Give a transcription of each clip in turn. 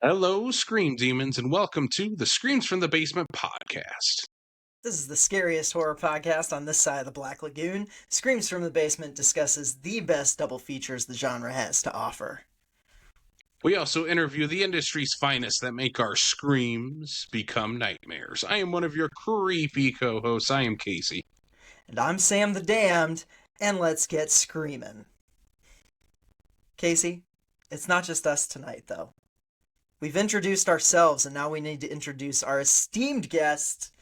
Hello, Scream Demons, and welcome to the Screams from the Basement podcast. This is the scariest horror podcast on this side of the Black Lagoon. Screams from the Basement discusses the best double features the genre has to offer. We also interview the industry's finest that make our screams become nightmares. I am one of your creepy co-hosts. I am Casey. And I'm Sam the Damned, and let's get screaming. Casey, it's not just us tonight, though. We've introduced ourselves, and now we need to introduce our esteemed guest,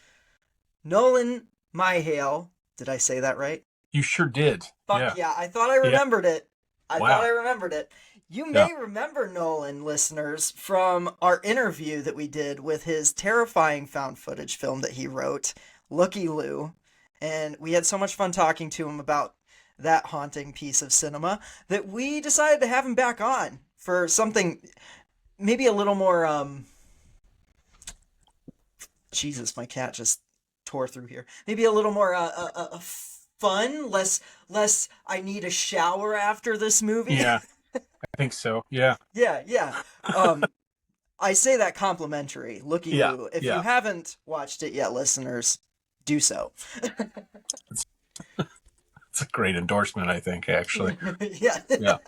Nolan Mihail. Did I say that right? You sure did. Fuck yeah, I thought I remembered it. I Wow. thought I remembered it. You may remember Nolan, listeners, from our interview that we did with his terrifying found footage film that he wrote, Looky-Loo. And we had so much fun talking to him about that haunting piece of cinema that we decided to have him back on for something maybe a little more, Jesus, my cat just tore through here. Maybe a little more fun, less I need a shower after this movie. Yeah, I think so. Yeah. Yeah. I say that complimentary. Looky-Loo. Yeah, If you haven't watched it yet, listeners, do so. It's a great endorsement, I think, actually. Yeah.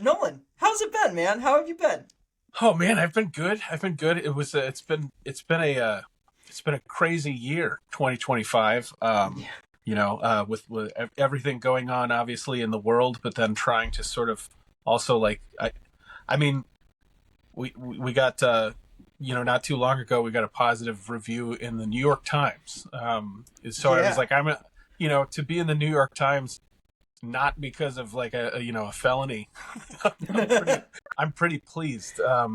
Nolan, how's it been, man? How have you been? Oh man, I've been good. It's been a crazy year, 2025. With everything going on, obviously in the world, but then trying to sort of also we got not too long ago we got a positive review in the New York Times. I was like, to be in the New York Times, not because of like a felony. I'm pretty pleased. I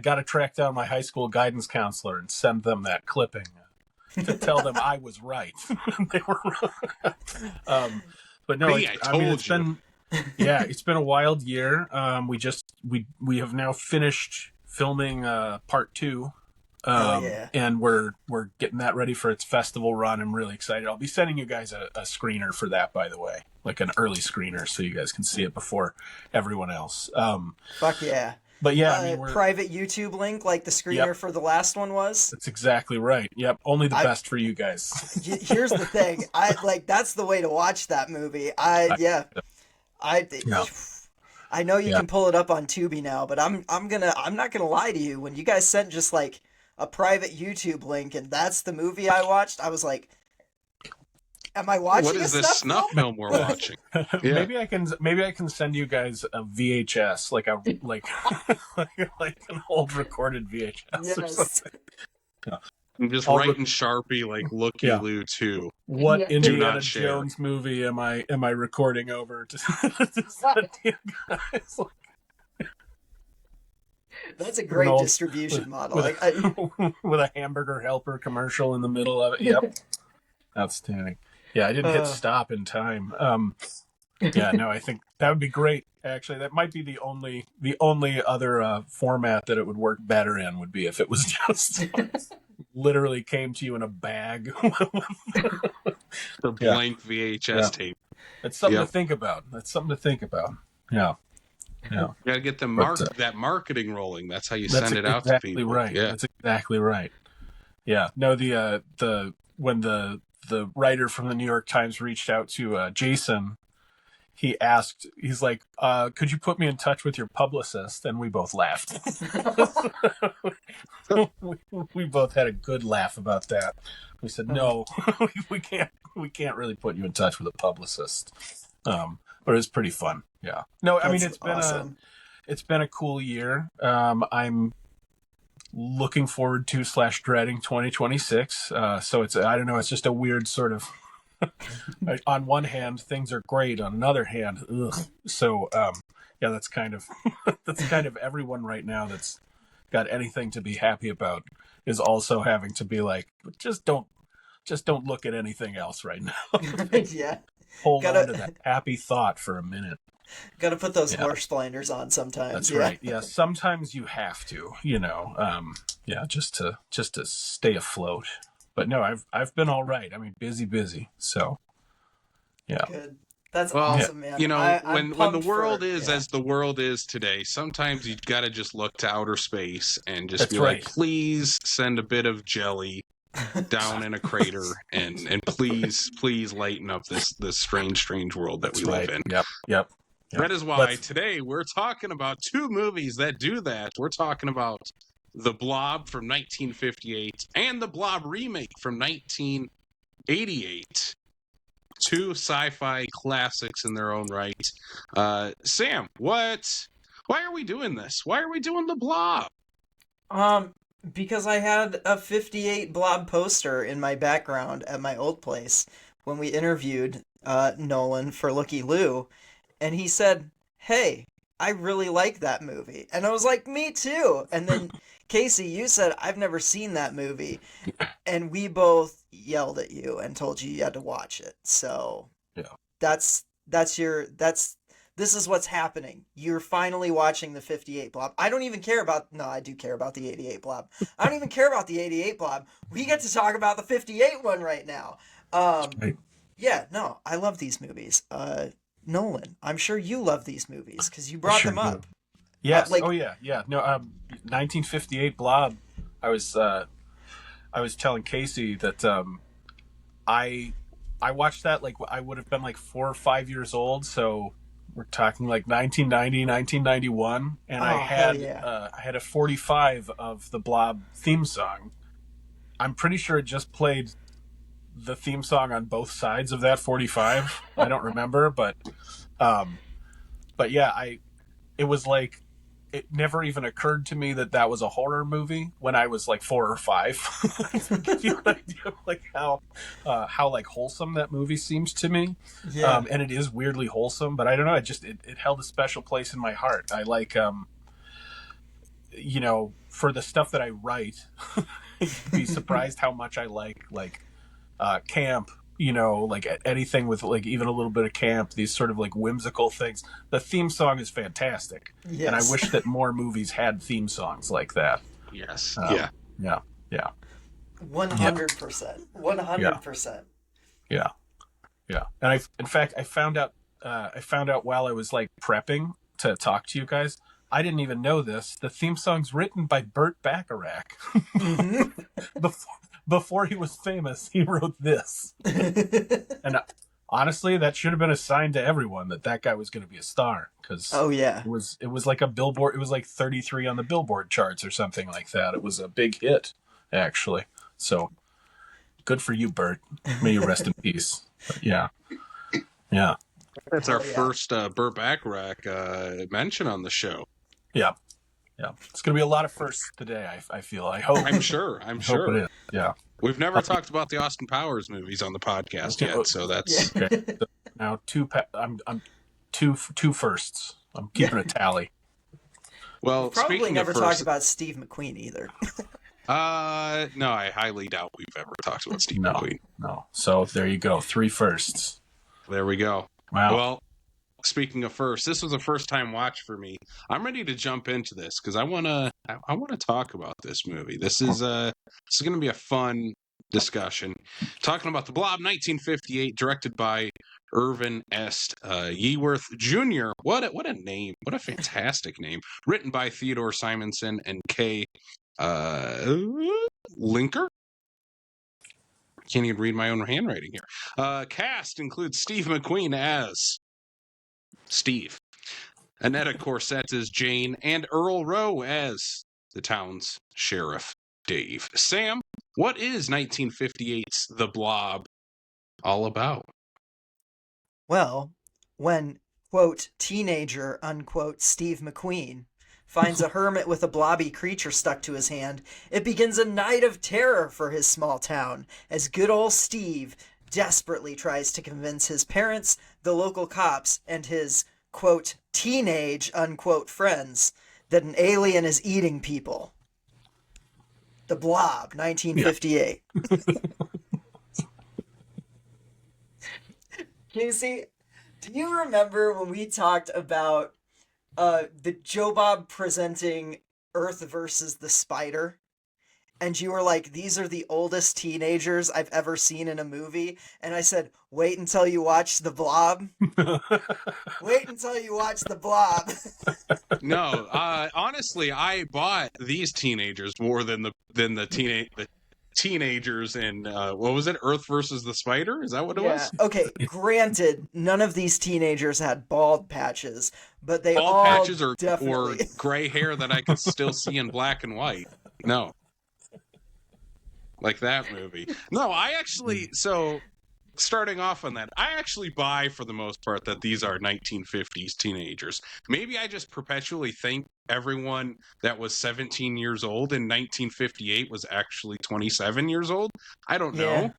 got to track down my high school guidance counselor and send them that clipping to tell them I was right. They were wrong. But no, it's been a wild year. We have now finished filming part 2. And we're getting that ready for its festival run. I'm really excited. I'll be sending you guys a screener for that, by the way, like an early screener, so you guys can see it before everyone else. Fuck yeah. But yeah, private YouTube link like the screener for the last one was. That's exactly right. Yep, only the best for you guys. Here's the thing, that's the way to watch that movie. I know you can pull it up on Tubi now, but I'm not gonna lie to you. When you guys sent just like a private YouTube link and that's the movie I watched, I was like, am I watching what is this snuff film we're watching? Yeah. Maybe I can send you guys a VHS, like an old recorded VHS or something. Yeah. I'm just writing Sharpie like Looky-Loo 2. What Indiana Jones movie am I recording over to send you guys? That's a great distribution model. With a Hamburger Helper commercial in the middle of it. Yep. Outstanding. Yeah, I didn't hit stop in time. I think that would be great. Actually, that might be the only other format that it would work better in would be if it was just literally came to you in a bag. The blank VHS tape. That's something to think about. Yeah. You gotta get that marketing rolling. That's how you send it out to people. Right. Yeah. That's exactly right. Yeah. No, when the writer from the New York Times reached out to Jason, he's like, could you put me in touch with your publicist? And we both laughed. we both had a good laugh about that. We said, no, we can't really put you in touch with a publicist. But it was pretty fun. Yeah. No, I mean, it's been a cool year. I'm looking forward to / dreading 2026. So it's just a weird sort of, on one hand, things are great. On another hand, ugh. So, that's kind of everyone right now that's got anything to be happy about is also having to be like, just don't look at anything else right now. Yeah. Hold on to that happy thought for a minute. Got to put those horse blinders on sometimes. That's right. Yeah, sometimes you have to, just to stay afloat. But no, I've been all right. I mean, busy. So, yeah. Good. That's Well, awesome, man. you know, I'm when the pumped world for, is yeah. as the world is today, sometimes you got to just look to outer space and just That's be right. like, please send a bit of jelly down in a crater, and please lighten up this strange world that That's we live right. in. Yep. That is why Let's. today we're talking about two movies that do that. We're talking about The Blob from 1958 and The Blob remake from 1988. Two sci-fi classics in their own right. Sam, why are we doing this? Why are we doing The Blob? Because I had a 58 Blob poster in my background at my old place when we interviewed Nolan for Looky-Loo, and he said, "Hey, I really like that movie." And I was like, "Me too." And then Casey, you said, "I've never seen that movie." And we both yelled at you and told you had to watch it. So Yeah. that's this is what's happening. You're finally watching the 58 Blob. I don't even care about, no, I do care about the 88 Blob. I don't even care about the 88 Blob. We get to talk about the 58 one right now. Right. Yeah, no, I love these movies. Nolan, I'm sure you love these movies because you brought them up. Yes. Like, Oh yeah. No. 1958 Blob. I was telling Casey that I watched that like I would have been like 4 or 5 years old. So we're talking like 1990, 1991, and oh, hell yeah. I had a 45 of the Blob theme song. I'm pretty sure it just played the theme song on both sides of that 45. I don't remember, but yeah, it was like it never even occurred to me that that was a horror movie when I was like 4 or 5. To give you an idea of like how like wholesome that movie seems to me. Yeah. And it is weirdly wholesome, but I don't know. It held a special place in my heart. I like, you know, for the stuff that I write, you'd be surprised how much I like camp, you know, like anything with like even a little bit of camp, these sort of like whimsical things. The theme song is fantastic. Yes. And I wish that more movies had theme songs like that. Yes. Yeah. 100%. 100%. Yeah. And in fact, I found out while I was like prepping to talk to you guys, I didn't even know this. The theme song's written by Burt Bacharach. Mm-hmm. Before he was famous, he wrote this. And honestly, that should have been a sign to everyone that guy was going to be a star. Because oh yeah, it was like a Billboard. It was like 33 on the Billboard charts or something like that. It was a big hit, actually. So good for you, Burt. May you rest in peace. But yeah. That's our first Burt Bacharach mention on the show. Yeah. It's going to be a lot of firsts today. I feel. I hope. I'm sure. Hope it is. Yeah. We've never talked about the Austin Powers movies on the podcast yet, so that's okay. So now I'm two firsts. I'm keeping a tally. Well, we've probably speaking never of first, talked about Steve McQueen either. No, I highly doubt we've ever talked about Steve McQueen. No. So there you go. 3 firsts. There we go. Wow. Well, speaking of first, this was a first-time watch for me. I'm ready to jump into this because I wanna talk about this movie. This is gonna be a fun discussion. Talking about The Blob, 1958, directed by Irvin S. Yeworth Jr. What a name! What a fantastic name! Written by Theodore Simonson and Kay Linker. I can't even read my own handwriting here. Cast includes Steve McQueen as Steve, Annetta Corsett as Jane, and Earl Rowe as the town's sheriff, Dave. Sam, what is 1958's The Blob all about? Well, when, quote, teenager, unquote, Steve McQueen finds a hermit with a blobby creature stuck to his hand, it begins a night of terror for his small town, as good old Steve desperately tries to convince his parents, the local cops, and his, quote, teenage, unquote, friends that an alien is eating people. The Blob, 1958. Yeah. Casey, do you remember when we talked about the Joe Bob presenting Earth versus the Spider? and you were like, these are the oldest teenagers I've ever seen in a movie. And I said, wait until you watch The Blob. Wait until you watch The Blob. No, honestly, I bought these teenagers more than the teenagers in what was it? Earth versus the Spider? Is that what it Yeah. was? Okay. Granted, none of these teenagers had bald patches, but they Bald all patches or definitely gray hair that I could still see in black and white. No, like that movie. No, I actually starting off on that, I actually buy for the most part that these are 1950s teenagers. Maybe I just perpetually think everyone that was 17 years old in 1958 was actually 27 years old. I don't know.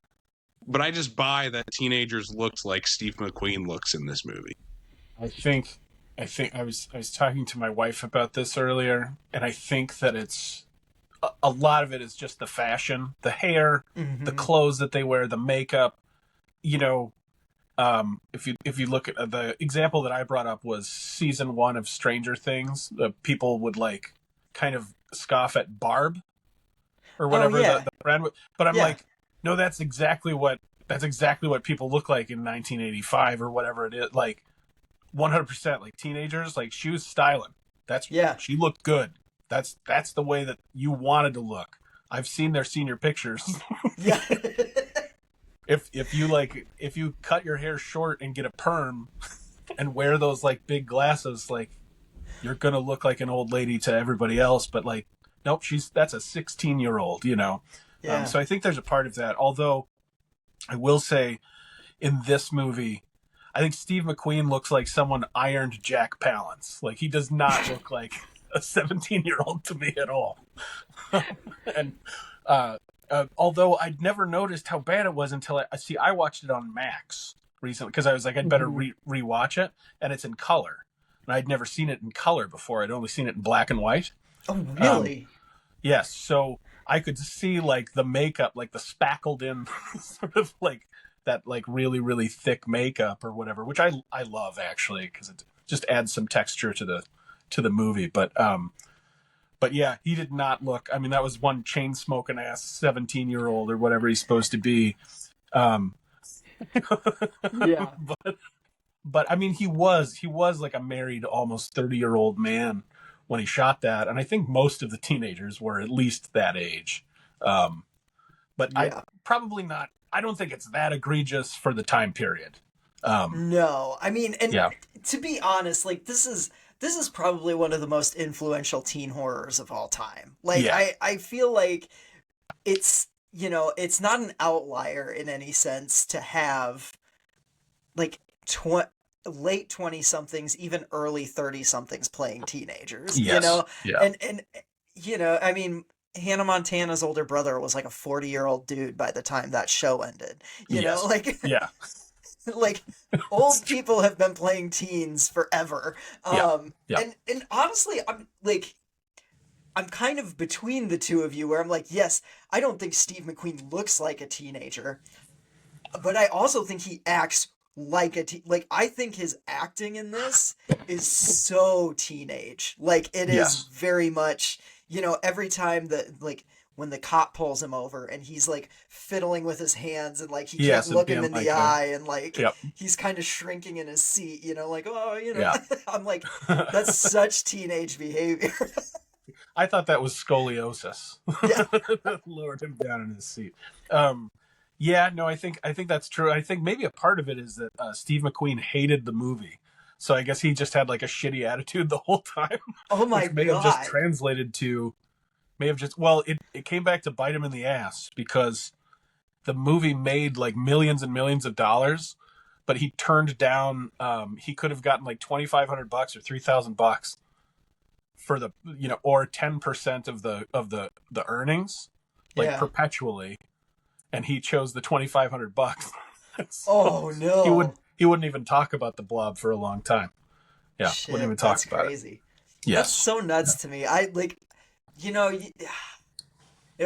But I just buy that teenagers looked like Steve McQueen looks in this movie. I think I was talking to my wife about this earlier, and I think that it's a lot of it is just the fashion, the hair, the clothes that they wear, the makeup. If you look at the example that I brought up was season 1 of Stranger Things, the people would like kind of scoff at Barb or whatever the brand. But I'm like, no, that's exactly what people look like in 1985 or whatever it is. Like 100% like teenagers, like she was styling. She looked good. That's the way that you wanted to look. I've seen their senior pictures. Yeah. If you cut your hair short and get a perm and wear those like big glasses, like you're gonna look like an old lady to everybody else. But like, nope, that's a 16-year-old, Yeah. So I think there's a part of that. Although I will say, in this movie, I think Steve McQueen looks like someone ironed Jack Palance. Like he does not look like a 17-year-old to me at all. And although I'd never noticed how bad it was until I watched it on Max recently because I was like, I'd better rewatch it, and it's in color, and I'd never seen it in color before. I'd only seen it in black and white. Oh, really? Yes, so I could see like the makeup, like the spackled in sort of like that, like really really thick makeup or whatever, which I love actually because it just adds some texture to the movie, But yeah, he did not look. I mean, that was one chain smoking ass 17-year-old or whatever he's supposed to be. Yeah. But I mean, he was like a married, almost 30-year-old man when he shot that, and I think most of the teenagers were at least that age. But I probably not. I don't think it's that egregious for the time period. No, I mean, and to be honest, like this is probably one of the most influential teen horrors of all time. Like, I feel like it's, it's not an outlier in any sense to have like late 20-somethings, even early 30-somethings playing teenagers, Yeah. And I mean, Hannah Montana's older brother was like a 40-year-old dude by the time that show ended, you know, like, like old people have been playing teens forever. And honestly, I'm kind of between the two of you where I'm like, yes, I don't think Steve McQueen looks like a teenager, but I also think he acts like like I think his acting in this is so teenage. Like it is very much, every time that like when the cop pulls him over and he's like fiddling with his hands and like he can't look him in the eye and like he's kind of shrinking in his seat, like, I'm like, that's such teenage behavior. I thought that was scoliosis. Lowered him down in his seat. I think that's true. I think maybe a part of it is that Steve McQueen hated the movie. So I guess he just had like a shitty attitude the whole time. Oh my God. May have just translated to it came back to bite him in the ass because the movie made like millions and millions of dollars, but he turned down he could have gotten like $2,500 or $3,000 for the or 10% of the earnings perpetually, and he chose the $2,500. Oh no. He wouldn't even talk about the Blob for a long time. Yeah, shit, wouldn't even talk about crazy. it. Yes. That's so nuts to me. I like it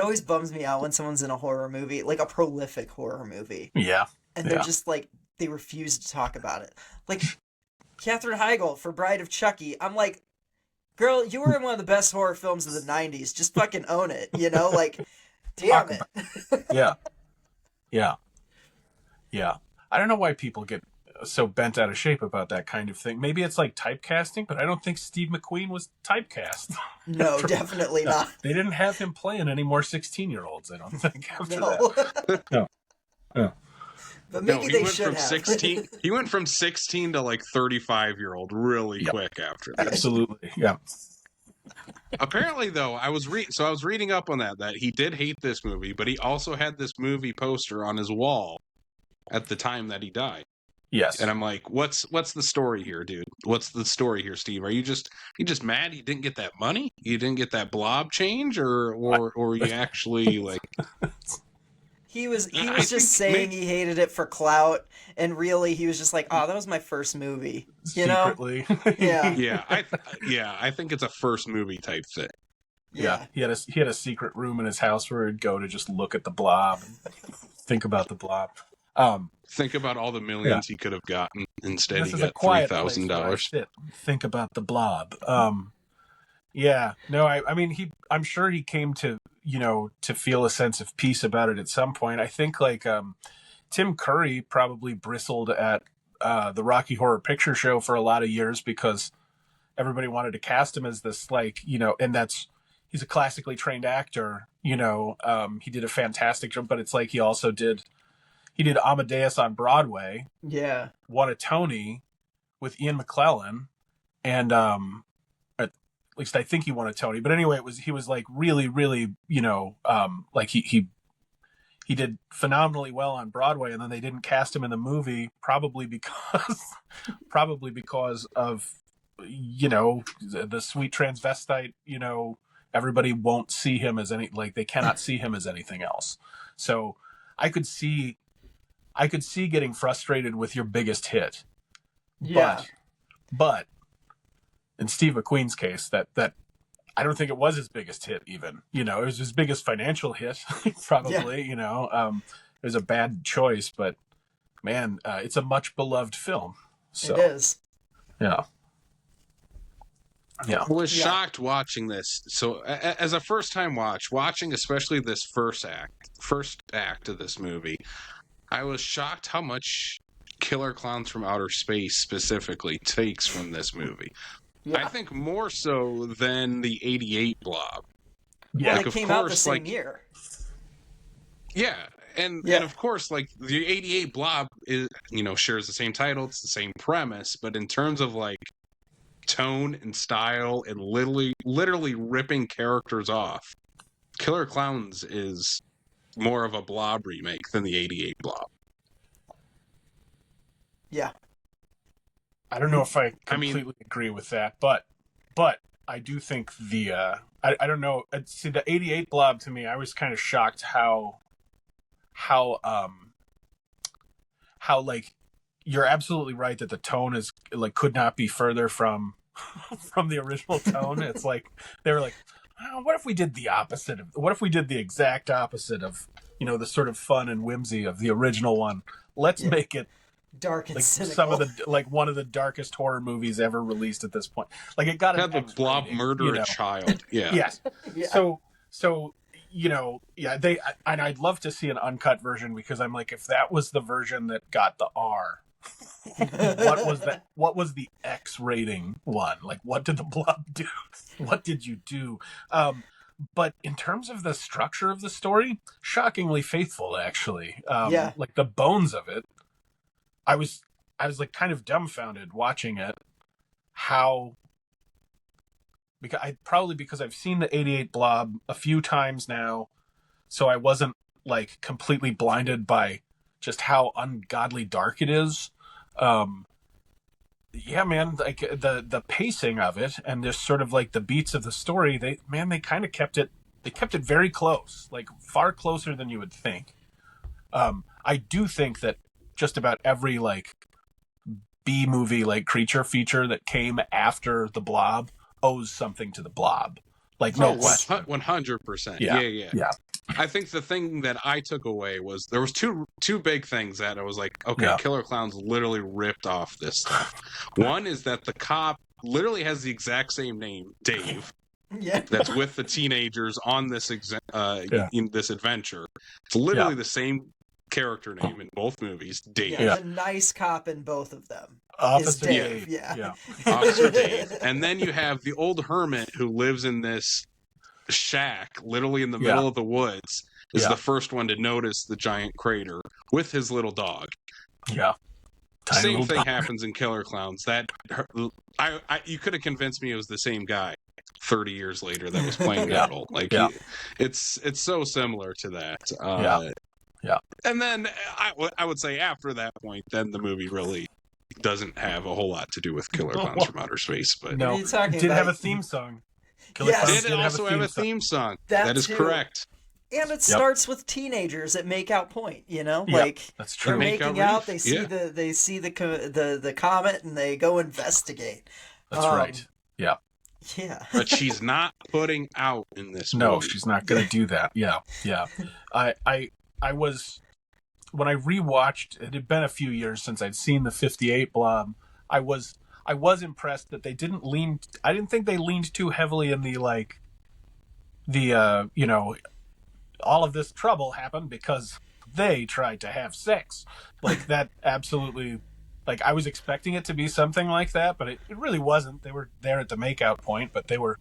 always bums me out when someone's in a horror movie, like a prolific horror movie. Yeah. And they're just like, they refuse to talk about it. Like, Katherine Heigl for Bride of Chucky. I'm like, girl, you were in one of the best horror films of the 90s. Just fucking own it, Like, Damn talk it. about. Yeah, yeah, yeah. I don't know why people get so bent out of shape about that kind of thing. Maybe it's like typecasting, but I don't think Steve McQueen was typecast. No, definitely not. They didn't have him playing any more 16-year-olds, I don't think, after No. that. No. No. But No, maybe he they went should from have. 16. He went from 16 to like 35-year-old really quick after that. Absolutely. Yeah. Apparently, though, I was reading up on that he did hate this movie, but he also had this movie poster on his wall at the time that he died. Yes. And I'm like, what's the story here, dude? What's the story here, Steve? Are you just mad he didn't get that money? You didn't get that blob change, or you actually like? He was just saying he hated it for clout, and really he was just like, "Oh, that was my first movie," you Secretly. know? Yeah. I think it's a first movie type thing. Yeah. He had a secret room in his house where he'd go to just look at the blob and think about the blob. Think about all the millions he could have gotten instead. This He is a got quiet $3,000. Think about the blob. Yeah. No, I mean I'm sure he came to, to feel a sense of peace about it at some point. I think like Tim Curry probably bristled at the Rocky Horror Picture Show for a lot of years because everybody wanted to cast him as this and he's a classically trained actor, he did a fantastic job, but it's like he did Amadeus on Broadway. Yeah. Won a Tony with Ian McClellan, and at least I think he won a Tony. But anyway, he was like really, really, like he did phenomenally well on Broadway, and then they didn't cast him in the movie, probably because of the sweet transvestite. Everybody won't see him as they cannot see him as anything else. So I could see getting frustrated with your biggest hit. Yeah. But in Steve McQueen's case, that I don't think it was his biggest hit even. It was his biggest financial hit, probably, It was a bad choice, but man, it's a much beloved film. So, it is. Yeah. Yeah. I was shocked watching this. So as a first time watching especially this first act of this movie, I was shocked how much Killer Clowns from Outer Space specifically takes from this movie. Yeah. I think more so than the 88 Blob. Yeah, it came out the same year. Yeah, and of course, like the 88 Blob is, shares the same title, it's the same premise, but in terms of like tone and style and literally ripping characters off, Killer Clowns is more of a Blob remake than the 88 Blob. Yeah. I don't know if I completely agree with that, but I do think I don't know. See, the 88 Blob, to me, I was kind of shocked how like, you're absolutely right that the tone is like could not be further from the original tone. It's like they were like, oh, what if we did the exact opposite of the sort of fun and whimsy of the original one? Let's make it dark and cynical. Some of the one of the darkest horror movies ever released at this point. Like it got had the Blob murder a child. Yeah. Yes. Yeah. So they and I'd love to see an uncut version, because I'm like, if that was the version that got the R, what was the X rating one? Like, what did the Blob do? What did you do? But in terms of the structure of the story, shockingly faithful, actually. Like the bones of it, I was like kind of dumbfounded watching it. Because I've seen the 88 Blob a few times now, so I wasn't like completely blinded by just how ungodly dark it is. Yeah, man, like the pacing of it and just sort of like the beats of the story, they kind of kept it very close, like far closer than you would think. I do think that just about every like B movie like creature feature that came after the Blob owes something to the Blob. Like, no question. 100%. Yeah. I think the thing that I took away was there was two big things that I was like, okay, Killer Clowns literally ripped off this stuff. One is that the cop literally has the exact same name, Dave. Yeah. that's with the teenagers on this in this adventure. It's literally the same character name in both movies, Dave. Yeah, the nice cop in both of them is Officer Dave. Dave. Yeah. Officer Dave. And then you have the old hermit who lives in this shack, literally in the middle of the woods, is the first one to notice the giant crater with his little dog. Yeah. Same thing happens in Killer Clowns. You could have convinced me it was the same guy 30 years later that was playing Metal. Like, it's so similar to that. And then I would say after that point, then the movie really doesn't have a whole lot to do with Killer Clowns from Outer Space. But no, it did have a theme song. Did also have a theme song. That is correct. And it starts with teenagers at Makeout Point, like that's true. They're making out. They see the comet, and they go investigate. That's right. Yeah. Yeah. But she's not putting out in this movie. No, she's not going to do that. Yeah. I was, when I rewatched, it had been a few years since I'd seen the 58 Blob. I was impressed that they didn't lean. I didn't think they leaned too heavily in all of this trouble happened because they tried to have sex. Like, that absolutely, like, I was expecting it to be something like that, but it really wasn't. They were there at the makeout point, but they were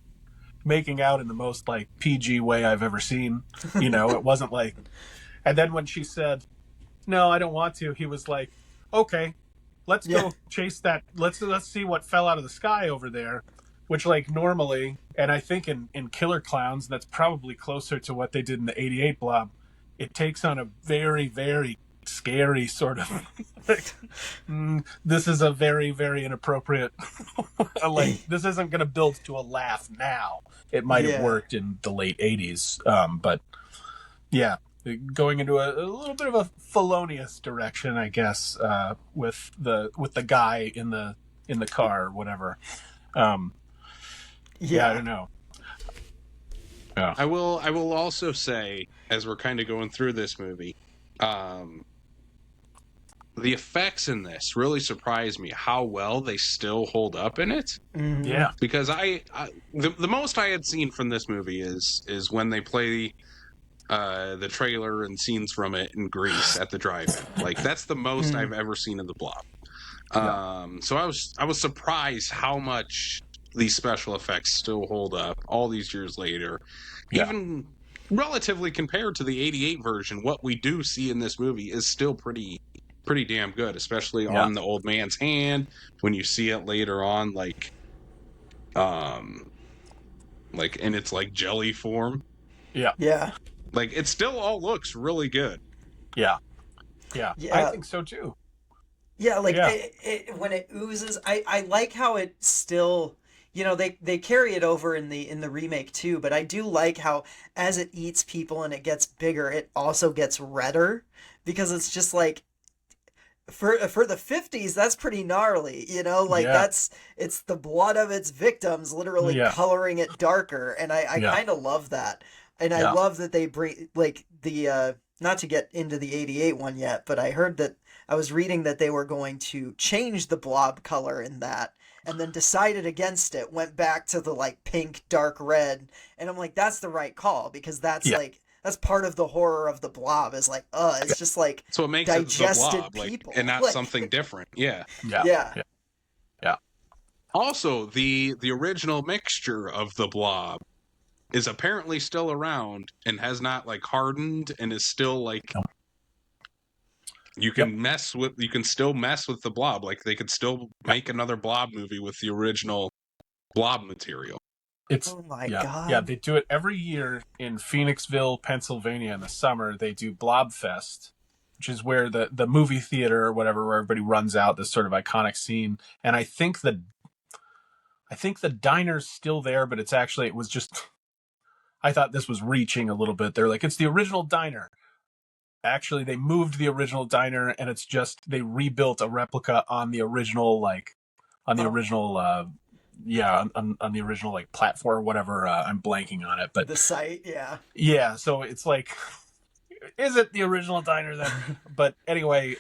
making out in the most, like, PG way I've ever seen. It wasn't like, and then when she said, no, I don't want to, he was like, okay, let's go chase that. Let's see what fell out of the sky over there. Which, like, normally, and I think in Killer Clowns, that's probably closer to what they did in the 88 Blob, it takes on a very, very scary sort of, like, this is a very, very inappropriate, like, this isn't going to build to a laugh now. It might have worked in the late 80s, but, yeah, going into a little bit of a felonious direction, I guess, with the guy in the car or whatever. I don't know. Yeah. I will also say, as we're kind of going through this movie, the effects in this really surprised me how well they still hold up in it. Mm-hmm. Yeah. Because the most I had seen from this movie is when they play the trailer and scenes from it in Greece at the drive-in. Like, that's the most I've ever seen of the Blob. So I was surprised how much these special effects still hold up all these years later. Even relatively compared to the 88 version, what we do see in this movie is still pretty damn good, especially on the old man's hand when you see it later on, like in its, like, jelly form. Yeah. Like, it still all looks really good. Yeah. I think so too. Yeah, like when it oozes, I like how it still, they carry it over in the remake too, but I do like how as it eats people and it gets bigger, it also gets redder, because it's just like, for the 50s, that's pretty gnarly, it's the blood of its victims literally coloring it darker, and I kind of love that. And I love that they bring, like, the not to get into the 88 one yet, but I was reading that they were going to change the blob color in that, and then decided against it, went back to the, like, pink, dark red, and I'm like, that's the right call, because that's like, that's part of the horror of the Blob, is like, it's just like, so it makes digested it the Blob, people, like, and not something different. Yeah. Also, the original mixture of the Blob is apparently still around and has not, like, hardened, and is still, like, you can still mess with the Blob. Like, they could still make another Blob movie with the original Blob material. Oh my God. Yeah, they do it every year in Phoenixville, Pennsylvania in the summer. They do Blob Fest, which is where the movie theater or whatever, where everybody runs out, this sort of iconic scene. And I think the diner's still there, but it was just, I thought this was reaching a little bit. They're like, it's the original diner. Actually, they moved the original diner, and it's just, they rebuilt a replica on the original, on the original platform or whatever. I'm blanking on it, but the site, yeah. So it's like, is it the original diner then? But anyway,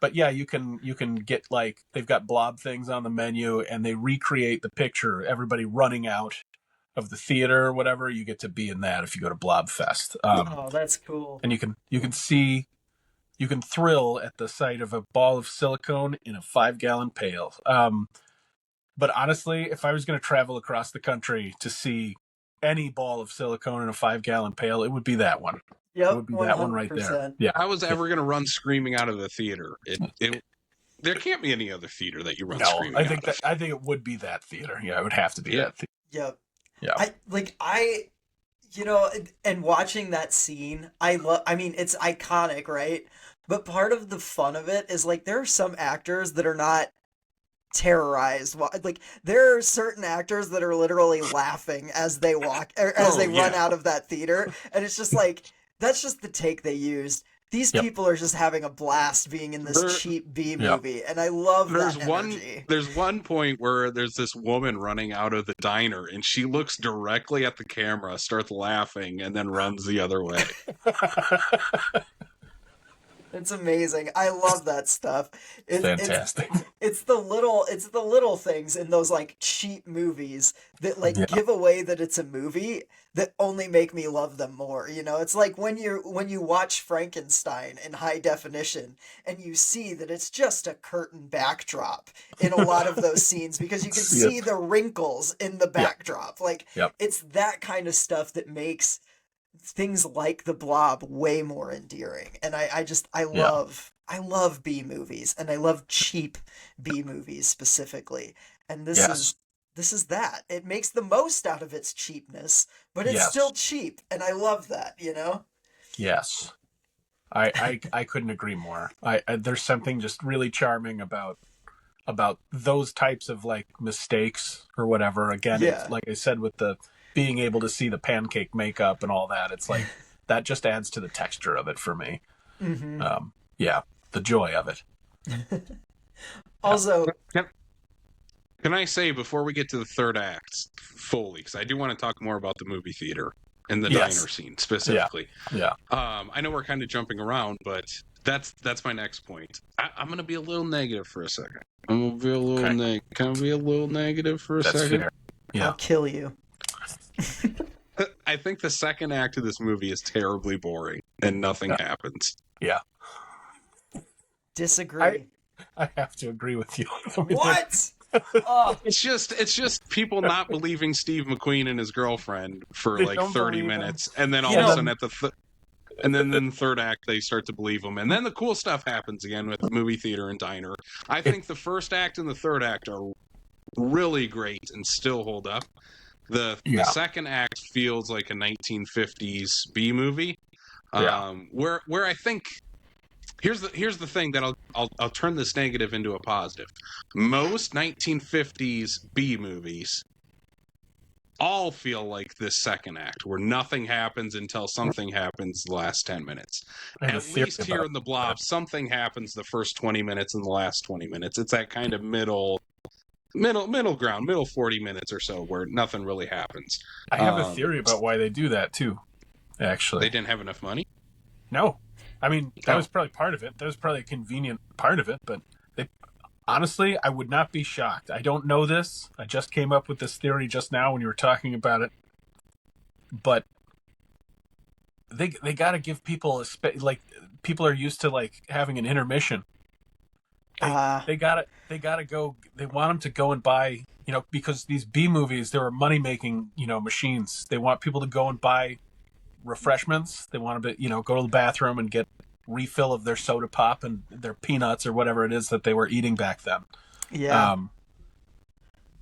but yeah, you can get, like, they've got Blob things on the menu, and they recreate the picture, everybody running out of the theater or whatever, you get to be in that if you go to Blob Fest. Oh, that's cool. And you can thrill at the sight of a ball of silicone in a 5-gallon pail. But honestly, if I was going to travel across the country to see any ball of silicone in a 5-gallon pail, it would be that one. Yep, it would be that one right there. Yeah. If I was ever going to run screaming out of the theater, there can't be any other theater that you run screaming I think out of. I think it would be that theater. Yeah, it would have to be that theater. Yep. Yeah. You know, and watching that scene, I mean, it's iconic, right? But part of the fun of it is, like, there are some actors that are not terrorized. Like, there are certain actors that are literally laughing as they walk, or as they run out of that theater. And it's just like, that's just the take they used. These people are just having a blast being in this cheap B movie, and I love that energy. There's one point where there's this woman running out of the diner, and she looks directly at the camera, starts laughing, and then runs the other way. It's amazing. I love that stuff. Fantastic. It's the little things in those, like, cheap movies that, like, give away that it's a movie that only make me love them more. You know, it's like when you watch Frankenstein in high definition and you see that it's just a curtain backdrop in a lot of those scenes because you can see the wrinkles in the backdrop. Like, it's that kind of stuff that makes things like The Blob way more endearing. And I love B movies, and I love cheap B movies specifically. And this is that. It makes the most out of its cheapness, but it's still cheap, and I love that, you know? Yes. I couldn't agree more. There's something just really charming about those types of, like, mistakes or whatever. Again, it's, like I said, with the being able to see the pancake makeup and all that, it's like that just adds to the texture of it for me. Mm-hmm. The joy of it. Also, can I say, before we get to the third act fully, because I do want to talk more about the movie theater and the diner scene specifically. I know we're kind of jumping around, but that's my next point. I'm going to be a little negative for a second. I'm going to be a little Can I be a little negative for a second? Fair. Yeah. I'll kill you. I think the second act of this movie is terribly boring and nothing happens. Yeah. Disagree. I have to agree with you. What? It's just people not believing Steve McQueen and his girlfriend for like 30 minutes, and then all of a sudden and then in the third act they start to believe them, and then the cool stuff happens again with the movie theater and diner. I think the first act and the third act are really great and still hold up. The second act feels like a 1950s B movie, where I think here's the thing that I'll turn this negative into a positive. Most 1950s B movies all feel like this second act, where nothing happens until something happens the last 10 minutes. At least here in The Blob, something happens the first 20 minutes and the last 20 minutes. It's that kind of middle ground, middle 40 minutes or so where nothing really happens. I have a theory about why they do that too, actually. They didn't have enough money? No. I mean, that was probably part of it. That was probably a convenient part of it, but honestly, I would not be shocked. I don't know this. I just came up with this theory just now when you were talking about it. But they got to give people like, people are used to, like, having an intermission. They gotta go. They want them to go and buy, because these B movies, they were money making, machines. They want people to go and buy refreshments. They want to, go to the bathroom and get refill of their soda pop and their peanuts or whatever it is that they were eating back then. Yeah.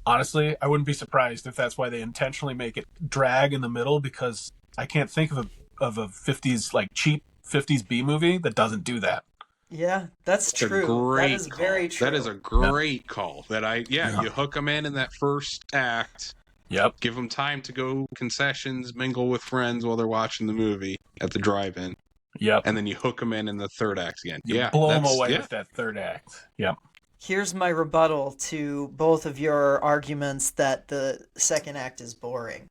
Honestly, I wouldn't be surprised if that's why they intentionally make it drag in the middle, because I can't think of a 50s, like, cheap 50s B movie that doesn't do that. Yeah, that's true. That is very true. That is a great call. You hook them in that first act. Yep. Give them time to go concessions, mingle with friends while they're watching the movie at the drive-in. Yep. And then you hook them in the third act again. Blow them away with that third act. Yep. Here's my rebuttal to both of your arguments that the second act is boring.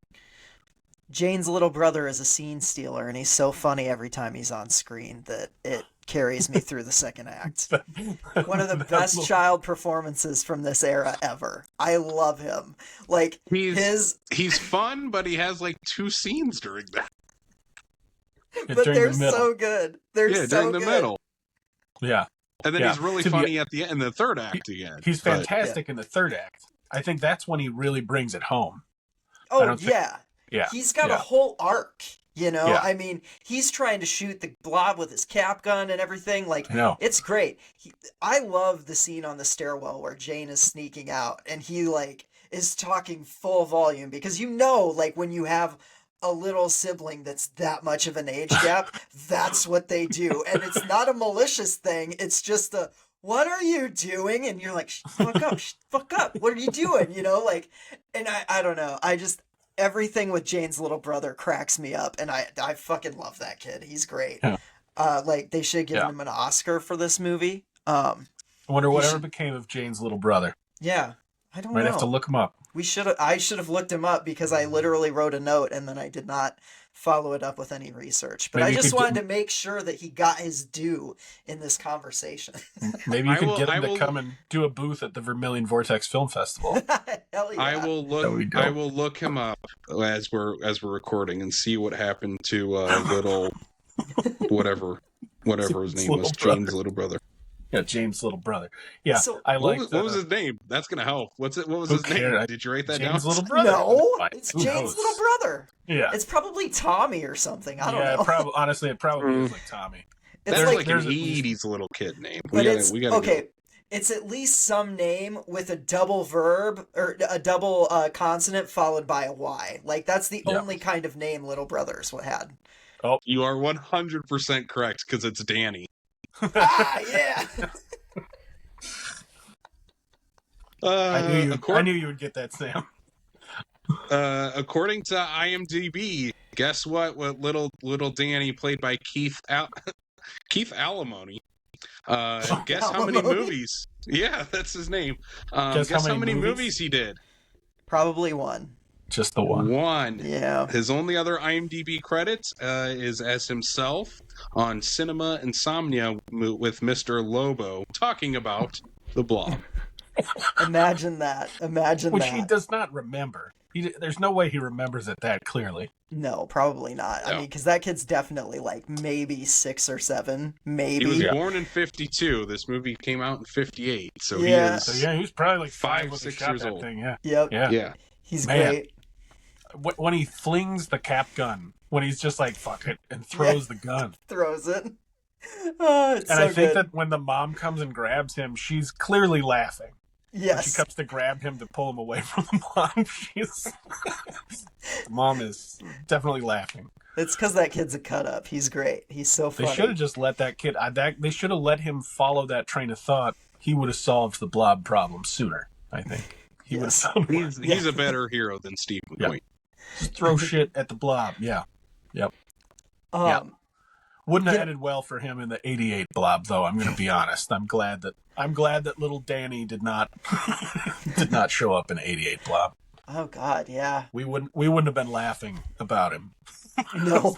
Jane's little brother is a scene stealer, and he's so funny every time he's on screen that it carries me through the second act. One of the best child performances from this era ever. I love him. Like he's fun, but he has like 2 scenes during that. But they're so good. They're so during the good. Middle. Yeah. And then he's really funny at the end, in the third act again. He's fantastic in the third act. I think that's when he really brings it home. Oh, yeah. He's got a whole arc, you know? Yeah. I mean, he's trying to shoot the Blob with his cap gun and everything. Like, it's great. I love the scene on the stairwell where Jane is sneaking out and he, like, is talking full volume because, you know, like, when you have a little sibling that's that much of an age gap, that's what they do. And it's not a malicious thing. It's just a, what are you doing? And you're like, fuck up. What are you doing? You know, like, and I don't know. Everything with Jane's little brother cracks me up. And I fucking love that kid. He's great. Yeah. Like, they should give him an Oscar for this movie. I wonder whatever became of Jane's little brother. Yeah. I don't know. Might have to look him up. I should have looked him up because I literally wrote a note and then I did not follow it up with any research. But maybe I just wanted to make sure that he got his due in this conversation. Maybe you could get him to come and do a booth at the Vermilion Vortex Film Festival. Hell yeah. I will look him up as we're recording and see what happened to little whatever his name was, Jane's little brother. Yeah, James' little brother. Yeah, so, I like. What was his name? That's gonna help. What was his name? Did you write that James' down? Little brother. No, it's James' little brother. Yeah, it's probably Tommy or something. I don't know. Honestly, it probably is like Tommy. There's like an 80s little kid name. But it's at least some name with a double verb or a double consonant followed by a Y. Like that's the only kind of name Little Brothers had. Oh, you are 100% correct because it's Danny. Yeah. I knew you would get that, Sam. According to IMDb, guess what? What little Danny, played by Keith Alimony. Guess how many movies? Yeah, that's his name. Guess how many movies he did? Probably one. Just the one. One. Yeah. His only other IMDb credit is as himself on Cinema Insomnia with Mr. Lobo, talking about the Blob. Imagine that. Which he does not remember. There's no way he remembers it that clearly. No, probably not. No. I mean, because that kid's definitely like maybe 6 or 7, maybe. He was born in 52. This movie came out in 58, so he he's probably like 5, 6 years old. Thing. Yeah. Yep. Yeah. He's great. When he flings the cap gun, when he's just like, fuck it, and throws the gun. Throws it. Oh, it's I think that when the mom comes and grabs him, she's clearly laughing. Yes. When she comes to grab him to pull him away from the mom, the mom is definitely laughing. It's because that kid's a cut-up. He's great. He's so funny. They should have just let that kid... they should have let him follow that train of thought. He would have solved the Blob problem sooner, I think. He's a better hero than Steve McQueen. Just throw shit at the Blob. Yeah. Yep. Wouldn't have ended well for him in the 88 Blob, though. I'm going to be honest. I'm glad that little Danny did not show up in 88 Blob. Oh God, yeah. We wouldn't have been laughing about him. No.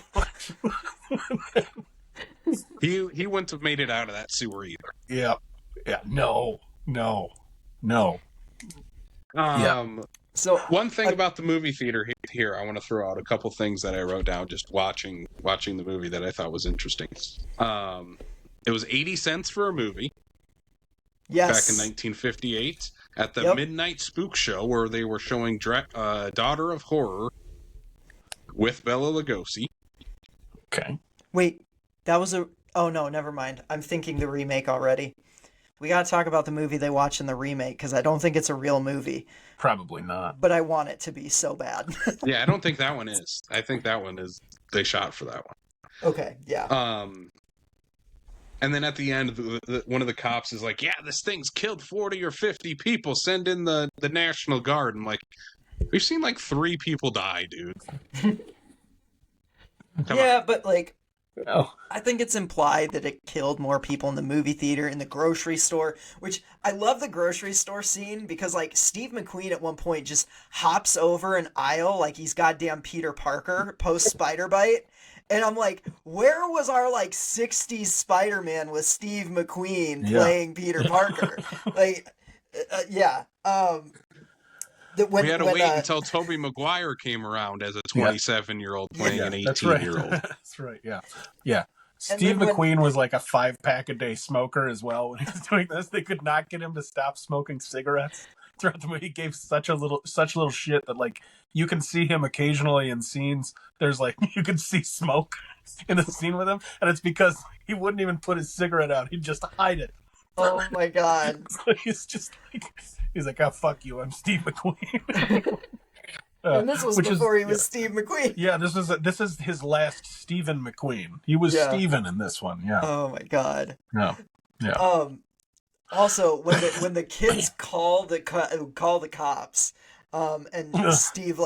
He wouldn't have made it out of that sewer either. Yeah. Yeah. No. So one thing about the movie theater here, I want to throw out a couple things that I wrote down just watching the movie that I thought was interesting. It was 80 cents for a movie. Yes. Back in 1958 at the Midnight Spook Show, where they were showing Daughter of Horror with Bela Lugosi. Okay. Wait, that was oh no, never mind. I'm thinking the remake already. We got to talk about the movie they watch in the remake, because I don't think it's a real movie. Probably not. But I want it to be so bad. Yeah, I don't think that one is. I think that one is, they shot for that one. Okay, yeah. And then at the end, one of the cops is like, yeah, this thing's killed 40 or 50 people. Send in the National Guard. I'm like, we've seen like 3 people die, dude. Yeah, but like, Oh. I think it's implied that it killed more people in the movie theater, in the grocery store, which I love the grocery store scene because, like, Steve McQueen at one point just hops over an aisle like he's goddamn Peter Parker post Spider Bite. And I'm like, where was our, like, 60s Spider-Man with Steve McQueen playing Peter Parker? Like, yeah. We had to wait until Tobey Maguire came around as a 27-year-old playing an 18-year-old. That's right. Yeah. Yeah. Steve McQueen was like a 5-pack-a-day smoker as well when he was doing this. They could not get him to stop smoking cigarettes throughout the movie. He gave such little shit that, like, you can see him occasionally in scenes. There's, like, you can see smoke in the scene with him, and it's because he wouldn't even put his cigarette out. He'd just hide it. Oh my god. So he's just like, he's like, oh, fuck you, I'm Steve McQueen. And this was before he was Steve McQueen. Yeah, this is his last Stephen McQueen. He was Steven in this one. Yeah. Oh my god. Yeah. Yeah. Also, when the kids call the cops, and Steve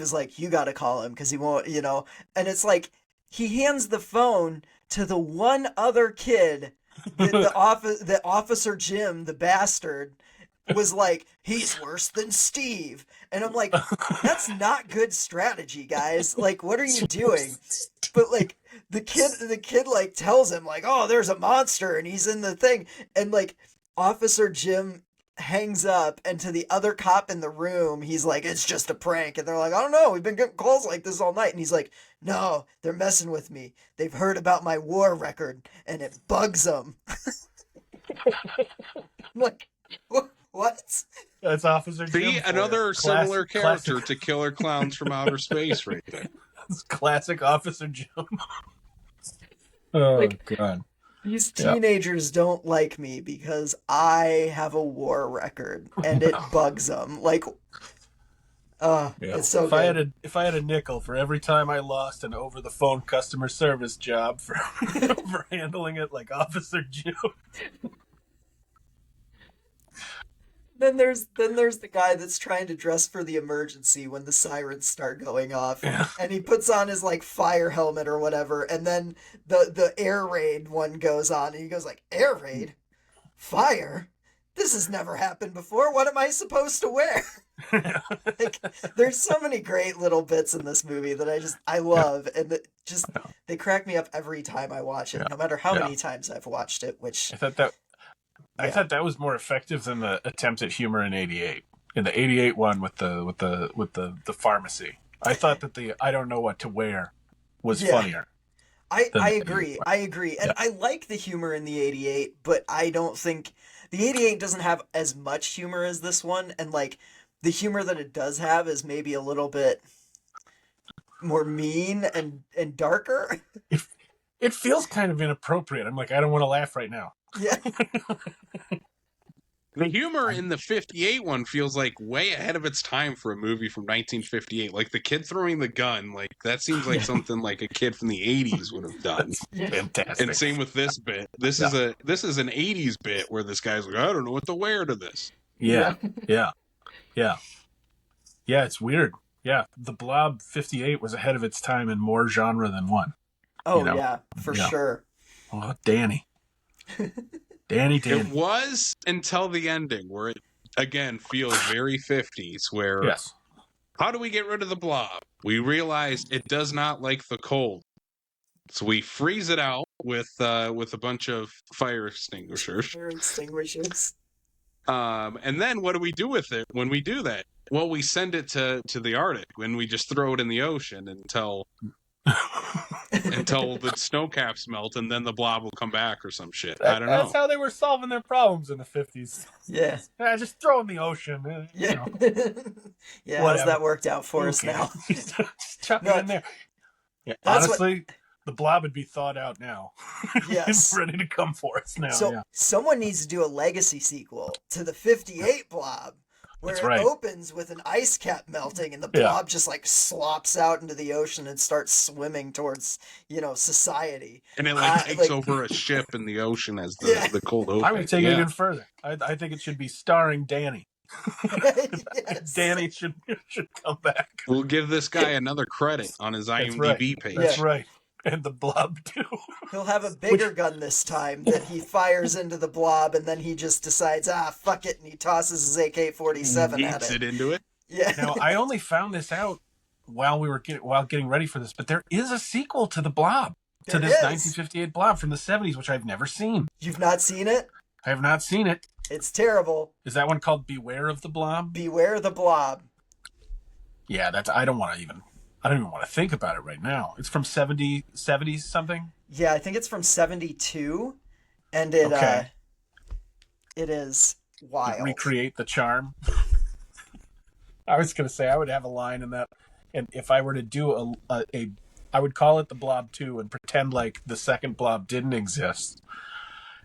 is like, you got to call him because he won't, and it's like he hands the phone to the one other kid, the Officer Jim, the bastard, was like, he's worse than Steve. And I'm like, that's not good strategy, guys. Like, what are you doing? But, like, the kid like tells him, like, oh, there's a monster and he's in the thing. And, like, Officer Jim hangs up, and to the other cop in the room, he's like, it's just a prank. And they're like, I don't know, we've been getting calls like this all night. And he's like, no, they're messing with me. They've heard about my war record and it bugs them. I'm like, what? That's Officer Jim. See, another similar character to Killer Clowns from Outer Space right there. That's classic Officer Jim. Oh, like, God. These teenagers don't like me because I have a war record and it bugs them. Like, it's so good. If I had a nickel for every time I lost an over-the-phone customer service job for handling it like Officer Jim. Then there's the guy that's trying to dress for the emergency when the sirens start going off, and he puts on his like fire helmet or whatever, and then the air raid one goes on, and he goes like, air raid, fire, this has never happened before. What am I supposed to wear? Like, there's so many great little bits in this movie that I love, and they crack me up every time I watch it, no matter how many times I've watched it. Which I thought that was more effective than the attempt at humor in '88. In the '88 one with the pharmacy, I thought that the I don't know what to wear was funnier. I agree, and I like the humor in the '88, but I don't think the '88 doesn't have as much humor as this one, and like the humor that it does have is maybe a little bit more mean and darker. It feels kind of inappropriate. I'm like, I don't want to laugh right now. Yeah. The humor in the 58 one feels like way ahead of its time for a movie from 1958. Like the kid throwing the gun, like that seems like something like a kid from the 80s would have done. Fantastic. And same with this bit. This is an 80s bit where this guy's like, I don't know what to wear to this. Yeah. It's weird. Yeah, the Blob 58 was ahead of its time in more genre than one. Oh, yeah, for sure. Oh, Danny. Danny. It was until the ending where it, again, feels very 50s, where how do we get rid of the Blob? We realize it does not like the cold. So we freeze it out with a bunch of fire extinguishers. And then what do we do with it when we do that? Well, we send it to the Arctic, and we just throw it in the ocean until the snow caps melt, and then the Blob will come back or some shit. I don't know. That's how they were solving their problems in the 50s. Yeah. Just throw in the ocean. Yeah. Yeah, how's that worked out for us now? Just chuck it in there. Yeah, honestly, the Blob would be thawed out now. Yes. It's ready to come for us now. So someone needs to do a legacy sequel to the 58 Blob. Where it opens with an ice cap melting and the Blob just like slops out into the ocean and starts swimming towards, society. And it takes over a ship in the ocean as the cold open. I would take it even further. I think it should be starring Danny. Yes. Danny should come back. We'll give this guy another credit on his IMDb page. That's right. and the Blob 2. He'll have a bigger gun this time that he fires into the Blob, and then he just decides, fuck it, and he tosses his AK-47 at Yeets it. it into it. Yeah. Now, I only found this out while getting ready for this, but there is a sequel to the Blob, to this 1958 Blob from the 70s, which I've never seen. You've not seen it? I have not seen it. It's terrible. Is that one called Beware of the Blob? Beware the Blob. Yeah, I don't even want to think about it right now. It's from 70s something? Yeah, I think it's from 72, and it is wild. Recreate the charm. I was going to say I would have a line in that, and if I were to do I would call it the Blob 2 and pretend like the second Blob didn't exist.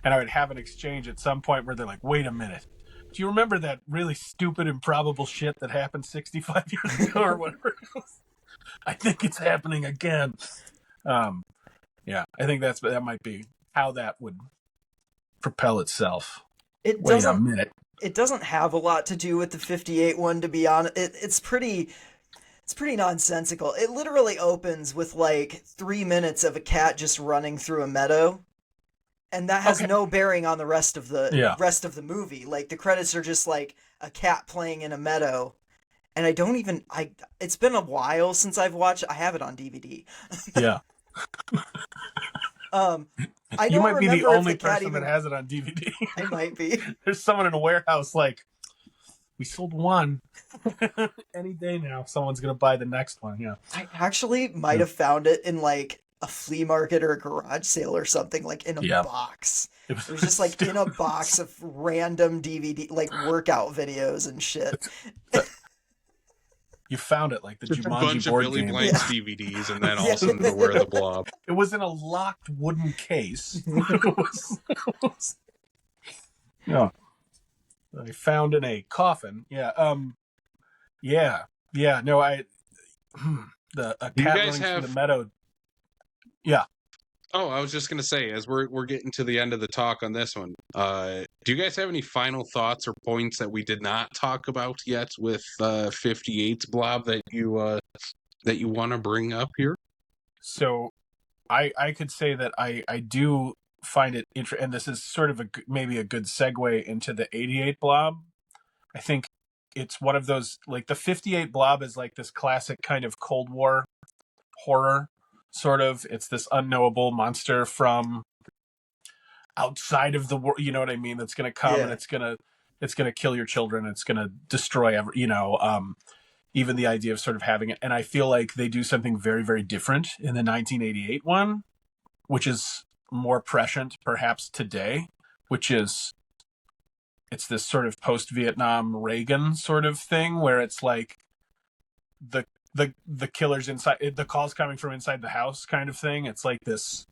And I would have an exchange at some point where they're like, wait a minute. Do you remember that really stupid, improbable shit that happened 65 years ago or whatever? I think it's happening again. Yeah, I think that might be how that would propel itself. Wait a minute. It doesn't have a lot to do with the 58 one, to be honest. It's pretty nonsensical. It literally opens with like 3 minutes of a cat just running through a meadow. And that has no bearing on the rest of the movie. Like, the credits are just like a cat playing in a meadow. And it's been a while since I've watched. I have it on DVD. Yeah. You might be the only person that has it on DVD. I might be. There's someone in a warehouse like, we sold one. Any day now, someone's going to buy the next one. Yeah. I actually might have found it in like a flea market or a garage sale or something, like in a box. It was just like in a box of random DVD, like workout videos and shit. You found it like the just Jumanji a bunch board of Billy game. Blanks DVDs, and then all of a sudden Beware the Blob. It was in a locked wooden case. Yeah. I found in a coffin. Yeah. Yeah. No, a cat running through the meadow. Yeah. Oh, I was just gonna say, as we're getting to the end of the talk on this one, do you guys have any final thoughts or points that we did not talk about yet with 58's Blob that you want to bring up here? So, I could say that I do find it interesting, and this is sort of maybe a good segue into the 88 Blob. I think it's one of those, like, the 58 Blob is like this classic kind of Cold War horror. Sort of, it's this unknowable monster from outside of the world. You know what I mean? That's going to come and it's going to kill your children. It's going to destroy even the idea of sort of having it. And I feel like they do something very, very different in the 1988 one, which is more prescient, perhaps today. Which is, it's this sort of post-Vietnam Reagan sort of thing where it's like the killer's inside, the call's coming from inside the house kind of thing. It's like this,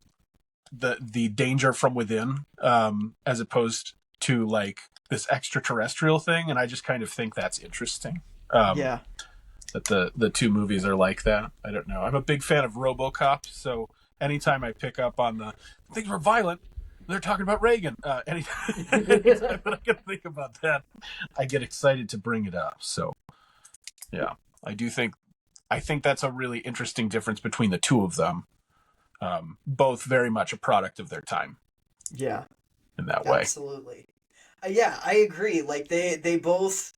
the danger from within, as opposed to like this extraterrestrial thing. And I just kind of think that's interesting. That the two movies are like that. I don't know. I'm a big fan of RoboCop. So anytime I pick up on the things were violent, they're talking about Reagan. Anytime that I can think about that, I get excited to bring it up. So yeah, I think that's a really interesting difference between the two of them. Both very much a product of their time. Yeah. In that way. Absolutely. Yeah, I agree. Like they both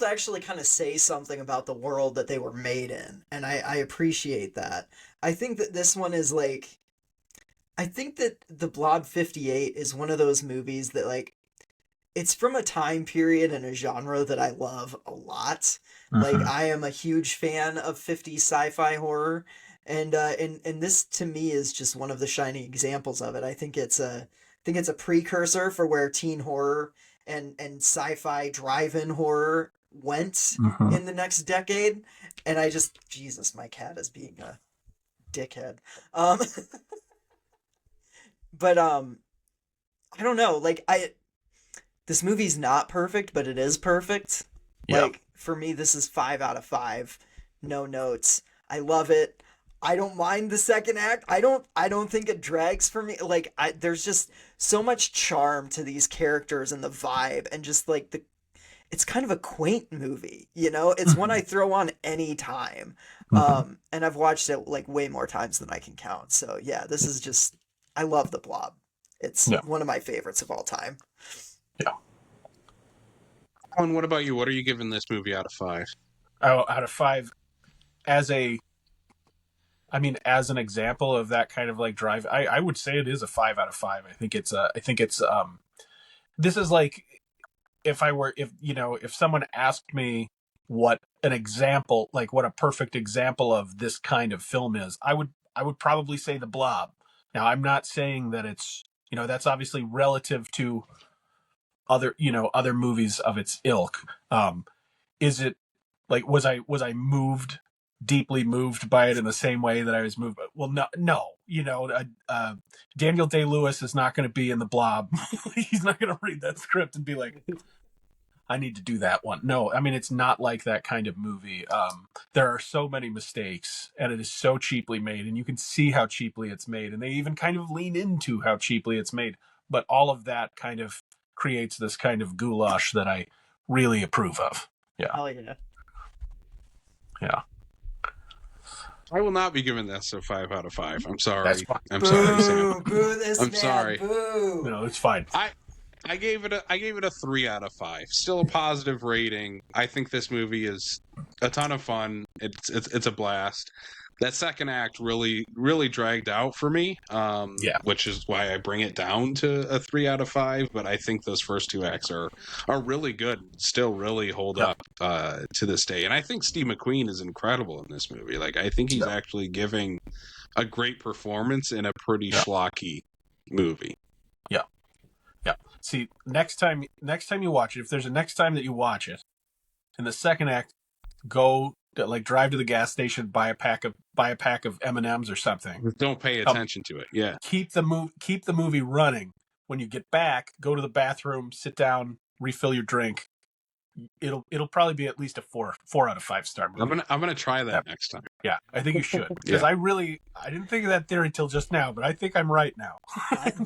actually kind of say something about the world that they were made in. And I appreciate that. I think that this one is like, I think that the Blob 58 is one of those movies that like, it's from a time period and a genre that I love a lot. Like, I am a huge fan of 50s sci-fi horror, and this to me is just one of the shining examples of it. I think it's a precursor for where teen horror and sci-fi drive-in horror went in the next decade. And Jesus, my cat is being a dickhead. But I don't know. Like this movie's not perfect, but it is perfect. Yep. Like, for me, this is 5 out of 5. No notes. I love it. I don't mind the second act. I don't think it drags for me. Like, there's just so much charm to these characters and the vibe, and just like it's kind of a quaint movie, you know? It's one I throw on any time. And I've watched it like way more times than I can count. So yeah, this is just, I love The Blob. It's one of my favorites of all time. Yeah. And what about you? What are you giving this movie out of 5? Oh, out of 5, as an example of that kind of like drive, I would say it is a 5 out of 5. I think it's this is like, if someone asked me what an example, like what a perfect example of this kind of film is, I would probably say The Blob. Now, I'm not saying that it's, that's obviously relative to other movies of its ilk. Is it like, was I deeply moved by it in the same way that I was moved? Well, no. Daniel Day-Lewis is not going to be in The Blob. He's not going to read that script and be like, I need to do that one. No, I mean, it's not like that kind of movie. There are so many mistakes, and it is so cheaply made, and you can see how cheaply it's made, and they even kind of lean into how cheaply it's made. But all of that kind of creates this kind of goulash that I really approve of. Yeah. Oh, yeah. Yeah. I will not be giving this a 5 out of 5. I'm sorry. I'm boo, sorry, Sam. Boo this I'm man, sorry. Boo. No, it's fine. I gave it a 3 out of 5. Still a positive rating. I think this movie is a ton of fun. It's a blast. That second act really dragged out for me. Which is why I bring it down to a 3 out of 5. But I think those first 2 acts are really good. Still really hold up to this day. And I think Steve McQueen is incredible in this movie. Like, I think he's actually giving a great performance in a pretty schlocky movie. Yeah. Yeah. See, next time you watch it, if there's a next time that you watch it, in the second act, go drive to the gas station, buy a pack of M&Ms or something. Don't pay attention to it. Yeah. Keep the movie running. When you get back, go to the bathroom, sit down, refill your drink. It'll probably be at least a 4 out of 5 star movie. I'm gonna try that next time. Yeah, I think you should, because I didn't think of that theory until just now, but I think I'm right now.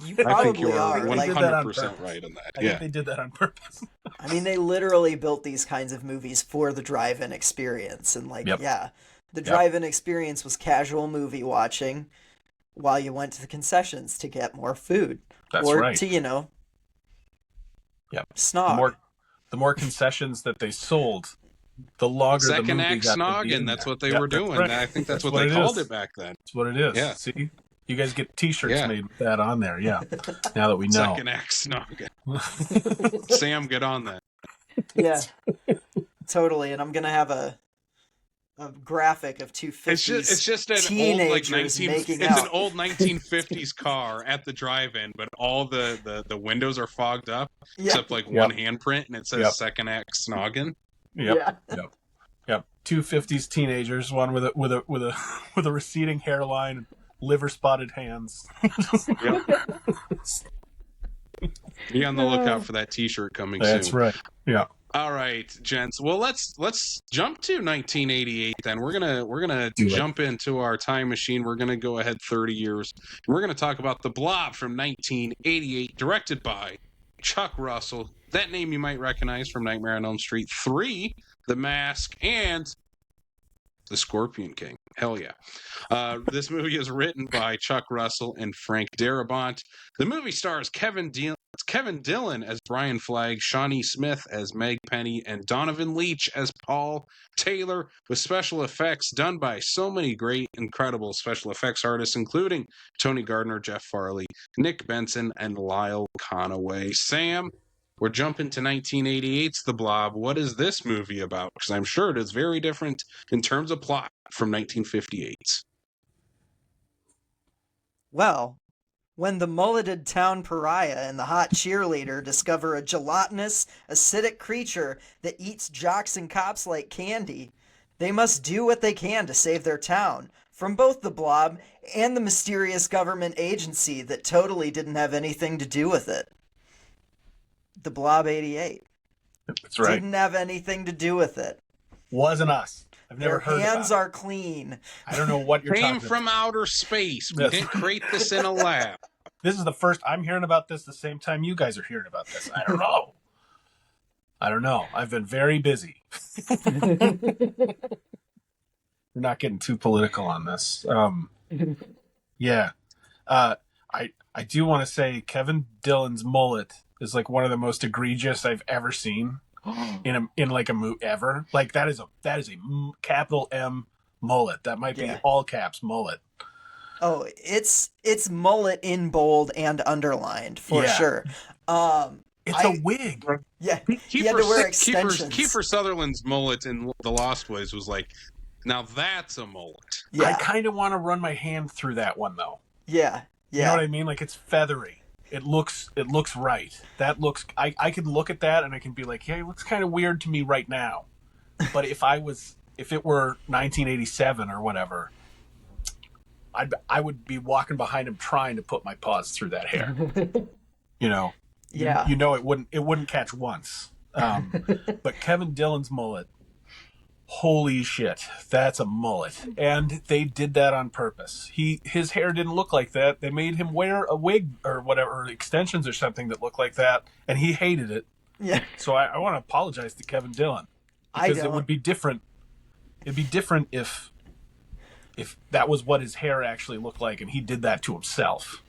You probably I think you are are 100% right on that. I think they did that on purpose. I mean, they literally built these kinds of movies for the drive-in experience, and the drive-in experience was casual movie watching while you went to the concessions to get more food. That's or right. to snog. The more concessions that they sold, the longer the movie second act got snogging. That's what they were doing. Right. I think that's what they called it back then. That's what it is. Yeah. See, you guys get T-shirts made with that on there. Yeah. Now that we know. Second act snogging. Sam, get on that. Yeah. Totally. And I'm gonna have a graphic of 250s. It's just an old 1950s car at the drive-in, but all the windows are fogged up except one handprint, and it says second act snogging. Yep. 250s teenagers, one with a receding hairline and liver spotted hands. Be on the lookout for that T-shirt coming soon. That's right. Yeah. All right, gents. Well, let's jump to 1988 then. We're gonna jump into our time machine. We're gonna go ahead 30 years. And we're gonna talk about The Blob from 1988, directed by Chuck Russell. That name you might recognize from Nightmare on Elm Street 3, The Mask, and The Scorpion King. Hell yeah. This movie is written by Chuck Russell and Frank Darabont. The movie stars Kevin Dillon as Brian Flagg, Shawnee Smith as Meg Penny, and Donovan Leitch as Paul Taylor, with special effects done by so many great, incredible special effects artists, including Tony Gardner, Jeff Farley, Nick Benson, and Lyle Conaway. Sam, we're jumping to 1988's The Blob. What is this movie about? Because I'm sure it is very different in terms of plot from 1958. Well, when the mulleted town pariah and the hot cheerleader discover a gelatinous, acidic creature that eats jocks and cops like candy, they must do what they can to save their town from both the Blob and the mysterious government agency that totally didn't have anything to do with it. The Blob 88. That's right. Didn't have anything to do with it. Wasn't us. I've never heard Their hands about are clean. I don't know what you're talking about. Came from outer space. We didn't create this in a lab. This is the first I'm hearing about this the same time you guys are hearing about this. I don't know. I don't know. I've been very busy. We're not getting too political on this. Yeah. I do want to say Kevin Dillon's mullet is like one of the most egregious I've ever seen in like a movie ever. Like that is a capital M mullet. That might be all caps mullet. Oh, it's mullet in bold and underlined for sure. It's a wig. Yeah, he had to wear extensions. Kiefer Sutherland's mullet in The Lost Boys was like, now that's a mullet. Yeah. I kind of want to run my hand through that one though. Yeah. You know what I mean? Like it's feathery. It looks right. That looks. I could look at that and I can be like, yeah, it looks kind of weird to me right now. But if it were 1987 or whatever, I would be walking behind him trying to put my paws through that hair. You know. Yeah. You know it wouldn't catch once. But Kevin Dillon's mullet. Holy shit, that's a mullet. And they did that on purpose. His hair didn't look like that. They made him wear a wig or whatever, or extensions or something that looked like that, and he hated it. Yeah. So I want to apologize to Kevin Dillon. Because it would be different. It'd be different if that was what his hair actually looked like and he did that to himself.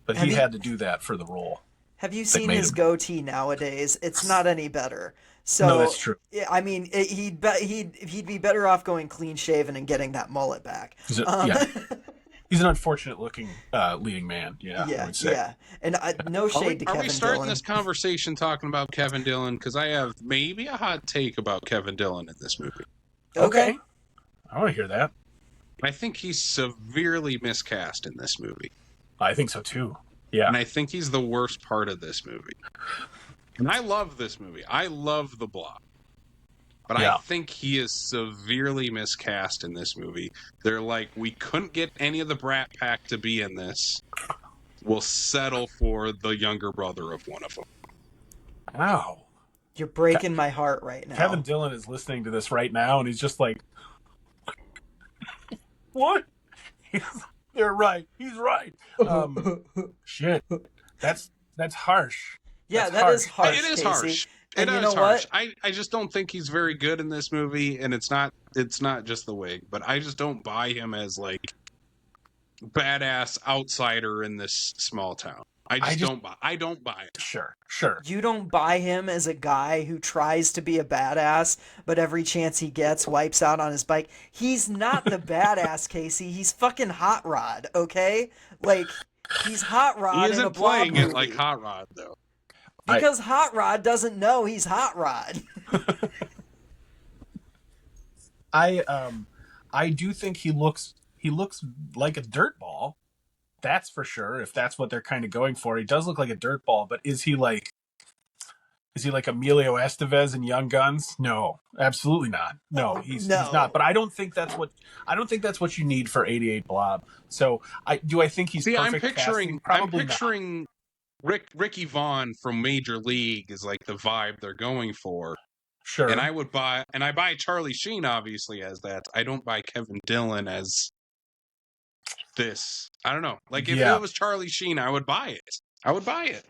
But he had to do that for the role. Have you seen his goatee nowadays? It's not any better. So, no, that's true. I mean, he'd be better off going clean shaven and getting that mullet back. He's an unfortunate looking leading man. Yeah, I would say. Yeah. And no shade to Kevin Dillon. Are we starting this conversation talking about Kevin Dillon? Because I have maybe a hot take about Kevin Dillon in this movie. Okay. I want to hear that. I think he's severely miscast in this movie. I think so too. Yeah. And I think he's the worst part of this movie. And I love this movie. I love the Blob. But I think he is severely miscast in this movie. They're like, we couldn't get any of the Brat Pack to be in this. We'll settle for the younger brother of one of them. Wow. You're breaking my heart right now. Kevin Dillon is listening to this right now, and he's just like, what? They're right. He's right. Shit. That's harsh. Yeah, that is harsh. It is Casey. harsh. And it you know is harsh. what? I just don't think he's very good in this movie, and it's not just the wig, but I just don't buy him as like badass outsider in this small town. I don't buy it. Sure. You don't buy him as a guy who tries to be a badass, but every chance he gets wipes out on his bike. He's not the badass, Casey. He's fucking Hot Rod, okay? Like, he's Hot Rod in a Blob playing movie. it like Hot Rod, though. Because Hot Rod doesn't know he's Hot Rod. I do think he looks like a dirtball. That's for sure. If that's what they're kind of going for, he does look like a dirtball. But is he like Emilio Estevez in Young Guns? No, absolutely not. No, he's not. But I don't think that's what you need for 88 Blob. So I think he's perfect casting? Probably I'm picturing Ricky Vaughn from Major League is like the vibe they're going for. Sure. And I buy Charlie Sheen obviously as that. I don't buy Kevin Dillon as this. I don't know. Like if it was Charlie Sheen, I would buy it.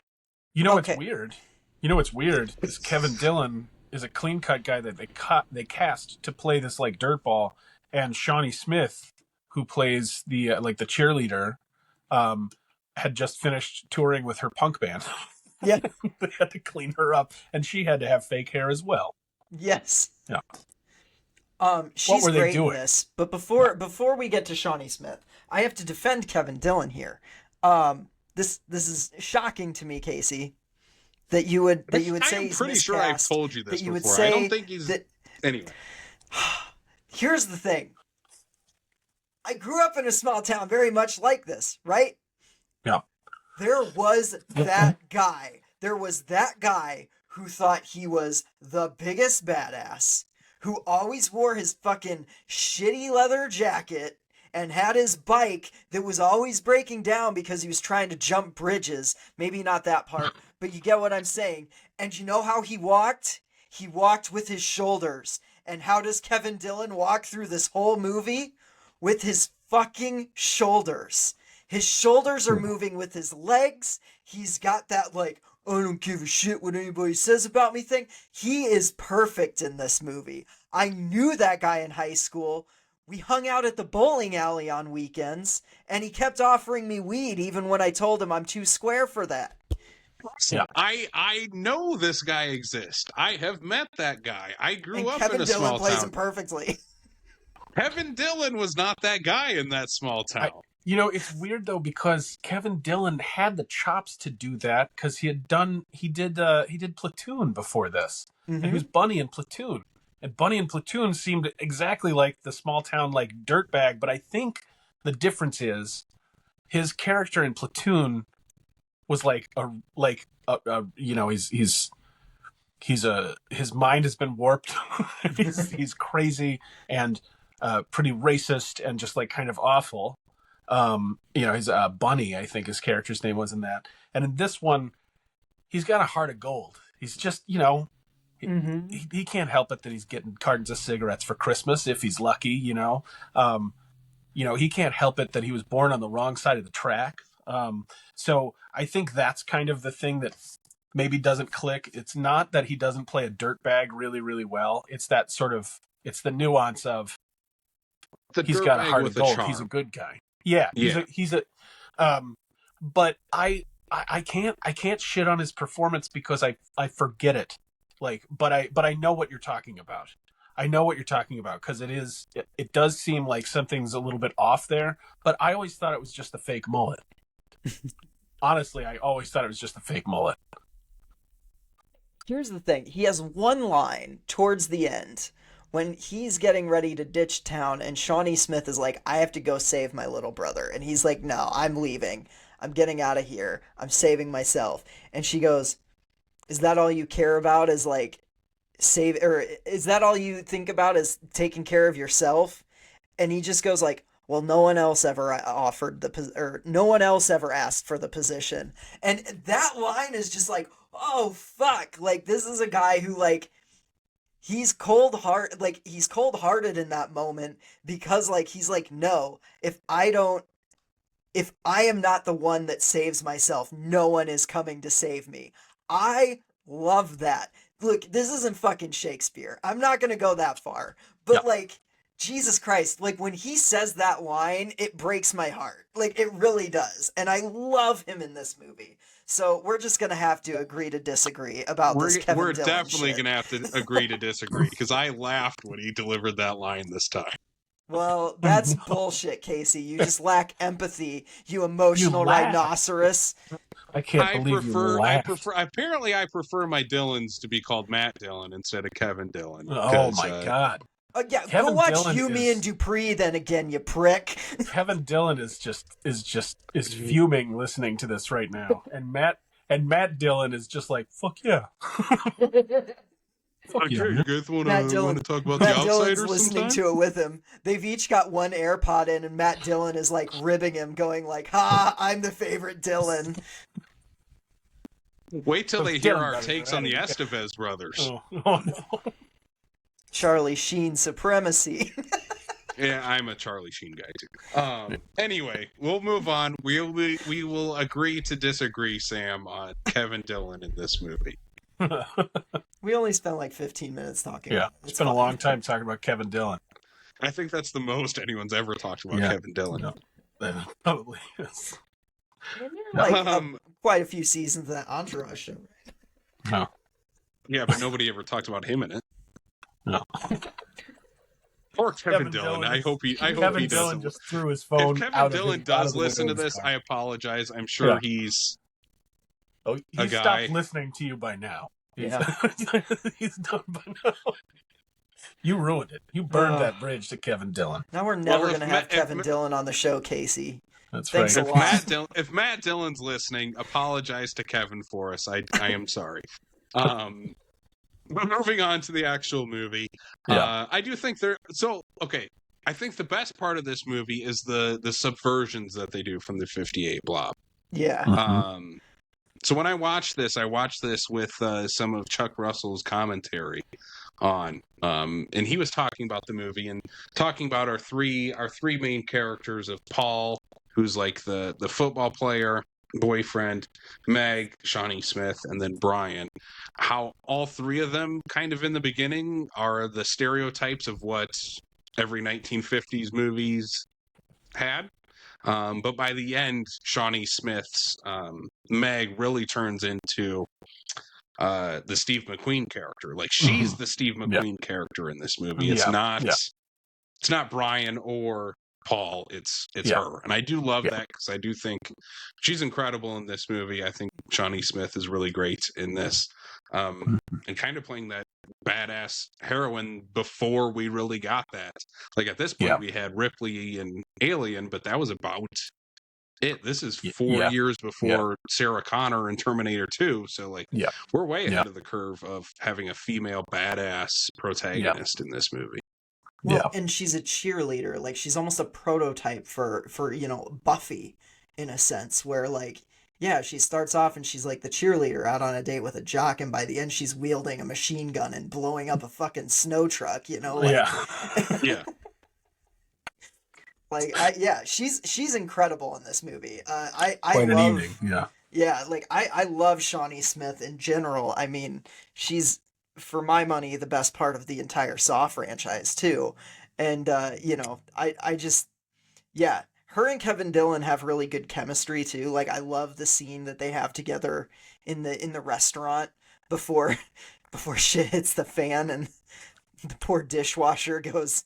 You know what's weird? What's weird is Kevin Dillon is a clean cut guy that they cast to play this like dirtball, and Shawnee Smith, who plays the the cheerleader, had just finished touring with her punk band. Yeah. They had to clean her up, and she had to have fake hair as well. Yes. Yeah. She's great in this. But before we get to Shawnee Smith, I have to defend Kevin Dillon here. This is shocking to me, Casey, that you would say he's miscast. I'm pretty sure I've told you this before. Say I don't think he's anyway. Here's the thing. I grew up in a small town very much like this, right? Yeah. There was that guy. There was that guy who thought he was the biggest badass, who always wore his fucking shitty leather jacket and had his bike that was always breaking down because he was trying to jump bridges. Maybe not that part, but you get what I'm saying. And you know how he walked? He walked with his shoulders. And how does Kevin Dillon walk through this whole movie? With his fucking shoulders. His shoulders are moving with his legs. He's got that like I don't give a shit what anybody says about me thing. He is perfect in this movie. I knew that guy in high school. We hung out at the bowling alley on weekends, and he kept offering me weed even when I told him I'm too square for that. Yeah. I know this guy exists. I have met that guy. I grew up Kevin in a Dillon small plays town. him perfectly. Kevin Dillon was not that guy in that small town. It's weird though, because Kevin Dillon had the chops to do that, because he did Platoon before this. Mm-hmm. And he was Bunny in Platoon. And Bunny in Platoon seemed exactly like the small town like dirtbag, but I think the difference is his character in Platoon was his mind has been warped. he's crazy and pretty racist and just like kind of awful. He's Bunny, I think his character's name was in that. And in this one, he's got a heart of gold. He's just, he can't help it that he's getting cartons of cigarettes for Christmas if he's lucky, he can't help it that he was born on the wrong side of the track. So I think that's kind of the thing that maybe doesn't click. It's not that he doesn't play a dirtbag really, really well. It's that it's the nuance of he's got a heart of gold. He's a good guy. Yeah. But I can't shit on his performance because I forget it. But I know what you're talking about. I know what you're talking about, because it does seem like something's a little bit off there, but I always thought it was just a fake mullet. Honestly, I always thought it was just a fake mullet. Here's the thing. He has one line towards the end when he's getting ready to ditch town, and Shawnee Smith is like, I have to go save my little brother. And he's like, no, I'm leaving. I'm getting out of here. I'm saving myself. And she goes, is that all you care about, is like is that all you think about, is taking care of yourself? And he just goes like, well, no one else ever no one else ever asked for the position. And that line is just like, oh fuck, like this is a guy who like he's cold-hearted in that moment, because like he's like, no, if I am not the one that saves myself, no one is coming to save me. I love that. Look, this isn't fucking Shakespeare. I'm not going to go that far. But, like, Jesus Christ, like, when he says that line, it breaks my heart. Like, it really does. And I love him in this movie. So we're just going to have to agree to disagree about this Kevin Dillon shit. We're definitely going to have to agree to disagree, because I laughed when he delivered that line this time. Well, that's bullshit, Casey. You just lack empathy, you emotional rhinoceros. I can't believe you laughed. Apparently, I prefer my Dillons to be called Matt Dillon instead of Kevin Dillon. Oh my God! Yeah, Kevin go watch Dillon Yumi and Dupree then again, you prick. Kevin Dillon is fuming listening to this right now, and Matt Dillon is just like, fuck yeah. Okay, you guys want to talk about The Outsiders Dillon's listening to it with him. They've each got one AirPod in, and Matt Dillon is like ribbing him, going like, "Ha, I'm the favorite Dillon." Wait till they hear our takes on the Estevez brothers. Oh no. Charlie Sheen supremacy. Yeah, I'm a Charlie Sheen guy too. Anyway, we'll move on. We will agree to disagree, Sam, on Kevin Dillon in this movie. We only spent like 15 minutes talking. Yeah, it's been a long time talking about Kevin Dillon. I think that's the most anyone's ever talked about Kevin Dillon. No, probably is. Quite a few seasons of that Entourage show, right? No. Yeah, but nobody ever talked about him in it. No. Or Kevin Dillon. I hope he Kevin Dillon just threw his phone. If Kevin Dillon does listen to this, I apologize. I'm sure he's stopped listening to you by now. He's done by now. You ruined it. You burned that bridge to Kevin Dillon. Now we're never going to have Kevin Dillon on the show, Casey. That's Thanks right. a lot. If Matt Dillon's listening, apologize to Kevin for us. I am sorry. Moving on to the actual movie. I do think I think the best part of this movie is the subversions that they do from the 58 Blob. Yeah. Mm-hmm. So when I watched this with some of Chuck Russell's commentary on, and he was talking about the movie and talking about our three main characters of Paul, who's like the football player, boyfriend, Meg, Shawnee Smith, and then Brian. How all three of them, kind of in the beginning, are the stereotypes of what every 1950s movies had. But by the end, Shawnee Smith's Meg really turns into the Steve McQueen character. Like, she's the Steve McQueen character in this movie. It's not Brian or Paul. It's her, and I do love that, because I do think she's incredible in this movie. I think Shawnee Smith is really great in this, and kind of playing that badass heroine before we really got that. Like, at this point, we had Ripley and Alien, but that was about it. This is 4 years before Sarah Connor and Terminator 2, so like we're way ahead of the curve of having a female badass protagonist in this movie. Well, and she's a cheerleader. Like, she's almost a prototype for Buffy, in a sense, where like, she starts off and she's like the cheerleader out on a date with a jock, and by the end she's wielding a machine gun and blowing up a fucking snow truck, like, like, she's incredible in this movie. I Quite love, an evening, like, I love Shawnee Smith in general. I mean, she's, for my money, the best part of the entire Saw franchise too. And I just, her and Kevin Dillon have really good chemistry too. Like, I love the scene that they have together in the restaurant before shit hits the fan and the poor dishwasher goes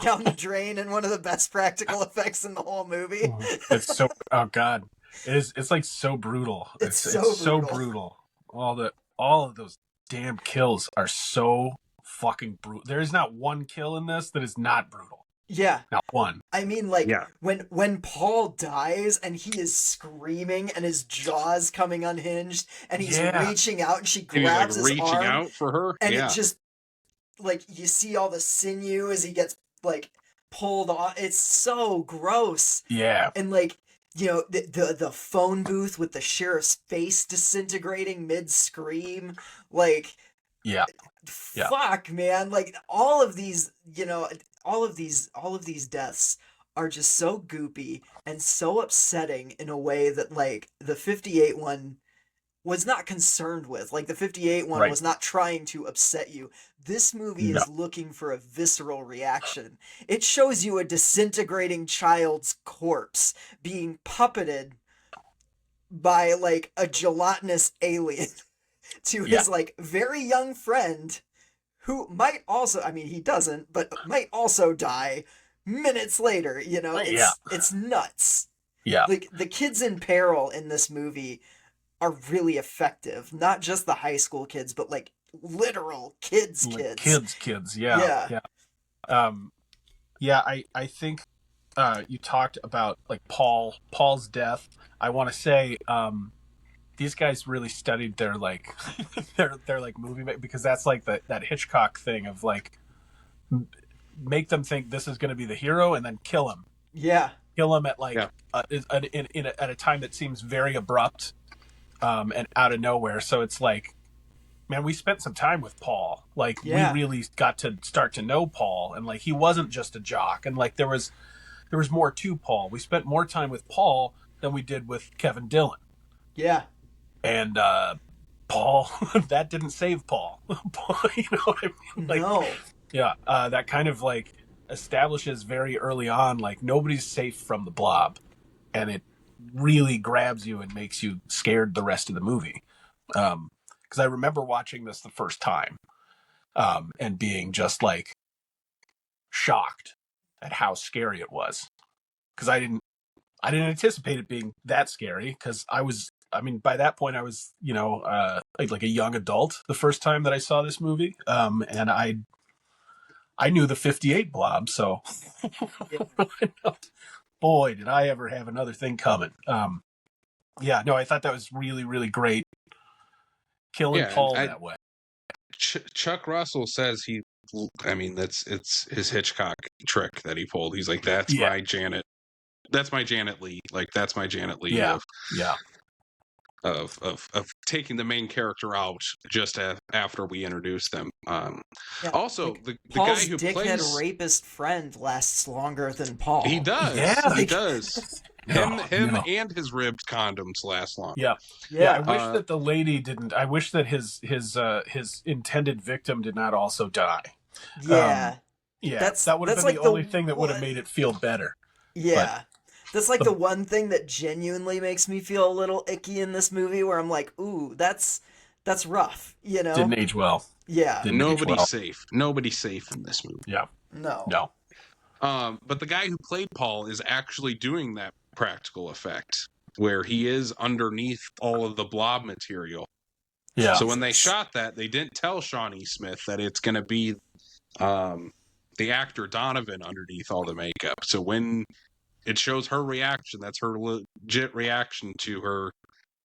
down the drain, and one of the best practical effects in the whole movie. It's so, oh god, it's like so brutal. It's so brutal. All of those damn kills are so fucking brutal. There is not one kill in this that is not brutal. Yeah. Not one. I mean, like, when Paul dies and he is screaming and his jaw's coming unhinged and he's reaching out and she grabs his reaching arm out for her, and it just, like, you see all the sinew as he gets, like, pulled off. It's so gross. Yeah. And, like, the phone booth with the sheriff's face disintegrating mid-scream, like, fuck, man, like, all of these deaths are just so goopy and so upsetting in a way that, like, the 58 one was not concerned with. Like, the 58 one was not trying to upset you. This movie is looking for a visceral reaction. It shows you a disintegrating child's corpse being puppeted by, like, a gelatinous alien to his, like, very young friend, who might also, I mean, he doesn't, but might also die minutes later, It's nuts. Yeah. Like, the kids in peril in this movie are really effective. Not just the high school kids, but, like, literal kids. Kids, yeah. I think you talked about, like, Paul's death. I want to say these guys really studied their, like, their like movie, because that's like that Hitchcock thing of, like, make them think this is going to be the hero and then kill him. Yeah. Kill him at, like, at a time that seems very abrupt. And out of nowhere. So it's like, man, we spent some time with Paul. Like, we really got to start to know Paul, and, like, he wasn't just a jock, and, like, there was more to Paul. We spent more time with Paul than we did with Kevin Dillon. Yeah. And Paul, that didn't save Paul. You know what I mean? Like, no. Yeah, that kind of, like, establishes very early on, like, nobody's safe from the Blob, and it really grabs you and makes you scared the rest of the movie. Because I remember watching this the first time and being just, like, shocked at how scary it was. Because I didn't anticipate it being that scary, because by that point I was, like a young adult the first time that I saw this movie. And I knew the 58 Blob, so boy, did I ever have another thing coming. I thought that was really, really great. Killing Paul that way. Chuck Russell says it's his Hitchcock trick that he pulled. He's like, that's my Janet Leigh. Like, that's my Janet Leigh of taking the main character out just after we introduce them. Also, like, the Paul's guy who dickhead plays rapist friend lasts longer than Paul. He does. Yeah, he does. Him No. and his ribbed condoms last long. Yeah. I wish that the lady didn't. I wish that his intended victim did not also die. Yeah. That would have been like the only thing that would have made it feel better. Yeah. That's like the one thing that genuinely makes me feel a little icky in this movie, where I'm like, ooh, that's rough, you know? Didn't age well. Yeah. Nobody's safe. Nobody's safe in this movie. Yeah. No. But the guy who played Paul is actually doing that practical effect where he is underneath all of the blob material. Yeah. So when they shot that, they didn't tell Shawnee Smith that it's going to be the actor Donovan underneath all the makeup. So when it shows her reaction, that's her legit reaction to her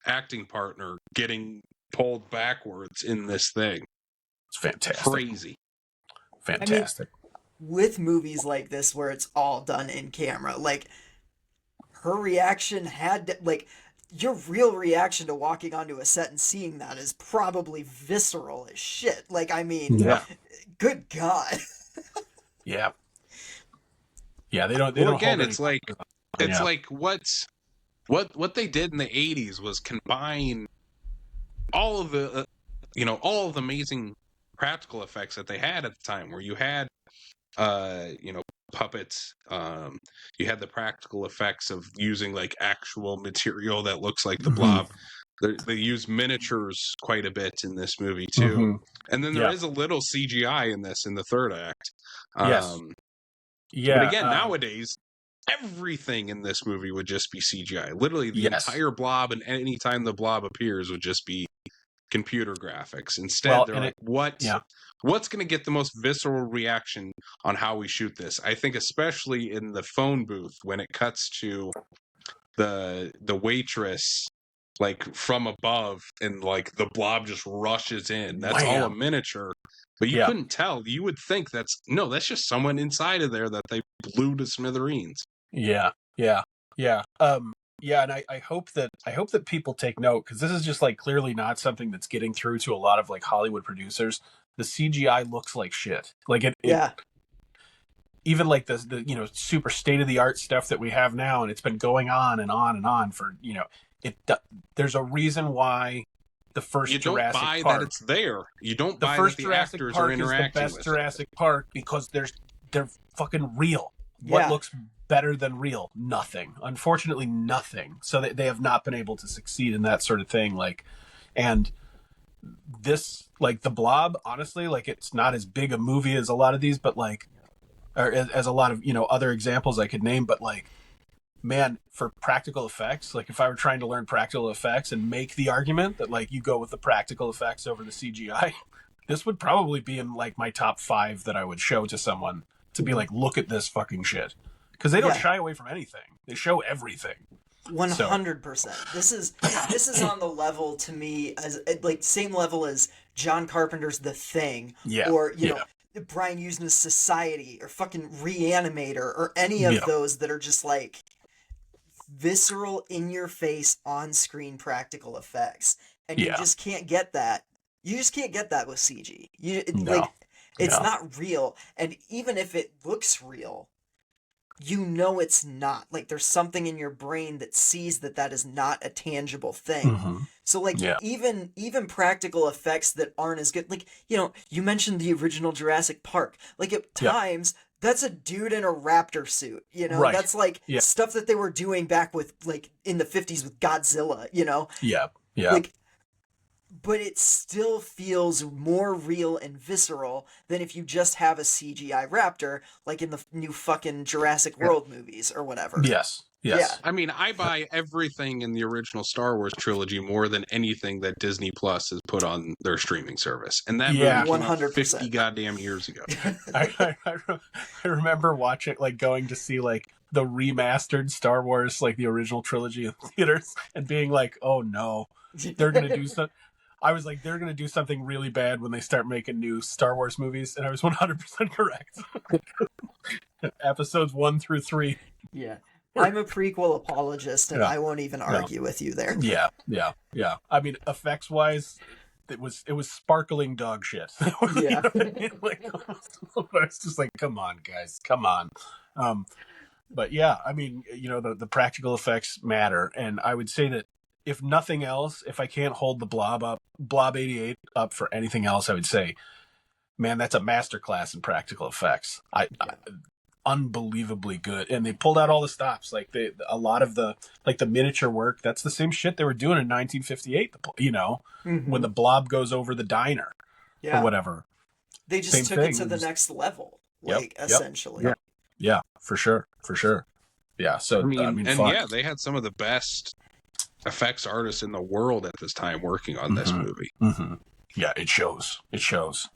acting partner getting pulled backwards in this thing. It's fantastic. Crazy. Fantastic. I mean, with movies like this where it's all done in camera, like, her reaction had to, like, your real reaction to walking onto a set and seeing that is probably visceral as shit. Like, I mean, good God. Yeah, they don't. Again, it's like what they did in the 80s was combine all of the all of the amazing practical effects that they had at the time, where you had puppets, you had the practical effects of using like actual material that looks like the blob. They use miniatures quite a bit in this movie too, and then there is a little CGI in this in the third act. But again, nowadays everything in this movie would just be CGI. Literally, the entire blob, and any time the blob appears, would just be computer graphics. Instead, they're like, what's going to get the most visceral reaction on how we shoot this? I think especially in the phone booth when it cuts to the waitress like from above and like the blob just rushes in. That's all a miniature. But you couldn't tell. You would think that's just someone inside of there that they blew to smithereens. Yeah. And I hope that people take note, because this is just like clearly not something that's getting through to a lot of like Hollywood producers. The CGI looks like shit. Like it even like the super state of the art stuff that we have now, and it's been going on and on and on for there's a reason why the first Jurassic Park, that it's there. You don't buy that the actors are interacting with it. The best Jurassic it. Park because they're fucking real. What looks better than real? Nothing. Unfortunately, nothing. So they have not been able to succeed in that sort of thing. Like, and this, like the Blob, honestly, like it's not as big a movie as a lot of these, but like, or as a lot of other examples I could name, but like, man, for practical effects, like if I were trying to learn practical effects and make the argument that like you go with the practical effects over the CGI, this would probably be in like my top 5 that I would show to someone to be like, look at this fucking shit. Because they don't shy away from anything. They show everything. 100%. This is on the level to me as like same level as John Carpenter's The Thing, or Brian Usna's Society, or fucking Reanimator, or any of those that are just like visceral, in your face, on screen practical effects, and you just can't get that. You just can't get that with CG. It's not real, and even if it looks real, it's not. Like, there's something in your brain that sees that is not a tangible thing. So like even practical effects that aren't as good, like you mentioned the original Jurassic Park, like at times that's a dude in a raptor suit, that's like stuff that they were doing back with like in the 50s with Godzilla, like, but it still feels more real and visceral than if you just have a CGI raptor, like in the new fucking Jurassic World movies or whatever. Yes. Yeah. I mean, I buy everything in the original Star Wars trilogy more than anything that Disney Plus has put on their streaming service. And that movie came out 50 goddamn years ago. I remember watching, like going to see like the remastered Star Wars, like the original trilogy in theaters, and being like, oh no, they're going to do something. I was like, they're going to do something really bad when they start making new Star Wars movies. And I was 100% correct. Episodes 1 through 3. Yeah. I'm a prequel apologist, and I won't even argue with you there. Yeah. I mean, effects wise, it was sparkling dog shit. Yeah. Like, I was just like, come on, guys, come on. But yeah, I mean, the practical effects matter, and I would say that if nothing else, if I can't hold the Blob 88 up for anything else, I would say, man, that's a masterclass in practical effects. Unbelievably good, and they pulled out all the stops. Like a lot of the miniature work, that's the same shit they were doing in 1958. When the Blob goes over the diner or whatever. They just took it to the next level, essentially. Yeah, for sure. Yeah, so they had some of the best effects artists in the world at this time working on this movie. Mm-hmm. Yeah, it shows.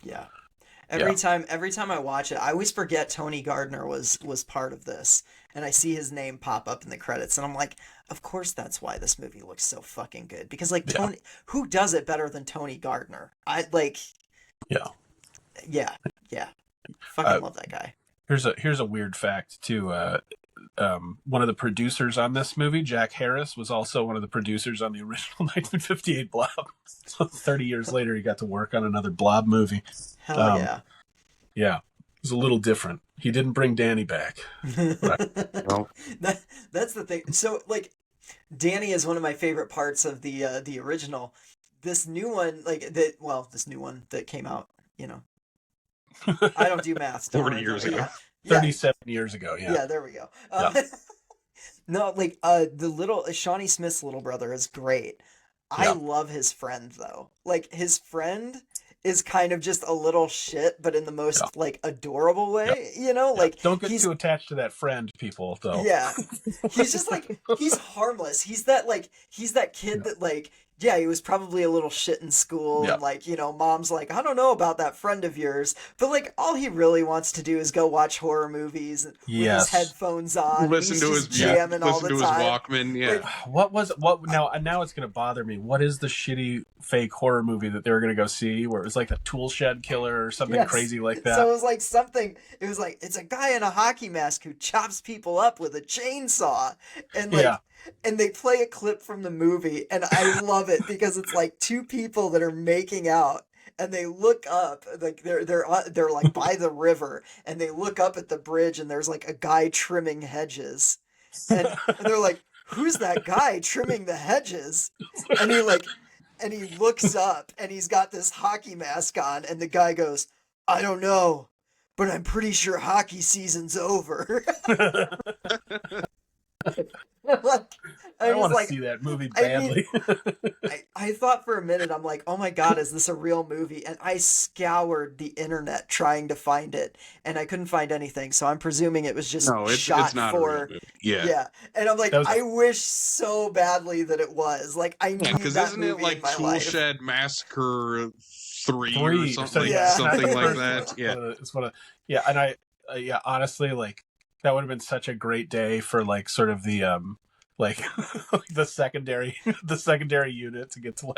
Yeah. Every time I watch it, I always forget Tony Gardner was part of this, and I see his name pop up in the credits, and I'm like, of course that's why this movie looks so fucking good, because Tony, who does it better than Tony Gardner? Fucking love that guy. Here's a weird fact too. One of the producers on this movie, Jack Harris, was also one of the producers on the original 1958 Blob. So 30 years later, he got to work on another Blob movie. Hell yeah. Yeah, it was a little different. He didn't bring Danny back. Well, that's the thing. So, Danny is one of my favorite parts of the original. This new one, this new one that came out, I don't do math. 40 years ago. 37 years ago, yeah. Yeah, there we go. No, the little Shawnee Smith's little brother is great. I love his friend though. His friend is kind of just a little shit, but in the most adorable way. Don't get too attached to that friend, people. Though. Yeah, he's just he's harmless. He's that kid that he was probably a little shit in school, and mom's like, I don't know about that friend of yours, but all he really wants to do is go watch horror movies with his headphones on, listen to his jamming all the time. His Walkman. Yeah. What now it's gonna bother me. What is the shitty fake horror movie that they were gonna go see where it was like the Tool Shed Killer or something crazy like that? So it was it's a guy in a hockey mask who chops people up with a chainsaw, and and they play a clip from the movie, and I love it because it's two people that are making out, and they look up, they're by the river, and they look up at the bridge, and there's a guy trimming hedges, and they're like, who's that guy trimming the hedges? And he looks up, and he's got this hockey mask on, and the guy goes, I don't know, but I'm pretty sure hockey season's over. I want to see that movie badly. I thought for a minute, I'm like, oh my god, is this a real movie? And I scoured the internet trying to find it, and I couldn't find anything. So I'm presuming it was just shot it's not for. A real movie. Yeah. And I'm like, I wish so badly that it was. I need because that isn't movie it in my Tool life. Shed Massacre 3 or something? Yeah. Something like that. And I honestly, that would have been such a great day for sort of the the secondary unit to get to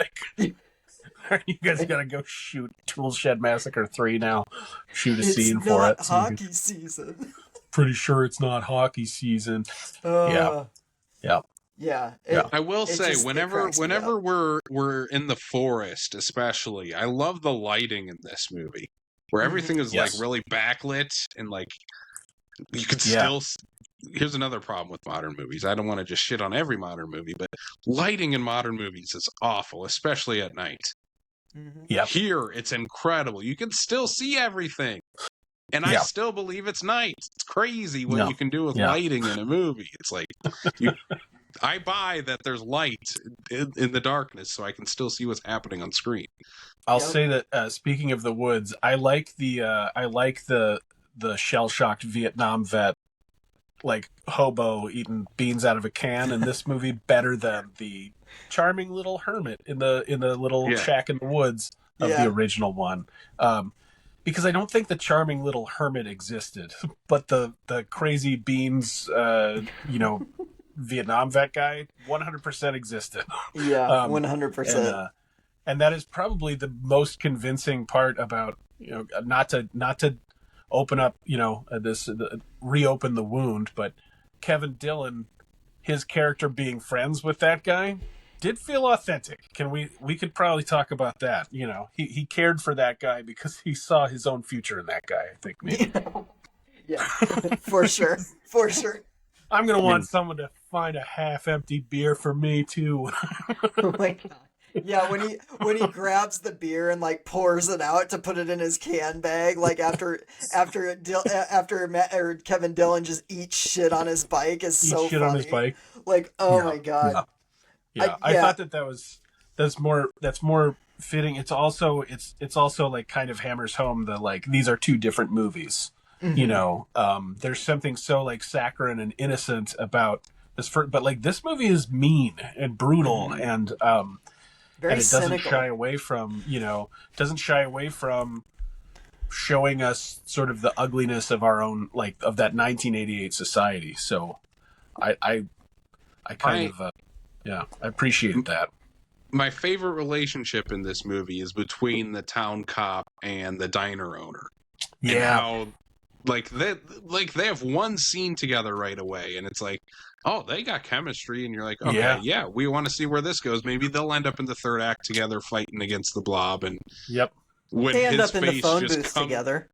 you guys gotta go shoot Tool Shed Massacre 3 now. Shoot a scene for it. It's not hockey season. Pretty sure it's not hockey season. Yeah. I will say, whenever we're in the forest, especially, I love the lighting in this movie, where everything is really backlit and you could still. Here's another problem with modern movies. I don't want to just shit on every modern movie, but lighting in modern movies is awful, especially at night. Yep. Here, it's incredible. You can still see everything. And I still believe it's night. It's crazy what you can do with lighting in a movie. It's I buy that there's light in the darkness, so I can still see what's happening on screen. I'll say that speaking of the woods, I like the shell-shocked Vietnam vet hobo eating beans out of a can in this movie better than the charming little hermit in the little shack in the woods of the original one. Because I don't think the charming little hermit existed, but the crazy beans, Vietnam vet guy 100% existed. Yeah, 100%. And that is probably the most convincing part about, not to open up, reopen the wound, but Kevin Dillon, his character being friends with that guy did feel authentic. We could probably talk about that. He cared for that guy because he saw his own future in that guy, I think maybe. Yeah, for sure. I'm gonna want someone to find a half-empty beer for me too. Oh my god. Yeah, when he grabs the beer and like pours it out to put it in his can bag, like after Kevin Dillon just eats shit on his bike is so shit funny. on his bike. Like, oh my god. Yeah. I thought that's more fitting. It's also like kind of hammers home the like these are two different movies. Mm-hmm. You know, there's something so like saccharine and innocent about this, but like this movie is mean and brutal and very and it doesn't cynical. shy away from showing us sort of the ugliness of our own like of that 1988 society. So I appreciate that. My favorite relationship in this movie is between the town cop and the diner owner. Yeah. And how they have one scene together right away, and it's like, oh, they got chemistry, and you're like, okay, yeah, we want to see where this goes. Maybe they'll end up in the third act together fighting against the Blob, and when they end his up in the face phone just booth together.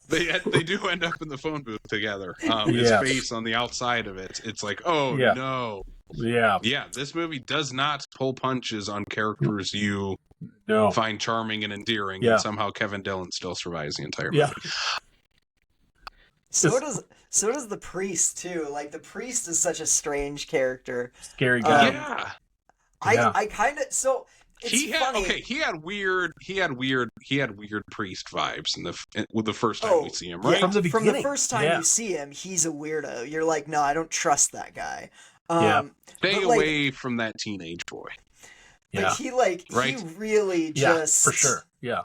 They do end up in the phone booth together. His face on the outside of it, it's like, oh no. Yeah, this movie does not pull punches on characters you find charming and endearing, and somehow Kevin Dillon still survives the entire movie. So does the priest too. Like the priest is such a strange character. Scary guy. I kind of funny. Okay, he had weird priest vibes with the first time we see him, right? From the beginning. From the first time you see him, he's a weirdo. You're like, no, I don't trust that guy. Stay away from that teenage boy. But he really just for sure. Yeah.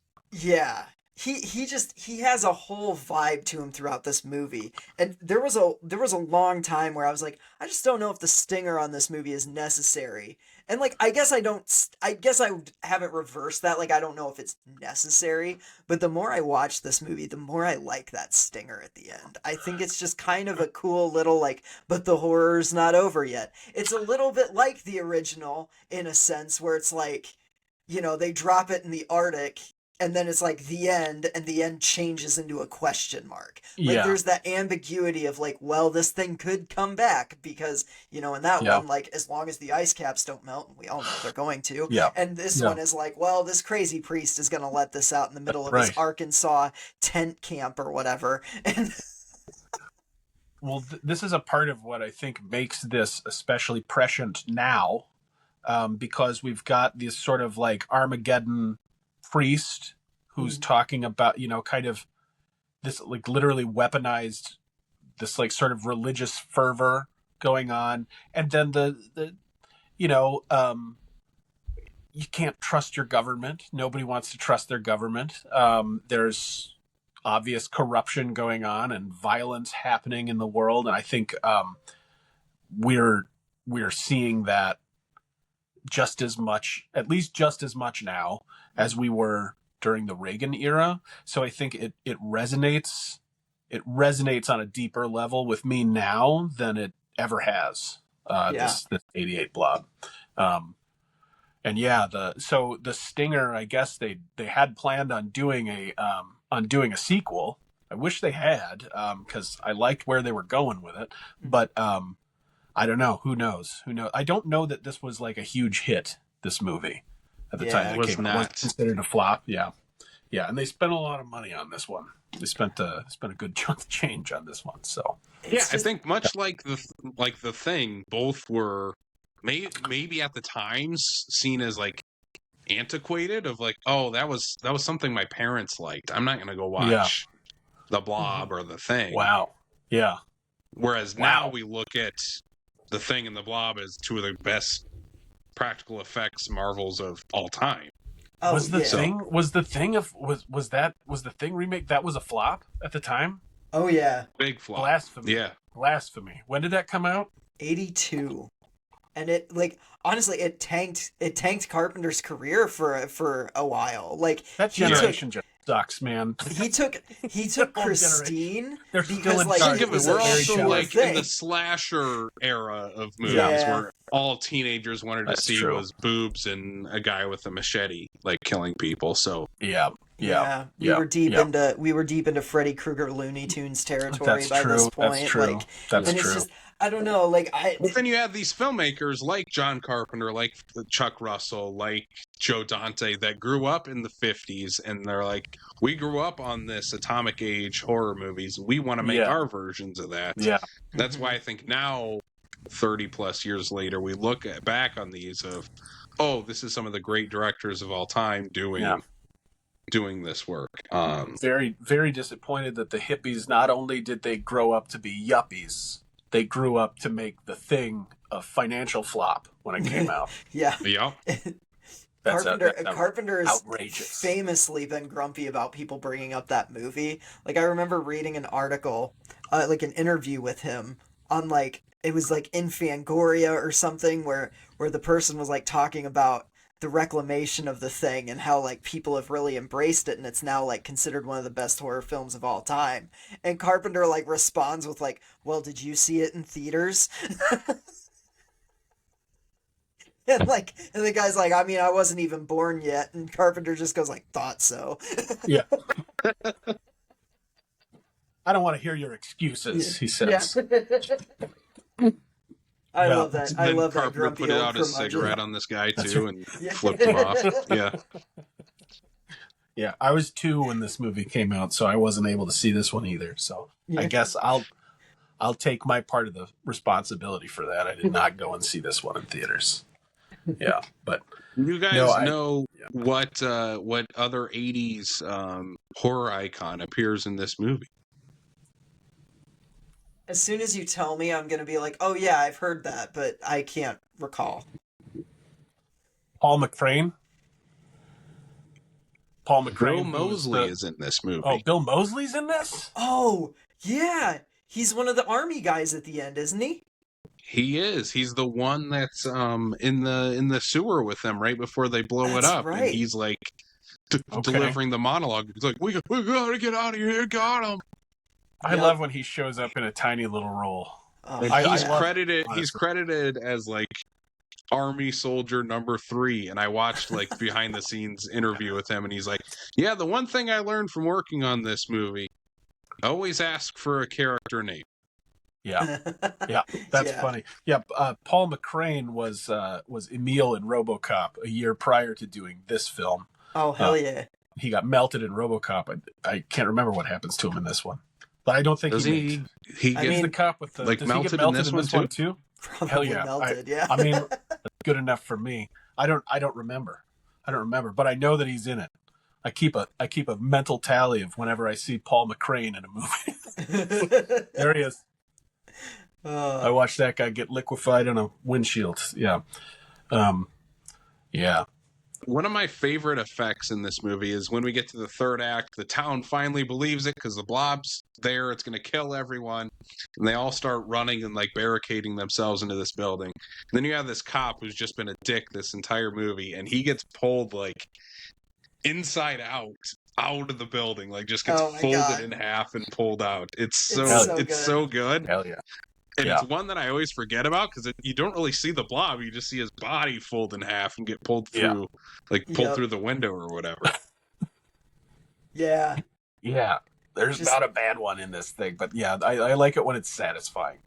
He has a whole vibe to him throughout this movie. And there was a long time where I was like, I just don't know if the stinger on this movie is necessary. And like I guess I haven't reversed that. Like I don't know if it's necessary, but the more I watch this movie, the more I like that stinger at the end. I think it's just kind of a cool little like, but the horror's not over yet. It's a little bit like the original in a sense where it's like, you know, they drop it in the Arctic and then it's like the end, and the end changes into a question mark. Like there's that ambiguity of like, well, this thing could come back because, you know, in that one, like as long as the ice caps don't melt, and we all know they're going to. And this one is like, well, this crazy priest is going to let this out in the middle of his Arkansas tent camp or whatever. And well, this is a part of what I think makes this especially prescient now, because we've got this sort of like Armageddon priest who's talking about, you know, kind of this like literally weaponized this like sort of religious fervor going on, and then the you know, you can't trust your government. Nobody wants to trust their government. There's obvious corruption going on and violence happening in the world, and I think we're seeing that just as much now as we were during the Reagan era. So I think it resonates on a deeper level with me now than it ever has. This 88 Blob. And the stinger, I guess they had planned on doing a sequel. I wish they had, because I liked where they were going with it, but I don't know. Who knows? I don't know that this was like a huge hit, this movie, at the time it came out. It was considered a flop. Yeah. And they spent a lot of money on this one. They spent a good chunk of change on this one. So I think much like the Thing, both were maybe at the times seen as like antiquated. Of like, oh, that was something my parents liked. I'm not going to go watch the Blob or the Thing. Wow. Yeah. Whereas now we look at the Thing and the Blob as two of the best practical effects marvels of all time. Oh, was the Thing remake that was a flop at the time? Oh yeah, big flop. Blasphemy. Yeah, blasphemy. When did that come out? 82, and it like honestly it tanked Carpenter's career for a while. Like that generation just sucks, man. He took Christine because like we're also like in the slasher era of movies where all teenagers wanted to see was boobs and a guy with a machete like killing people. So Yeah, we were deep into Freddy Krueger Looney Tunes territory by this point. That's true. Like, That's and true. it's just, I don't know. Like, But then you have these filmmakers like John Carpenter, like Chuck Russell, like Joe Dante that grew up in the 50s, and they're like, we grew up on this atomic age horror movies. We want to make our versions of that. Yeah. That's why I think now, 30 plus years later, we look back on these of, oh, this is some of the great directors of all time doing this work. Very, very disappointed that the hippies, not only did they grow up to be yuppies, they grew up to make The Thing a financial flop when it came out. Yeah. Carpenter has outrageous. Famously been grumpy about people bringing up that movie. Like, I remember reading an article, like an interview with him on, like, it was like in Fangoria or something where the person was like talking about the reclamation of The Thing and how like people have really embraced it and it's now like considered one of the best horror films of all time. And Carpenter like responds with like, well, did you see it in theaters? And the guy's like, I mean, I wasn't even born yet. And Carpenter just goes like, thought so. Yeah. I don't want to hear your excuses, he says. Yeah. I love that. I love that. Carpenter put out a cigarette on this guy too and flipped him off. Yeah. Yeah, I was 2 when this movie came out, so I wasn't able to see this one either. So I guess I'll take my part of the responsibility for that. I did not go and see this one in theaters. Yeah, but you guys know what other 80s horror icon appears in this movie? As soon as you tell me, I'm going to be like, oh yeah, I've heard that, but I can't recall. Paul McCrane? Bill Moseley is in this movie. Oh, Bill Moseley's in this? Oh, yeah. He's one of the army guys at the end, isn't he? He is. He's the one that's in the sewer with them right before they blow it up. Right. And he's like delivering the monologue. He's like, we gotta get out of here, got him. I love when he shows up in a tiny little role. He's credited as like Army Soldier number 3, and I watched like behind the scenes interview with him, and he's like, yeah, the one thing I learned from working on this movie, always ask for a character name. Yeah, that's funny. Yeah, Paul McCrane was Emil in RoboCop a year prior to doing this film. Oh hell yeah! He got melted in RoboCop. I can't remember what happens to him in this one, but I don't think he gets the cop with the like does melted, he get melted in this one too. Probably hell yeah! Melted, yeah. I mean, that's good enough for me. I don't remember, but I know that he's in it. I keep a mental tally of whenever I see Paul McCrane in a movie. There he is. I watched that guy get liquefied on a windshield. Yeah. Yeah. One of my favorite effects in this movie is when we get to the third act, the town finally believes it because the blob's there. It's going to kill everyone. And they all start running and like barricading themselves into this building. And then you have this cop who's just been a dick this entire movie. And he gets pulled like inside out of the building, like just gets folded in half and pulled out. It's so good. Hell yeah. And it's one that I always forget about because you don't really see the blob. You just see his body fold in half and get pulled through, through the window or whatever. Yeah. Yeah. There's not a bad one in this thing, but yeah, I like it when it's satisfying.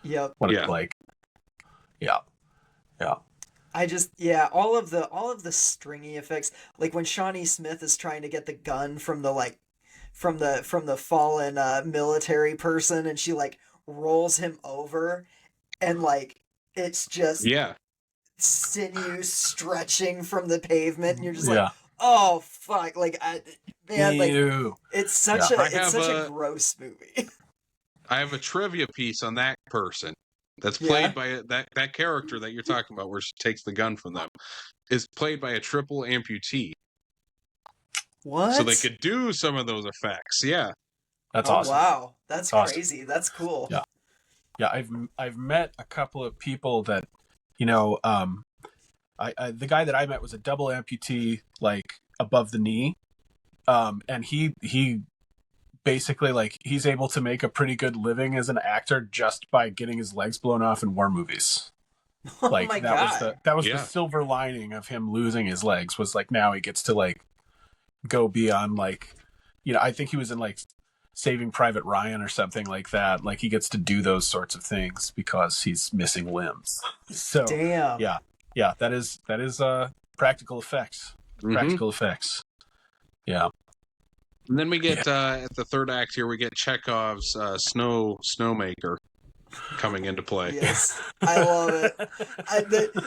Yep. When it's like, yeah. I just all of the stringy effects, like when Shawnee Smith is trying to get the gun from the fallen military person, and she like rolls him over, and like it's just sinew stretching from the pavement, and you're just like, oh fuck, like it's such a gross movie. I have a trivia piece on that person. That's played by that character that you're talking about, where she takes the gun from them, is played by a triple amputee. What? So they could do some of those effects. Yeah, that's awesome. Wow, that's crazy. That's cool. Yeah. I've met a couple of people that, the guy that I met was a double amputee, like above the knee, and he basically, like, he's able to make a pretty good living as an actor just by getting his legs blown off in war movies. Like, that was the silver lining of him losing his legs, was like now he gets to like go beyond like, I think he was in like Saving Private Ryan or something like that. Like he gets to do those sorts of things because he's missing limbs. So Damn. yeah, that is practical effects. Mhm. Practical effects. Yeah. And then we get at the third act here, we get Chekhov's snowmaker coming into play. Yes, I love it.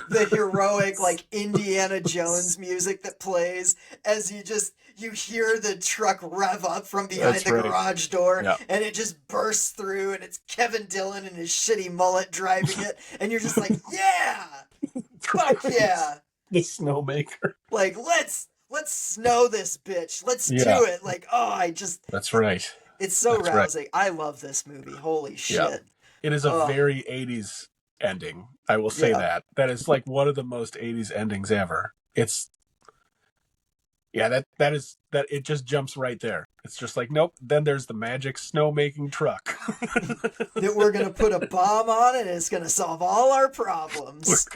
The heroic like Indiana Jones music that plays as you hear the truck rev up from behind That's the right. garage door, Yeah. and it just bursts through, and it's Kevin Dillon and his shitty mullet driving it, and you're just like, yeah, fuck yeah, The snowmaker. like let's snow this bitch, let's do Yeah. it. Like, oh, That's right. it's so That's right. rousing. I love this movie. Holy shit. Yeah. It is a very 80s ending. I will say that. That is like one of the most 80s endings ever. It's that it just jumps right there. It's just like, nope, then there's the magic snowmaking truck. That we're going to put a bomb on it and it's going to solve all our problems.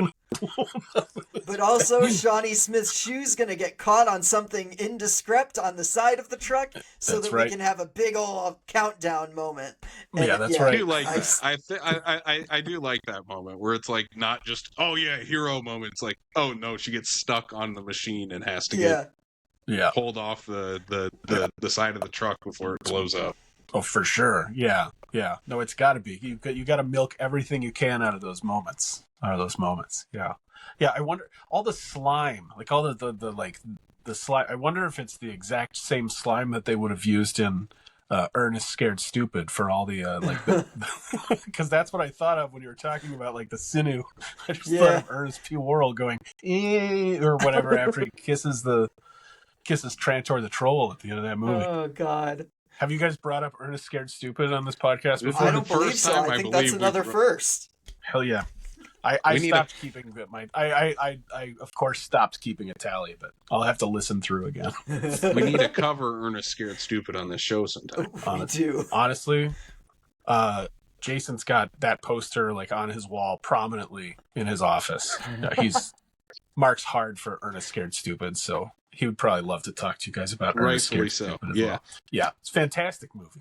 But also, Shawnee Smith's shoe's going to get caught on something indescript on the side of the truck so That's that right. we can have a big old countdown moment. Yeah, that's right. I do like that. I do like that moment where it's like not just, oh yeah, hero moment. It's like, oh no, she gets stuck on the machine and has to get pulled off the side of the truck before it blows up. Oh, for sure. Yeah. No, it's got to be. You got to milk everything you can out of those moments. Yeah. I wonder all the slime, like all the slime. I wonder if it's the exact same slime that they would have used in Ernest Scared Stupid for all the because that's what I thought of when you were talking about like the sinew. I just thought of Ernest P. Worrell going or whatever after he kisses Trantor the Troll at the end of that movie. Oh God. Have you guys brought up Ernest Scared Stupid on this podcast before? I don't believe so. I think that's another first. Hell yeah. I stopped keeping I of course stopped keeping a tally, but I'll have to listen through again. We need to cover Ernest Scared Stupid on this show sometime. We do. Honestly, Jason's got that poster like on his wall prominently in his office. He's marks hard for Ernest Scared Stupid, so he would probably love to talk to you guys about Ernest Scared Stupid as well. Yeah, it's a fantastic movie.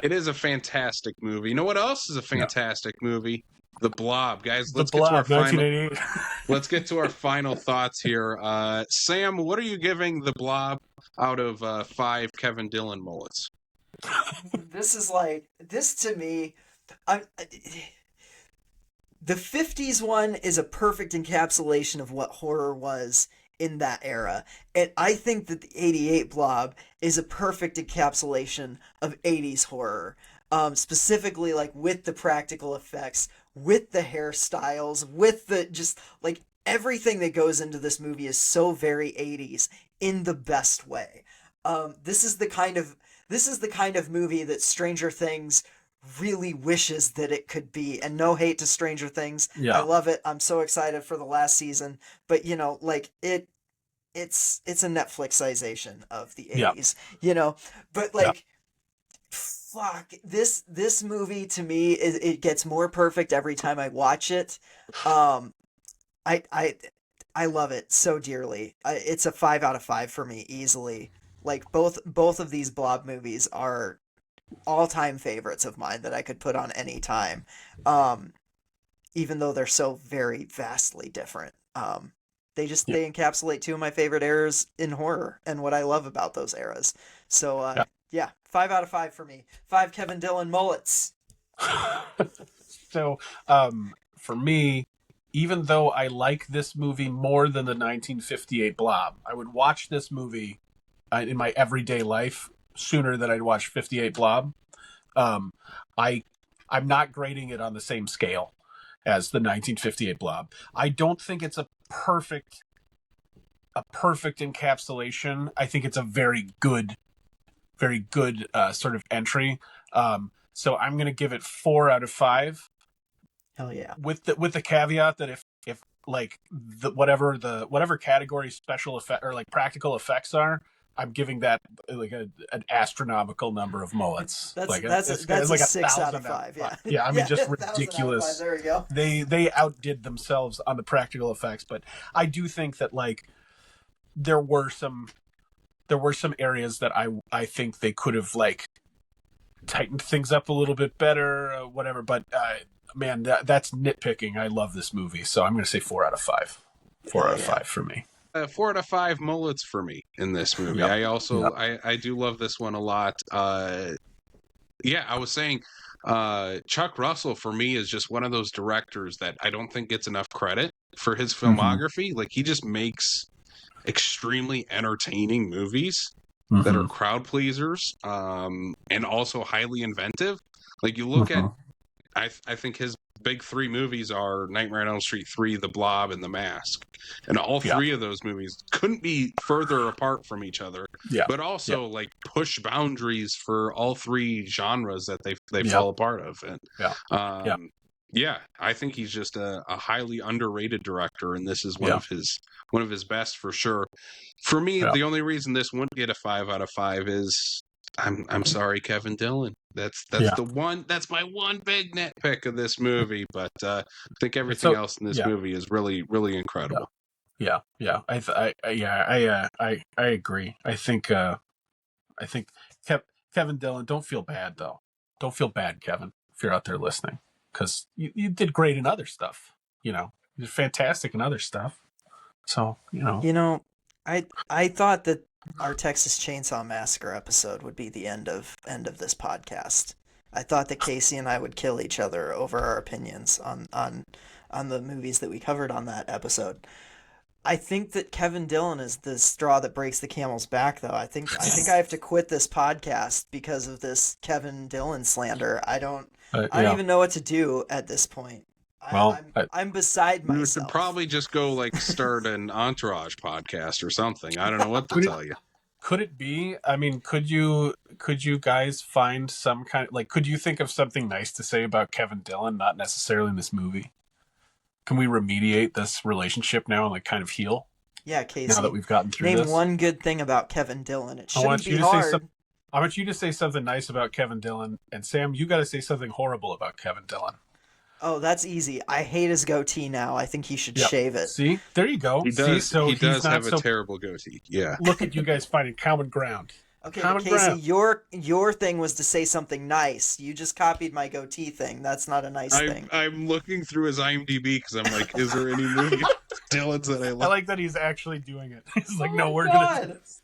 It is a fantastic movie. You know what else is a fantastic movie? The Blob, guys. Let's get to our final thoughts here. Sam, what are you giving The Blob out of 5 Kevin Dillon mullets? This to me, the 50s one is a perfect encapsulation of what horror was in that era. And I think that the 88 Blob is a perfect encapsulation of 80s horror. Specifically like with the practical effects, with the hairstyles, with the just like everything that goes into this movie is so very 80s in the best way. This is the kind of movie that Stranger Things really wishes that it could be, and no hate to Stranger Things. I love it. I'm so excited for the last season, but like it's a Netflixization of the 80s, but like fuck, this movie to me it gets more perfect every time I watch it. I love it so dearly. It's a 5 out of 5 for me easily. Like both of these Blob movies are all-time favorites of mine that I could put on any time, even though they're so very vastly different. They encapsulate 2 of my favorite eras in horror and what I love about those eras. So 5 out of 5 for me. 5 Kevin Dillon mullets. So for me, even though I like this movie more than the 1958 Blob, I would watch this movie in my everyday life sooner than I'd watch 58 Blob. I'm not grading it on the same scale as the 1958 Blob. I don't think it's a perfect encapsulation. I think it's a very good sort of entry. So I'm going to give it 4 out of 5. Hell yeah. With the caveat that if like whatever category special effect or like practical effects are, I'm giving that like an astronomical number of mullets. That's like a 6 out of 5. Yeah. I mean, just ridiculous. There we go. They outdid themselves on the practical effects, but I do think that like there were some areas that I think they could have like tightened things up a little bit better, whatever. But man, that's nitpicking. I love this movie, so I'm going to say 4 out of 5. 4 out of 5 for me. 4 out of 5 mullets for me in this movie. Yep. I also Yep. I do love this one a lot. Yeah, I was saying Chuck Russell for me is just one of those directors that I don't think gets enough credit for his filmography. Like he just makes extremely entertaining movies that are crowd pleasers, and also highly inventive. Like you look at, I think his big 3 movies are Nightmare on Elm Street 3, The Blob, and The Mask, and all 3 of those movies couldn't be further apart from each other. Yeah, but also like push boundaries for all 3 genres that they fall a part of. And yeah, I think he's just a highly underrated director, and this is one of his best for sure. For me, the only reason this wouldn't get a 5 out of 5 is I'm sorry, Kevin Dillon. That's my one big nitpick of this movie, but I think everything else in this movie is really, really incredible. Yeah. I agree. I think Kevin Dillon, don't feel bad though. Don't feel bad, Kevin, if you're out there listening, because you did great in other stuff. You're fantastic in other stuff. So I thought that our Texas Chainsaw Massacre episode would be the end of this podcast. I thought that Casey and I would kill each other over our opinions on the movies that we covered on that episode. I think that Kevin Dillon is the straw that breaks the camel's back, though. I think I have to quit this podcast because of this Kevin Dillon slander. I don't even know what to do at this point. I'm beside myself. You should probably just go like start an Entourage podcast or something. I don't know what to tell you. Could it be? I mean, could you guys find some kind of, like, could you think of something nice to say about Kevin Dillon, not necessarily in this movie? Can we remediate this relationship now and like kind of heal? Yeah, Casey. Now that we've gotten through this. Name one good thing about Kevin Dillon. It shouldn't be hard. I want you to say something nice about Kevin Dillon, and Sam, you got to say something horrible about Kevin Dillon. Oh, that's easy. I hate his goatee now. I think he should shave it. See? There you go. He does have a terrible goatee. Yeah. Look at you guys finding common ground. Okay, but Casey, your thing was to say something nice. You just copied my goatee thing. That's not a nice thing. I'm looking through his IMDb because I'm like, is there any movie Dillon's that I like? I like that he's actually doing it. He's like, no, we're going to do this.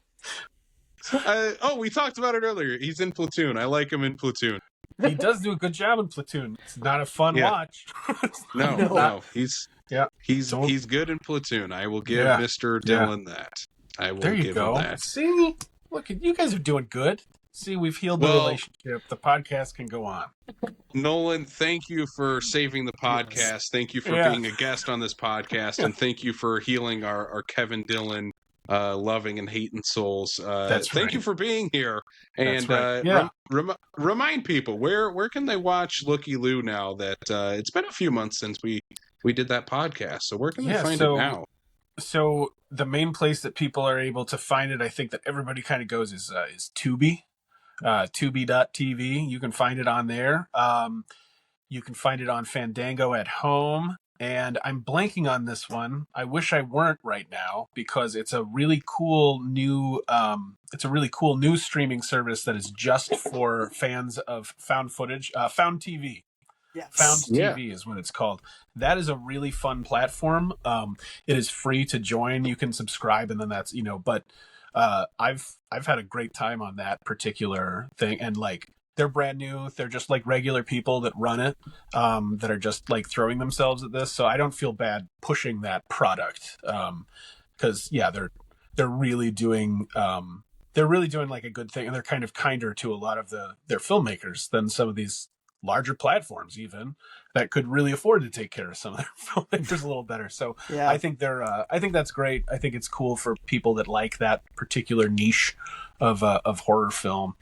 We talked about it earlier. He's in Platoon. I like him in Platoon. He does do a good job in Platoon. It's not a fun watch. No. He's good in Platoon. I will give Mr. Dillon that. I will give him that. See? Look, you guys are doing good. See, we've healed the relationship. The podcast can go on. Nolan, thank you for saving the podcast. Thank you for being a guest on this podcast. And thank you for healing our Kevin Dillon loving and hating souls. Thank you for being here. And remind people, where can they watch Looky-Loo now that it's been a few months since we did that podcast. So where can they find it now? So the main place that people are able to find it, I think that everybody kind of goes is Tubi, Tubi.tv. You can find it on there. You can find it on Fandango at home. And I'm blanking on this one. I wish I weren't right now because it's a really cool new streaming service that is just for fans of found footage, Found TV. Yes. Found TV is what it's called. That is a really fun platform. It is free to join. You can subscribe, and then that's but I've had a great time on that particular thing, and like they're brand new. They're just like regular people that run it, that are just like throwing themselves at this. So I don't feel bad pushing that product, because they're really doing like a good thing, and they're kind of kinder to a lot of their filmmakers than some of these larger platforms even that could really afford to take care of some of their filmmakers a little better. So I think I think that's great. I think it's cool for people that like that particular niche of horror film.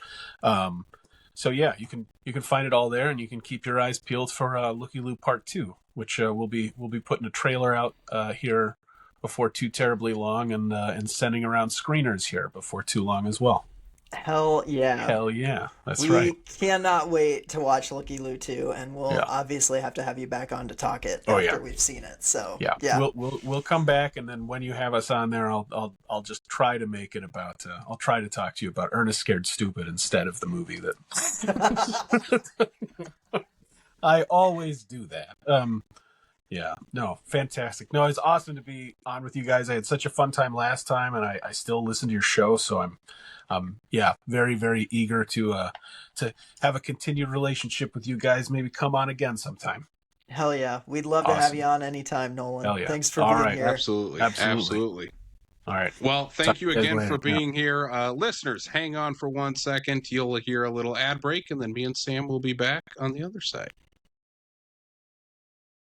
So yeah, you can find it all there, and you can keep your eyes peeled for Looky-Loo Part 2, which we'll be putting a trailer out here before too terribly long, and sending around screeners here before too long as well. Hell yeah. Hell yeah. That's We right. cannot wait to watch Looky-Loo 2, and we'll Yeah. obviously have to have you back on to talk it Oh after yeah. we've seen it. So Yeah. yeah. We'll come back, and then when you have us on there, I'll just try to make it about. I'll try to talk to you about Ernest Scared Stupid instead of the movie that. I always do that. Yeah, no, fantastic. No, it's awesome to be on with you guys. I had such a fun time last time, and I still listen to your show, so I'm yeah, very, very eager to have a continued relationship with you guys. Maybe come on again sometime. Hell yeah. We'd love to have you on anytime, Nolan. Hell yeah. Thanks for All being right. here. Absolutely. All right. Well, Talk thank to you you guys again later. for being here. Listeners, hang on for 1 second. You'll hear a little ad break, and then me and Sam will be back on the other side.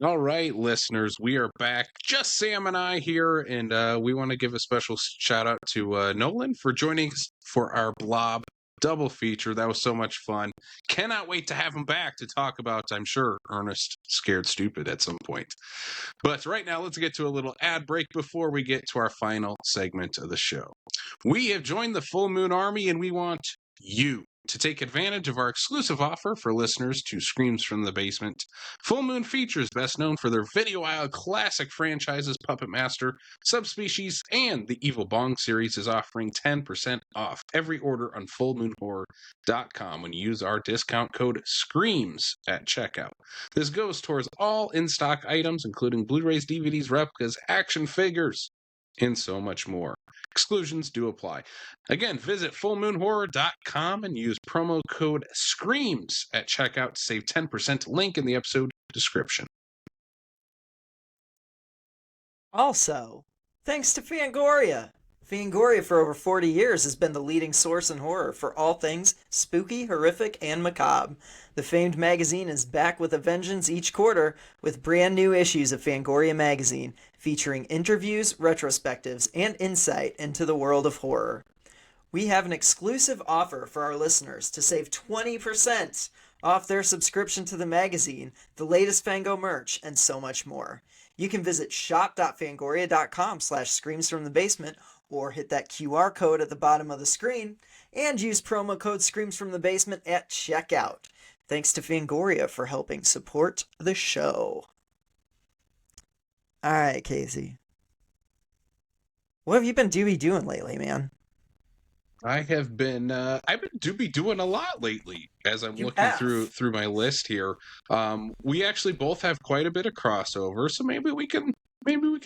All right, listeners, we are back. Just Sam and I here, and we want to give a special shout out to Nolan for joining us for our Blob double feature. That was so much fun. Cannot wait to have him back to talk about, I'm sure, Ernest Scared Stupid at some point. But right now, let's get to a little ad break before we get to our final segment of the show. We have joined the Full Moon Army, and we want you to take advantage of our exclusive offer for listeners to Screams from the Basement. Full Moon Features, best known for their Video Isle classic franchises Puppet Master, Subspecies, and the Evil Bong series, is offering 10% off every order on fullmoonhorror.com when you use our discount code SCREAMS at checkout. This goes towards all in-stock items, including Blu-rays, DVDs, replicas, action figures, and so much more. Exclusions do apply. Again, visit fullmoonhorror.com and use promo code SCREAMS at checkout to save 10%. Link in the episode description. Also, thanks to Fangoria. Fangoria for over 40 years has been the leading source in horror for all things spooky, horrific, and macabre. The famed magazine is back with a vengeance each quarter with brand new issues of Fangoria magazine featuring interviews, retrospectives, and insight into the world of horror. We have an exclusive offer for our listeners to save 20% off their subscription to the magazine, the latest Fango merch, and so much more. You can visit shop.fangoria.com/screamsfromthebasement or hit that QR code at the bottom of the screen and use promo code screamsfromthebasement at checkout. Thanks to Fangoria for helping support the show. All right, Casey. What have you been doing lately, man? I've been doing a lot lately as I'm looking through my list here. We actually both have quite a bit of crossover, so maybe we can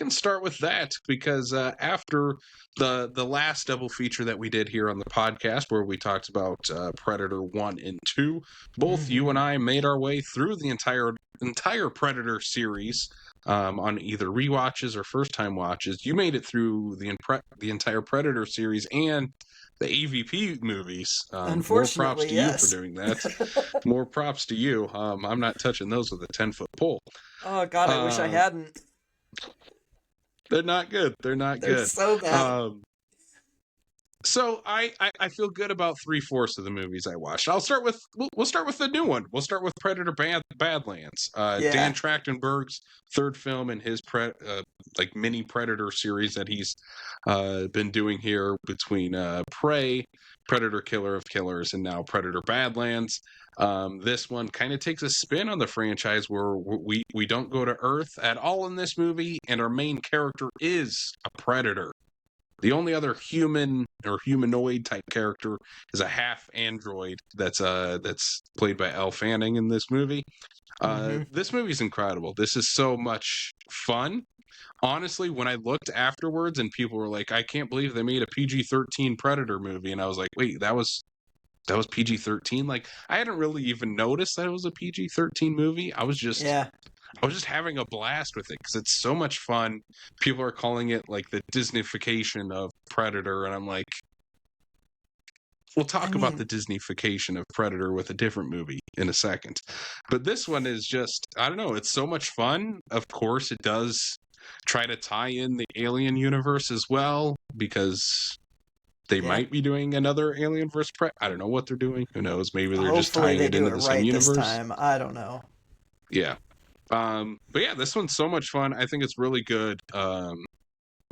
start with that, because after the last double feature that we did here on the podcast, where we talked about Predator 1 and 2, both you and I made our way through the entire Predator series on either rewatches or first time watches. You made it through the entire Predator series and the AVP movies. Unfortunately, more props to you for doing that. More props to you. I'm not touching those with a 10-foot pole. Oh God, I wish I hadn't. They're not good. They're good. So bad. So I feel good about 3/4 of the movies I watched. We'll start with the new one. We'll start with Predator Badlands. Dan Trachtenberg's third film in his mini Predator series that he's been doing here between Prey, Predator Killer of Killers, and now Predator Badlands. This one kind of takes a spin on the franchise where we don't go to Earth at all in this movie, and our main character is a predator. The only other human or humanoid type character is a half android that's played by Elle Fanning in this movie. This movie's incredible. This is so much fun. Honestly, when I looked afterwards and people were like, "I can't believe they made a PG-13 Predator movie," and I was like, "Wait, that was PG-13?" Like, I hadn't really even noticed that it was a PG-13 movie. I was just having a blast with it because it's so much fun. People are calling it like the Disneyfication of Predator, and I'm like, we'll talk about the Disneyfication of Predator with a different movie in a second. But this one is just, I don't know, it's so much fun. Of course, it does try to tie in the Alien universe as well, because they might be doing another Alien versus I don't know what they're doing. Who knows? Maybe they're just tying it into the same universe. This time. I don't know. Yeah. But yeah, this one's so much fun. I think it's really good.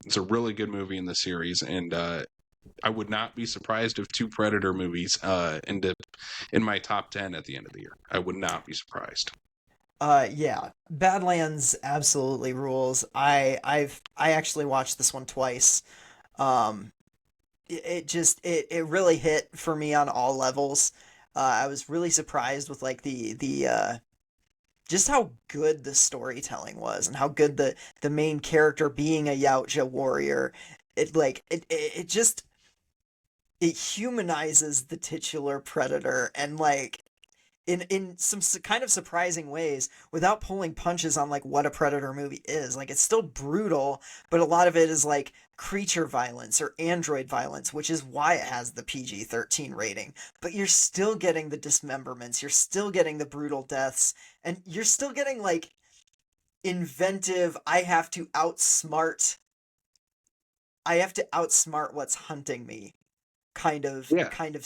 It's a really good movie in the series, and I would not be surprised if 2 Predator movies end up in my top 10 at the end of the year. I would not be surprised. Yeah, Badlands absolutely rules. I actually watched this one twice. Um, it really hit for me on all levels. I was really surprised with like the just how good the storytelling was and how good the main character being a Yautja warrior. It just it humanizes the titular predator and like in some kind of surprising ways without pulling punches on like what a predator movie is. Like it's still brutal, but a lot of it is like creature violence or android violence, which is why it has the PG-13 rating. But you're still getting the dismemberments, you're still getting the brutal deaths, and you're still getting like inventive I have to outsmart what's hunting me kind of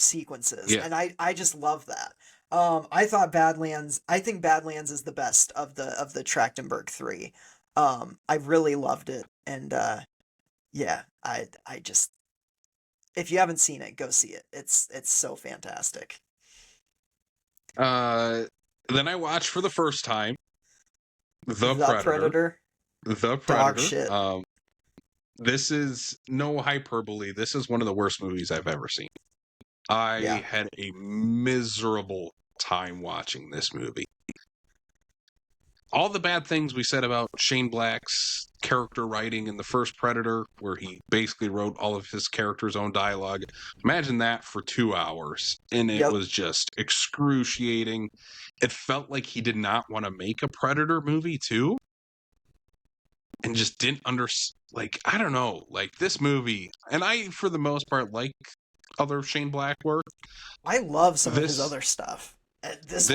sequences. Yeah. And I just love that. I think Badlands is the best of the Trachtenberg 3. I really loved it, and yeah, I just, if you haven't seen it, go see it. It's so fantastic. Then I watched for the first time The Predator. The Predator. Dog shit. This is no hyperbole. This is one of the worst movies I've ever seen. I had a miserable time watching this movie. All the bad things we said about Shane Black's character writing in the first Predator, where he basically wrote all of his character's own dialogue. Imagine that for 2 hours. And it was just excruciating. It felt like he did not want to make a Predator movie, too. And just didn't like, I don't know, like this movie, and I, for the most part, like other Shane Black work. I love some of his other stuff. This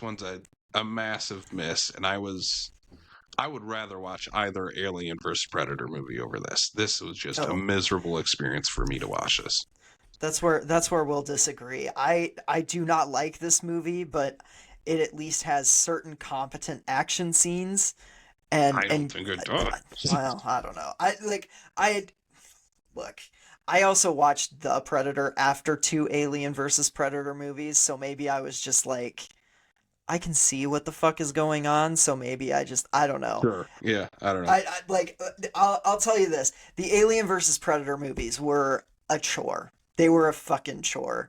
one's a massive miss, and I would rather watch either Alien vs. Predator movie over this. This was just a miserable experience for me to watch this. That's where we'll disagree. I do not like this movie, but it at least has certain competent action scenes. And I don't think it does. Well, I don't know. I also watched The Predator after 2 Alien versus Predator movies, so maybe I was just like, I can see what the fuck is going on, so maybe I don't know. Sure. Yeah, I don't know. I'll tell you this. The Alien versus Predator movies were a chore. They were a fucking chore.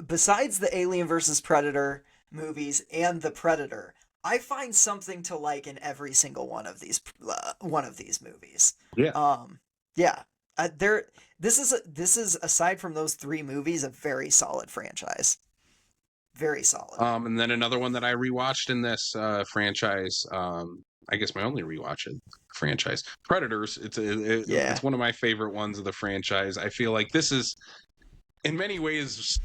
Besides the Alien versus Predator movies and The Predator, I find something to like in every single one of these movies. Yeah. This is aside from those 3 movies a very solid franchise. Very solid. And then another one that I rewatched in this franchise, I guess my only rewatch in franchise, Predators. It's one of my favorite ones of the franchise. I feel like this is, in many ways,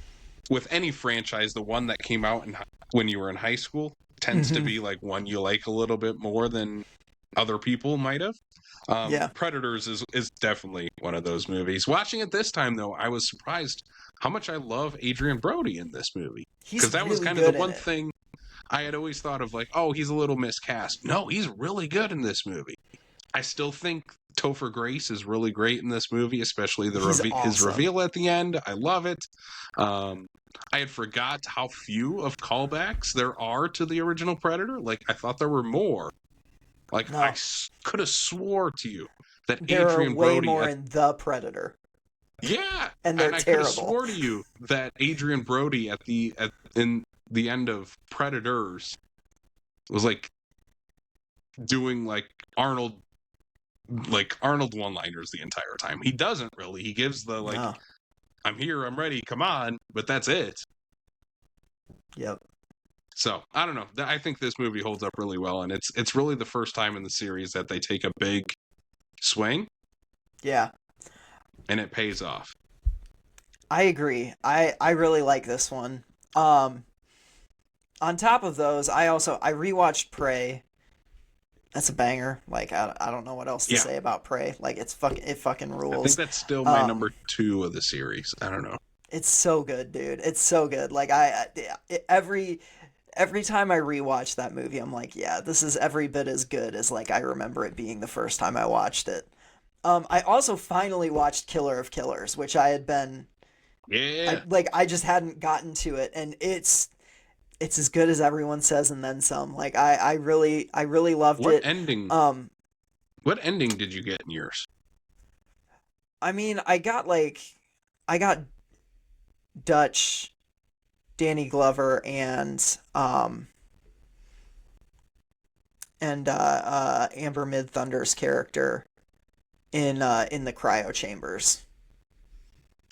with any franchise, the one that came out when you were in high school tends to be like one you like a little bit more than other people might have. Predators is definitely one of those movies. Watching it this time, though, I was surprised how much I love Adrian Brody in this movie. Because that was kind of the one thing I had always thought of, like, oh, he's a little miscast. No, he's really good in this movie. I still think Topher Grace is really great in this movie, especially his reveal at the end. I love it. I had forgot how few of callbacks there are to the original Predator. Like, I thought there were more. Like, no. I could have swore to you that there Adrian are way Brody more in The Predator. Yeah, and they're I terrible. I could have swore to you that Adrian Brody in the end of Predators was like doing like Arnold one-liners the entire time. He doesn't really. He gives the like, no. I'm here, I'm ready, come on, but that's it. Yep. So, I don't know. I think this movie holds up really well, and it's really the first time in the series that they take a big swing. Yeah. And it pays off. I agree. I really like this one. On top of those, I rewatched Prey. That's a banger. Like, I don't know what else to say about Prey. Like, it fucking rules. I think that's still my number 2 of the series. I don't know. It's so good, dude. It's so good. Like, every time I rewatch that movie, I'm like, yeah, this is every bit as good as like I remember it being the first time I watched it. I also finally watched Killer of Killers, which I had been, Yeah. I just hadn't gotten to it, and it's as good as everyone says, and then some. Like I really loved What it. ending? Um, What ending did you get in yours? I mean, I got Dutch, Danny Glover, and Amber Mid-Thunder's character in the cryo chambers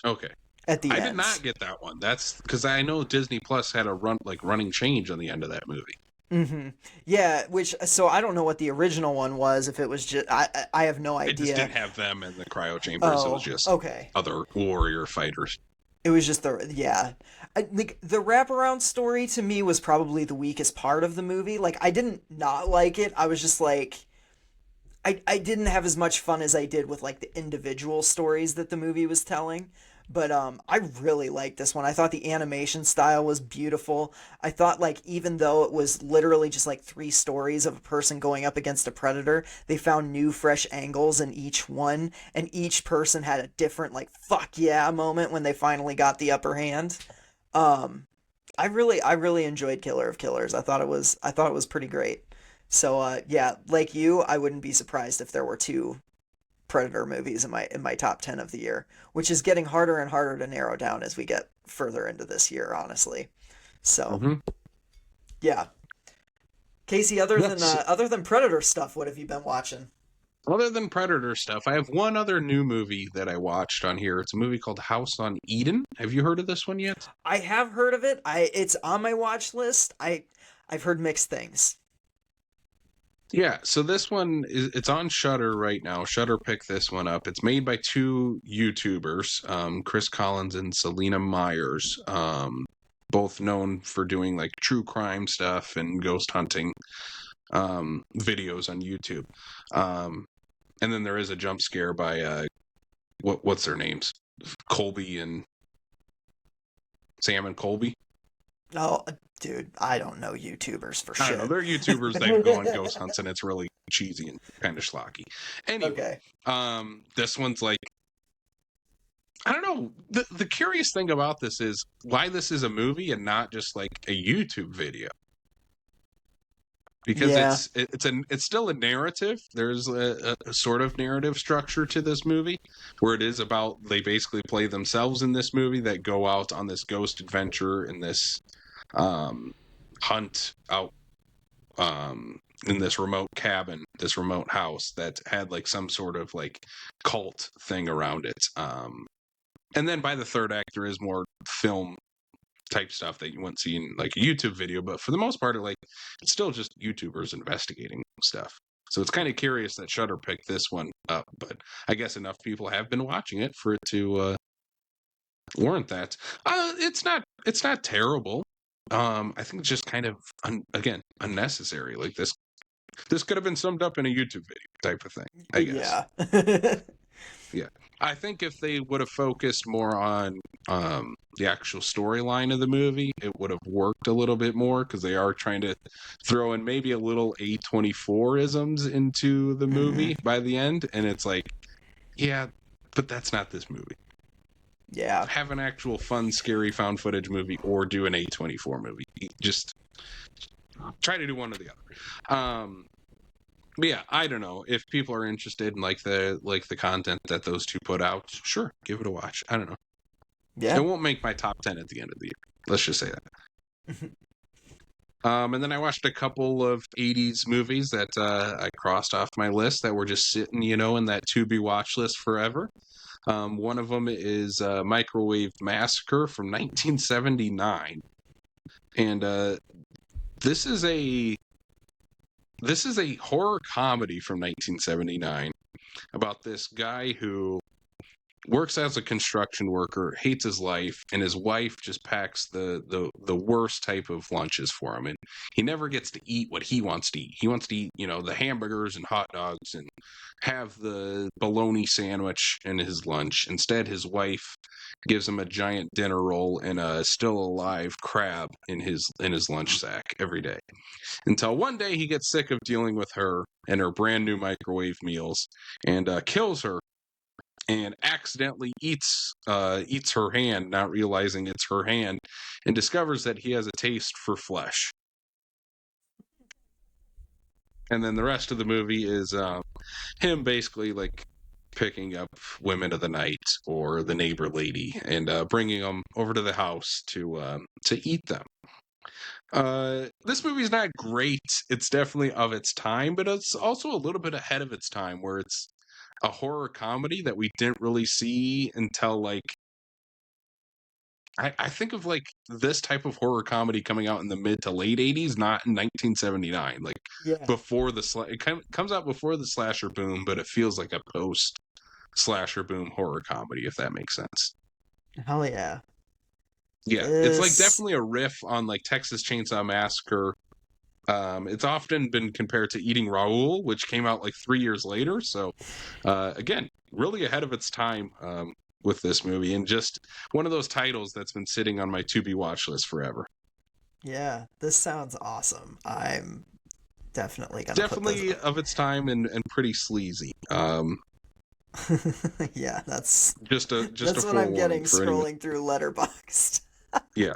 Okay. at the I did end. not get that one. That's because I know Disney Plus had a running change on the end of that movie. Mm-hmm. Yeah, which so I don't know what the original one was. If it was just I have no It just idea. didn't have them in the cryo chambers. It was Oh, just okay. other warrior fighters. It was just like the wraparound story to me was probably the weakest part of the movie. Like I didn't not like it. I was just like I didn't have as much fun as I did with like the individual stories that the movie was telling. But I really liked this one. I thought the animation style was beautiful. I thought like even though it was literally just like three stories of a person going up against a predator, they found new fresh angles in each one, and each person had a different like fuck yeah moment when they finally got the upper hand. Um I really enjoyed Killer of Killers. I thought it was pretty great. So yeah, like you, I wouldn't be surprised if there were two Predator movies in my top 10 of the year, which is getting harder and harder to narrow down as we get further into this year, honestly. So, Mm-hmm. yeah. Casey, other than Predator stuff, what have you been watching? Other than Predator stuff, I have one other new movie that I watched on here. It's a movie called House on Eden. Have you heard of this one yet? I have heard of it. It's on my watch list. I've heard mixed things. Yeah, so this one it's on Shudder right now. Shudder picked this one up. It's made by two YouTubers, Chris Collins and Selena Myers, both known for doing like true crime stuff and ghost hunting videos on YouTube. And then there is a jump scare by what's their names? Colby and Sam and Colby. Oh, dude, I don't know YouTubers for I shit. don't know. They're YouTubers that go on ghost hunts, and it's really cheesy and kind of schlocky. Anyway, Okay. this one's like, I don't know. The curious thing about this is why this is a movie and not just like a YouTube video. Because Yeah. it's still a narrative. There's a sort of narrative structure to this movie where it is about they basically play themselves in this movie that go out on this ghost adventure in this hunt out in this remote cabin, this remote house that had like some sort of like cult thing around it. And then by the third act, there is more film type stuff that you wouldn't see in like a YouTube video, but for the most part, it's still just YouTubers investigating stuff. So it's kind of curious that Shudder picked this one up, but I guess enough people have been watching it for it to warrant that. It's not terrible. I think it's just kind of again unnecessary. Like this could have been summed up in a YouTube video type of thing, I guess. Yeah. Yeah. I think if they would have focused more on the actual storyline of the movie, it would have worked a little bit more because they are trying to throw in maybe a little A24-isms into the movie by the end. And it's like, yeah, but that's not this movie. Yeah. Have an actual fun, scary found footage movie or do an A24 movie. Just try to do one or the other. But yeah, I don't know if people are interested in like the content that those two put out. Sure, give it a watch. I don't know. Yeah. It won't make my top 10 at the end of the year. Let's just say that. And then I watched a couple of 80s movies that I crossed off my list that were just sitting, in that to be watch list forever. One of them is Microwave Massacre from 1979, and this is a horror comedy from 1979 about this guy who works as a construction worker, hates his life, and his wife just packs the worst type of lunches for him, and he never gets to eat what he wants to eat. He wants to eat, the hamburgers and hot dogs and have the bologna sandwich in his lunch. Instead, his wife gives him a giant dinner roll and a still alive crab in his lunch sack every day. Until one day he gets sick of dealing with her and her brand new microwave meals and kills her and accidentally eats her hand, not realizing it's her hand, and discovers that he has a taste for flesh. And then the rest of the movie is him basically like picking up women of the night or the neighbor lady and bringing them over to the house to eat them. This movie's not great. It's definitely of its time, but it's also a little bit ahead of its time, where it's a horror comedy that we didn't really see until like I think of like this type of horror comedy coming out in the mid to late 80s, not in 1979. Like before it comes out before the slasher boom, but it feels like a post slasher boom horror comedy, if that makes sense. Hell yeah. Yeah, it's like definitely a riff on like Texas Chainsaw Massacre. It's often been compared to Eating Raoul, which came out like 3 years later. So, again, really ahead of its time with this movie, and just one of those titles that's been sitting on my to-be watch list forever. Yeah, this sounds awesome. I'm definitely gonna definitely of its time and pretty sleazy. Yeah, that's just that's what I'm getting scrolling through Letterboxd. Yeah.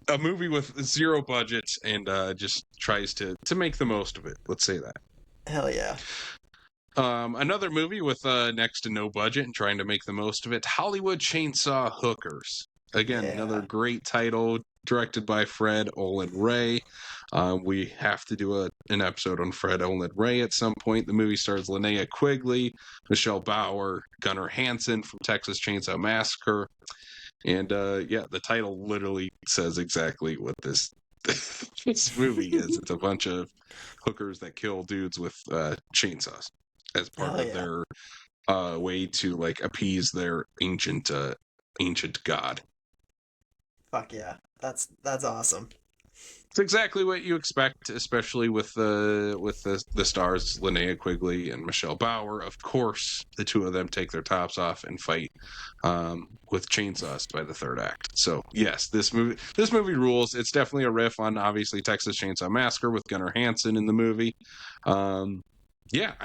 A movie with zero budget and just tries to make the most of it. Let's say that. Hell yeah. Another movie with next to no budget and trying to make the most of it, Hollywood Chainsaw Hookers. Again, another great title, directed by Fred Olen Ray. We have to do an episode on Fred Olen Ray at some point. The movie stars Linnea Quigley, Michelle Bauer, Gunnar Hansen from Texas Chainsaw Massacre. And the title literally says exactly what this movie is. It's a bunch of hookers that kill dudes with chainsaws as part of their way to like appease their ancient god. Fuck yeah, that's awesome. It's exactly what you expect, especially with the stars Linnea Quigley and Michelle Bauer. Of course, the two of them take their tops off and fight with chainsaws by the third act. So yes, this movie rules. It's definitely a riff on obviously Texas Chainsaw Massacre with Gunnar Hansen in the movie. I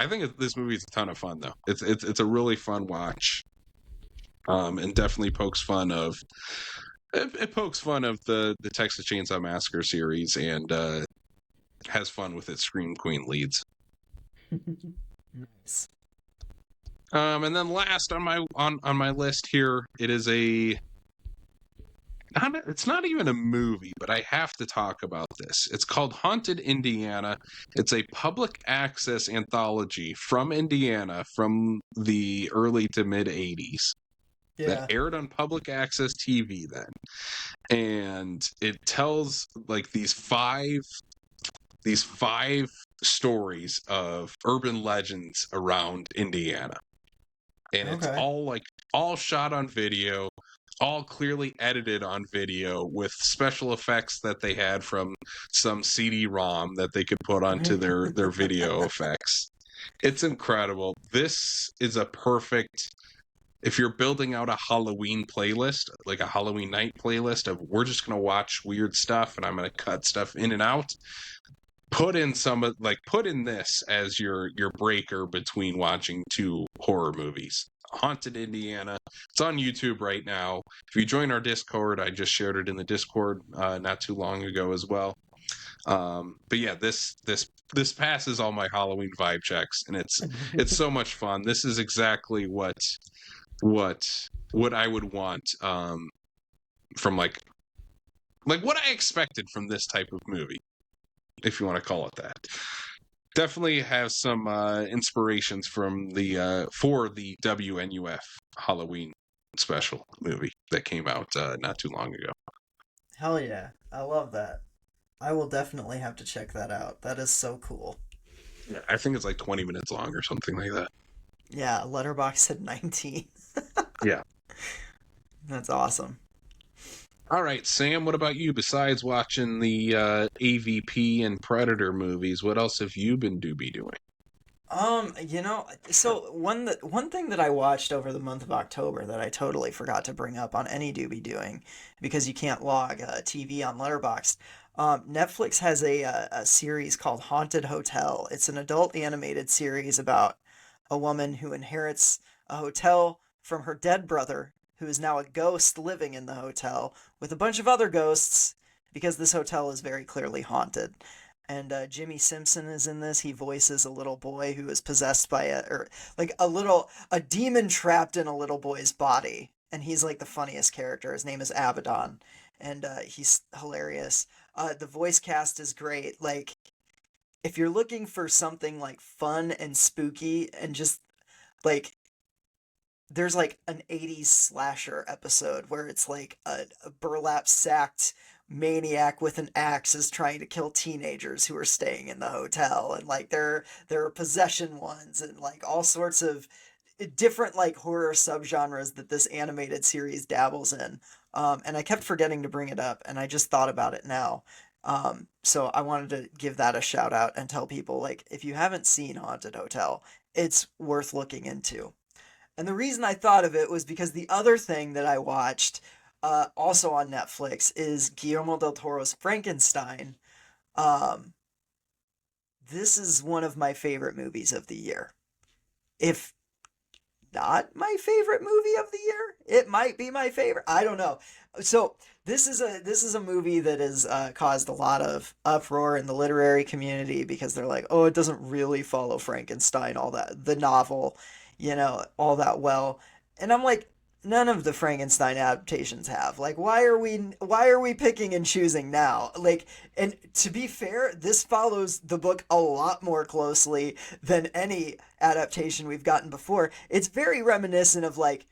think this movie is a ton of fun though. It's a really fun watch, and definitely pokes fun of. It pokes fun of the Texas Chainsaw Massacre series and has fun with its Scream Queen leads. Nice. And then last on my list here, it is it's not even a movie, but I have to talk about this. It's called Haunted Indiana. It's a public access anthology from Indiana from the early to mid 80s. That aired on public access TV then, and it tells like these five stories of urban legends around Indiana, and it's all shot on video, all clearly edited on video with special effects that they had from some CD-ROM that they could put onto their video effects. It's incredible. This is a perfect. If you're building out a Halloween playlist, like a Halloween night playlist of we're just going to watch weird stuff and I'm going to cut stuff in and out, put in this as your breaker between watching two horror movies. Haunted Indiana. It's on YouTube right now. If you join our Discord, I just shared it in the Discord not too long ago as well. But yeah, this passes all my Halloween vibe checks, and it's so much fun. This is exactly what I would want from like what I expected from this type of movie, if you want to call it that. Definitely have some inspirations from for the WNUF Halloween special movie that came out not too long ago. Hell yeah, I love that. I will definitely have to check that out. That is so cool. Yeah, I think it's like 20 minutes long or something like that. Yeah, Letterboxd said 19. Yeah. That's awesome. All right, Sam, what about you? Besides watching the AVP and Predator movies, what else have you been doing? So one thing that I watched over the month of October that I totally forgot to bring up on any doobie doing, because you can't log TV on Letterboxd. Netflix has a series called Haunted Hotel. It's an adult animated series about a woman who inherits a hotel from her dead brother, who is now a ghost living in the hotel with a bunch of other ghosts, because this hotel is very clearly haunted. And Jimmy Simpson is in this. He voices a little boy who is possessed by a demon trapped in a little boy's body, and he's like the funniest character. His name is Abaddon, and he's hilarious. The voice cast is great. Like, if you're looking for something like fun and spooky and just like, there's like an 80s slasher episode where it's like a burlap sacked maniac with an axe is trying to kill teenagers who are staying in the hotel, and like there are possession ones and like all sorts of different like horror subgenres that this animated series dabbles in. And I kept forgetting to bring it up, and I just thought about it now. So I wanted to give that a shout out and tell people, like, if you haven't seen Haunted Hotel, it's worth looking into. And the reason I thought of it was because the other thing that I watched, also on Netflix, is Guillermo del Toro's Frankenstein. Um, this is one of my favorite movies of the year. If not my favorite movie of the year, it might be my favorite. I don't know. So this is a movie that has caused a lot of uproar in the literary community, because they're like, oh, it doesn't really follow Frankenstein, all that, the novel, all that well. And I'm like, none of the Frankenstein adaptations have. Like, why are we picking and choosing now? Like, and to be fair, this follows the book a lot more closely than any adaptation we've gotten before. It's very reminiscent of like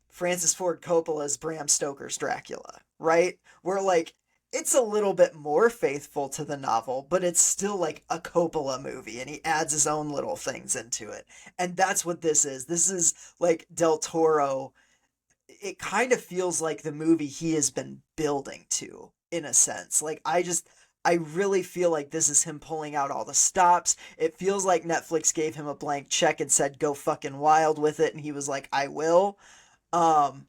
Francis Ford Coppola's Bram Stoker's Dracula, right? Where like it's a little bit more faithful to the novel, but it's still like a Coppola movie, and he adds his own little things into it. And that's what this is. This is like Del Toro. It kind of feels like the movie he has been building to, in a sense. Like, I really feel like this is him pulling out all the stops. It feels like Netflix gave him a blank check and said, go fucking wild with it. And he was like, I will. Um,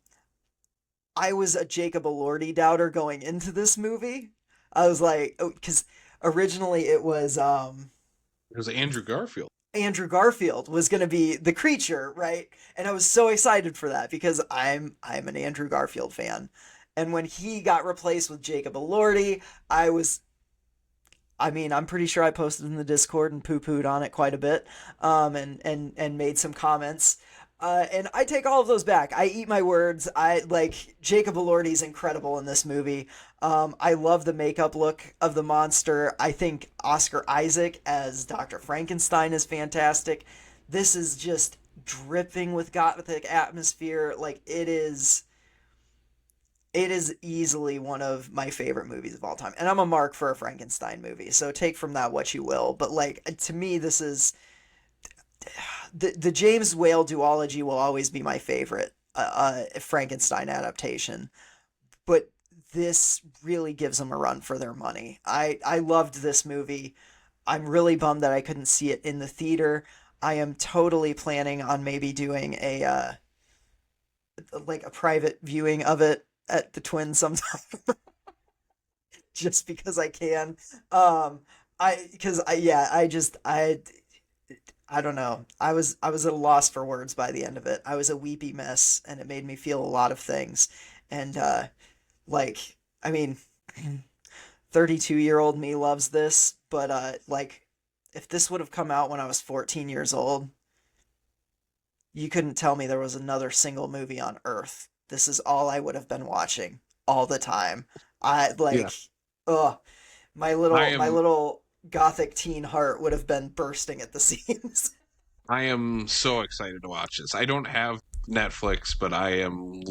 I was a Jacob Elordi doubter going into this movie. I was like, oh, because originally It was Andrew Garfield. Andrew Garfield was going to be the creature, right? And I was so excited for that, because I'm an Andrew Garfield fan. And when he got replaced with Jacob Elordi, I'm pretty sure I posted in the Discord and poo-pooed on it quite a bit, and made some comments. And I take all of those back. I eat my words. I like Jacob Elordi's incredible in this movie. I love the makeup look of the monster. I think Oscar Isaac as Dr. Frankenstein is fantastic. This is just dripping with gothic atmosphere. Like, it is easily one of my favorite movies of all time. And I'm a mark for a Frankenstein movie, so take from that what you will. But like, to me, this is the James Whale duology will always be my favorite Frankenstein adaptation. But this really gives them a run for their money. I loved this movie. I'm really bummed that I couldn't see it in the theater. I am totally planning on maybe doing a private viewing of it at the Twin sometime, just because I can. I don't know. I was at a loss for words by the end of it. I was a weepy mess, and it made me feel a lot of things. And like, I mean, 32-year-old me loves this, but like, if this would have come out when I was 14 years old, you couldn't tell me there was another single movie on Earth. This is all I would have been watching all the time. I like, Yeah. ugh, my I am little gothic teen heart would have been bursting at the seams. I am so excited to watch this. I don't have Netflix, but I am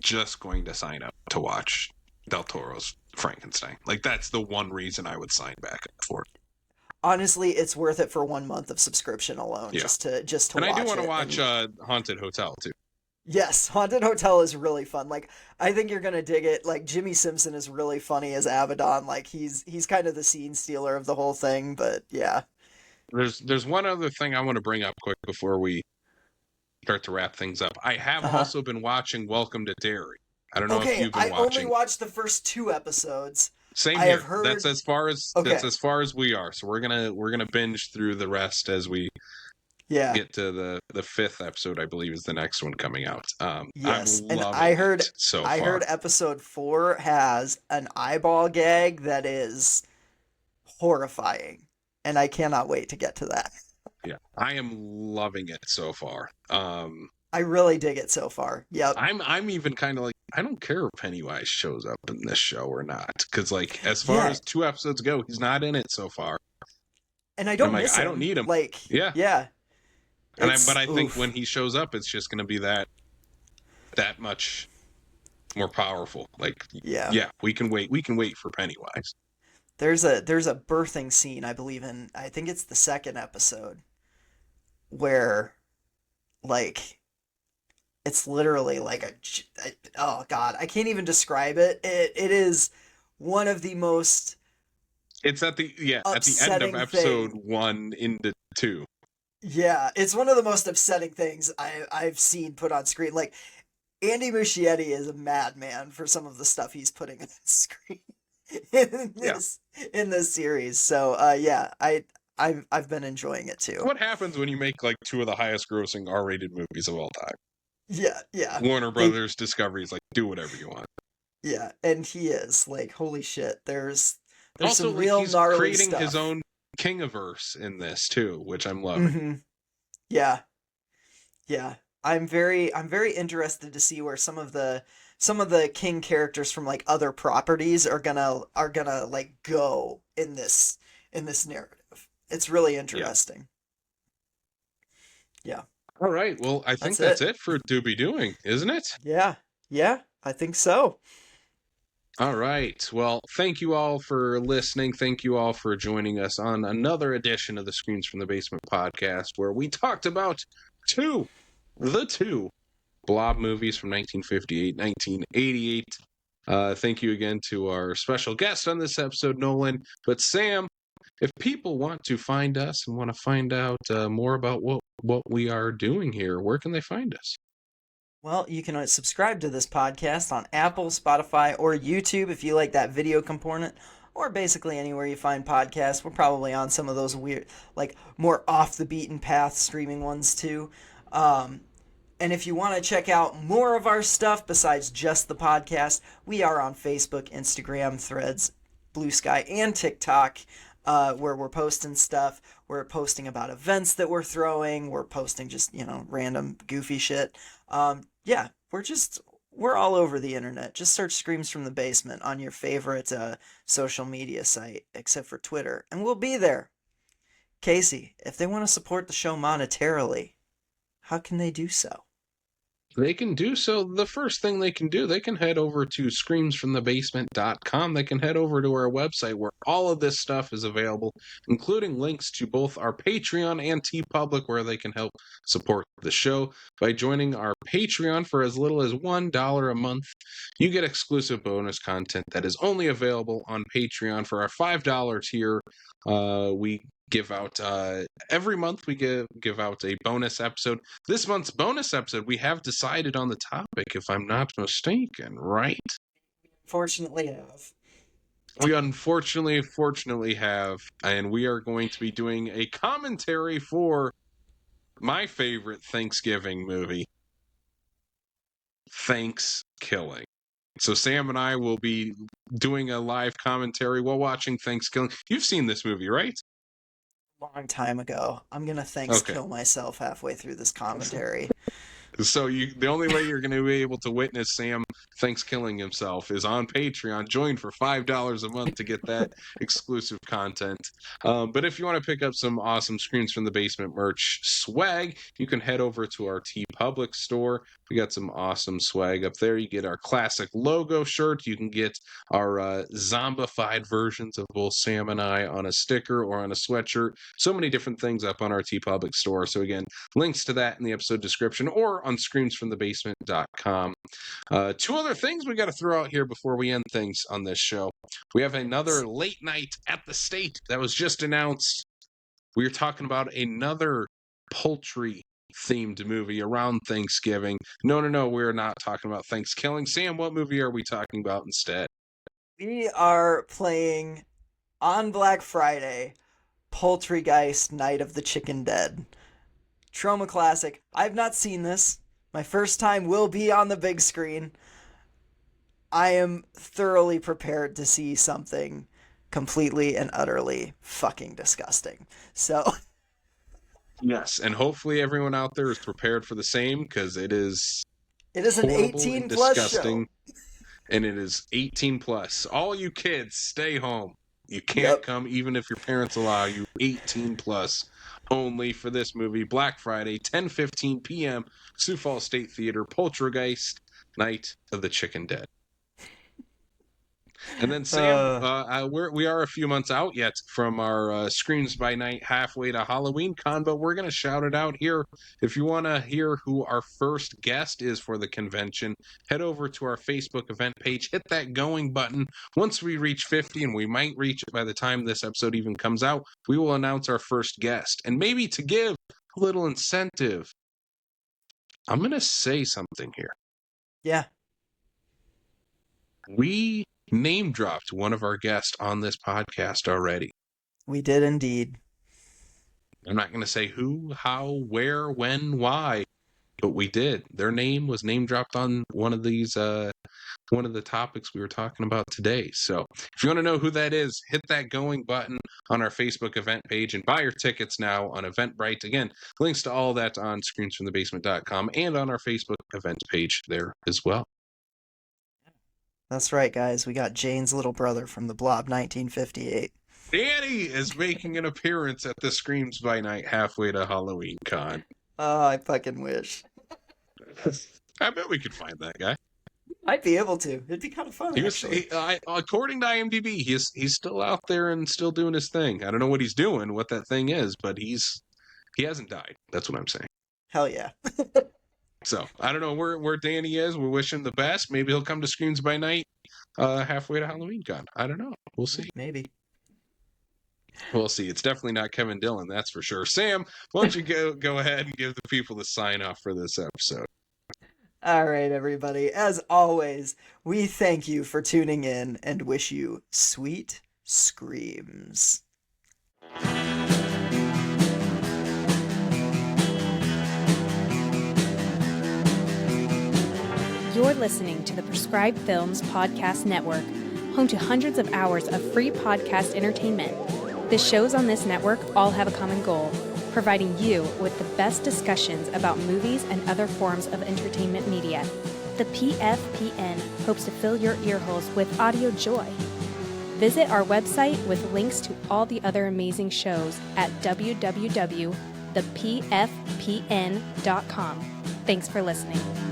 just going to sign up to watch Del Toro's Frankenstein. Like, that's the one reason I would sign back up for it. honestly, it's worth it for 1 month of subscription alone, Yeah. just to And watch I do want to it. watch And Haunted Hotel too. yes, Haunted Hotel is really fun. Like, I think you're gonna dig it. Like, Jimmy Simpson is really funny as Abaddon. Like, he's kind of the scene stealer of the whole thing. But yeah. There's one other thing I want to bring up quick before we start to wrap things up. I have Uh-huh. also been watching Welcome to Derry. I don't know if Okay, you've been I only watching. watched the first 2 episodes. Same I here. have heard. That's as far as Okay. we are. So we're gonna binge through the rest as we Yeah. get to the 5th episode. I believe is the next one coming out. Yes, I'm and loving it so I far. heard episode 4 has an eyeball gag that is horrifying, and I cannot wait to get to that. Yeah, I am loving it so far. I really dig it so far. Yep. I'm even kind of like, I don't care if Pennywise shows up in this show or not, because like as far as 2 episodes go, he's not in it so far. And I don't miss him. I don't need him. Like, yeah. But I think when he shows up, it's just going to be that much more powerful. Like, yeah, we can wait. We can wait for Pennywise. There's a birthing scene, I believe I think it's the 2nd episode, where, like, it's literally like oh god, I can't even describe it. It is one of the most. It's at the end of episode 1 into 2. Yeah, it's one of the most upsetting things I've seen put on screen. Like, Andy Muschietti is a madman for some of the stuff he's putting on screen in this series. So I've been enjoying it too. What happens when you make like 2 of the highest grossing R-rated movies of all time? Yeah. Warner Brothers Discovery is like, do whatever you want. Yeah, and he is like, holy shit. There's also, some real he's gnarly creating stuff. his own Kingiverse in this too, which I'm loving. Mm-hmm. Yeah. I'm very interested to see where some of the King characters from like other properties are gonna like go in this narrative. It's really interesting. Yeah. All right. Well, I think that's it for Doobie Doing, isn't it? Yeah, I think so. All right. Well, thank you all for listening. Thank you all for joining us on another edition of the Screams from the Basement podcast, where we talked about the two Blob movies from 1958, 1988. Thank you again to our special guest on this episode, Nolan. But Sam, if people want to find us and want to find out more about what we are doing here, where can they find us? Well, you can subscribe to this podcast on Apple, Spotify, or YouTube if you like that video component, or basically anywhere you find podcasts. We're probably on some of those weird, like, more off the beaten path streaming ones too. And if you want to check out more of our stuff besides just the podcast, we are on Facebook, Instagram, Threads, Blue Sky, and TikTok, where we're posting stuff. We're posting about events that we're throwing. We're posting just, random goofy shit. Yeah, we're all over the internet. Just search Screams from the Basement on your favorite social media site, except for Twitter, and we'll be there. Casey, if they want to support the show monetarily, how can they do so? They can do so. The first thing they can do, they can head over to screamsfromthebasement.com. They can head over to our website where all of this stuff is available, including links to both our Patreon and TeePublic, where they can help support the show. By joining our Patreon for as little as $1 a month, you get exclusive bonus content that is only available on Patreon. For our $5 tier, we give out every month we give out a bonus episode. This month's bonus episode, we have decided on the topic, if I'm not mistaken, right? Fortunately have, and we are going to be doing a commentary for my favorite Thanksgiving movie, Thanksgiving. So Sam and I will be doing a live commentary while watching Thanksgiving. You've seen this movie, right? Long time ago. I'm gonna kill myself halfway through this commentary. So the only way you're going to be able to witness Sam killing himself is on Patreon. Join for $5 a month to get that exclusive content. But if you want to pick up some awesome Screams from the Basement merch swag, you can head over to our TeePublic store, We got some awesome swag up there. You get our classic logo shirt. You can get our zombified versions of both Sam and I on a sticker or on a sweatshirt. So many different things up on our TeePublic store. So again, links to that in the episode description or on screamsfromthebasement.com. Two other things we got to throw out here before we end things on this show. We have another late night at the State that was just announced. We are talking about another poultry themed movie around Thanksgiving. No, we're not talking about Thanksgiving. Sam, what movie are we talking about instead? We are playing on Black Friday, Poultrygeist Night of the Chicken Dead. Trauma classic. I've not seen this. My first time will be on the big screen. I am thoroughly prepared to see something completely and utterly fucking disgusting. So... Yes, and hopefully everyone out there is prepared for the same, because it is an 18 plus show. And it is 18 plus. All you kids, stay home. You can't come even if your parents allow you. 18 plus only for this movie. Black Friday, 10:15 p.m. Sioux Falls State Theater, Poultrygeist, Night of the Chicken Dead. And then Sam, we are a few months out yet from our Screams by Night halfway to Halloween con, but we're going to shout it out here. If you want to hear who our first guest is for the convention, head over to our Facebook event page, hit that going button. Once we reach 50, and we might reach it by the time this episode even comes out, we will announce our first guest. And maybe to give a little incentive, I'm going to say something here. Yeah. We name dropped one of our guests on this podcast already. We did indeed. I'm not going to say who, how, where, when, why, but we did. Their name was name dropped on one of these, one of the topics we were talking about today. So if you want to know who that is, hit that going button on our Facebook event page and buy your tickets now on Eventbrite. Again, links to all that on screamsfromthebasement.com and on our Facebook event page there as well. That's right, guys. We got Jane's little brother from the Blob 1958. Danny is making an appearance at the Screams by Night halfway to Halloween con. Oh, I fucking wish. I bet we could find that guy. I'd be able to. It'd be kind of fun, according to IMDb, he's still out there and still doing his thing. I don't know what he's doing, what that thing is, but he hasn't died. That's what I'm saying. Hell yeah. So, I don't know where Danny is. We're wishing the best. Maybe he'll come to Screams by Night halfway to Halloween con. I don't know. We'll see. Maybe. We'll see. It's definitely not Kevin Dillon, that's for sure. Sam, why don't you go ahead and give the people the sign off for this episode? All right, everybody. As always, we thank you for tuning in and wish you sweet screams. You're listening to the Prescribed Films Podcast Network, home to hundreds of hours of free podcast entertainment. The shows on this network all have a common goal, providing you with the best discussions about movies and other forms of entertainment media. The PFPN hopes to fill your earholes with audio joy. Visit our website with links to all the other amazing shows at www.thepfpn.com. Thanks for listening.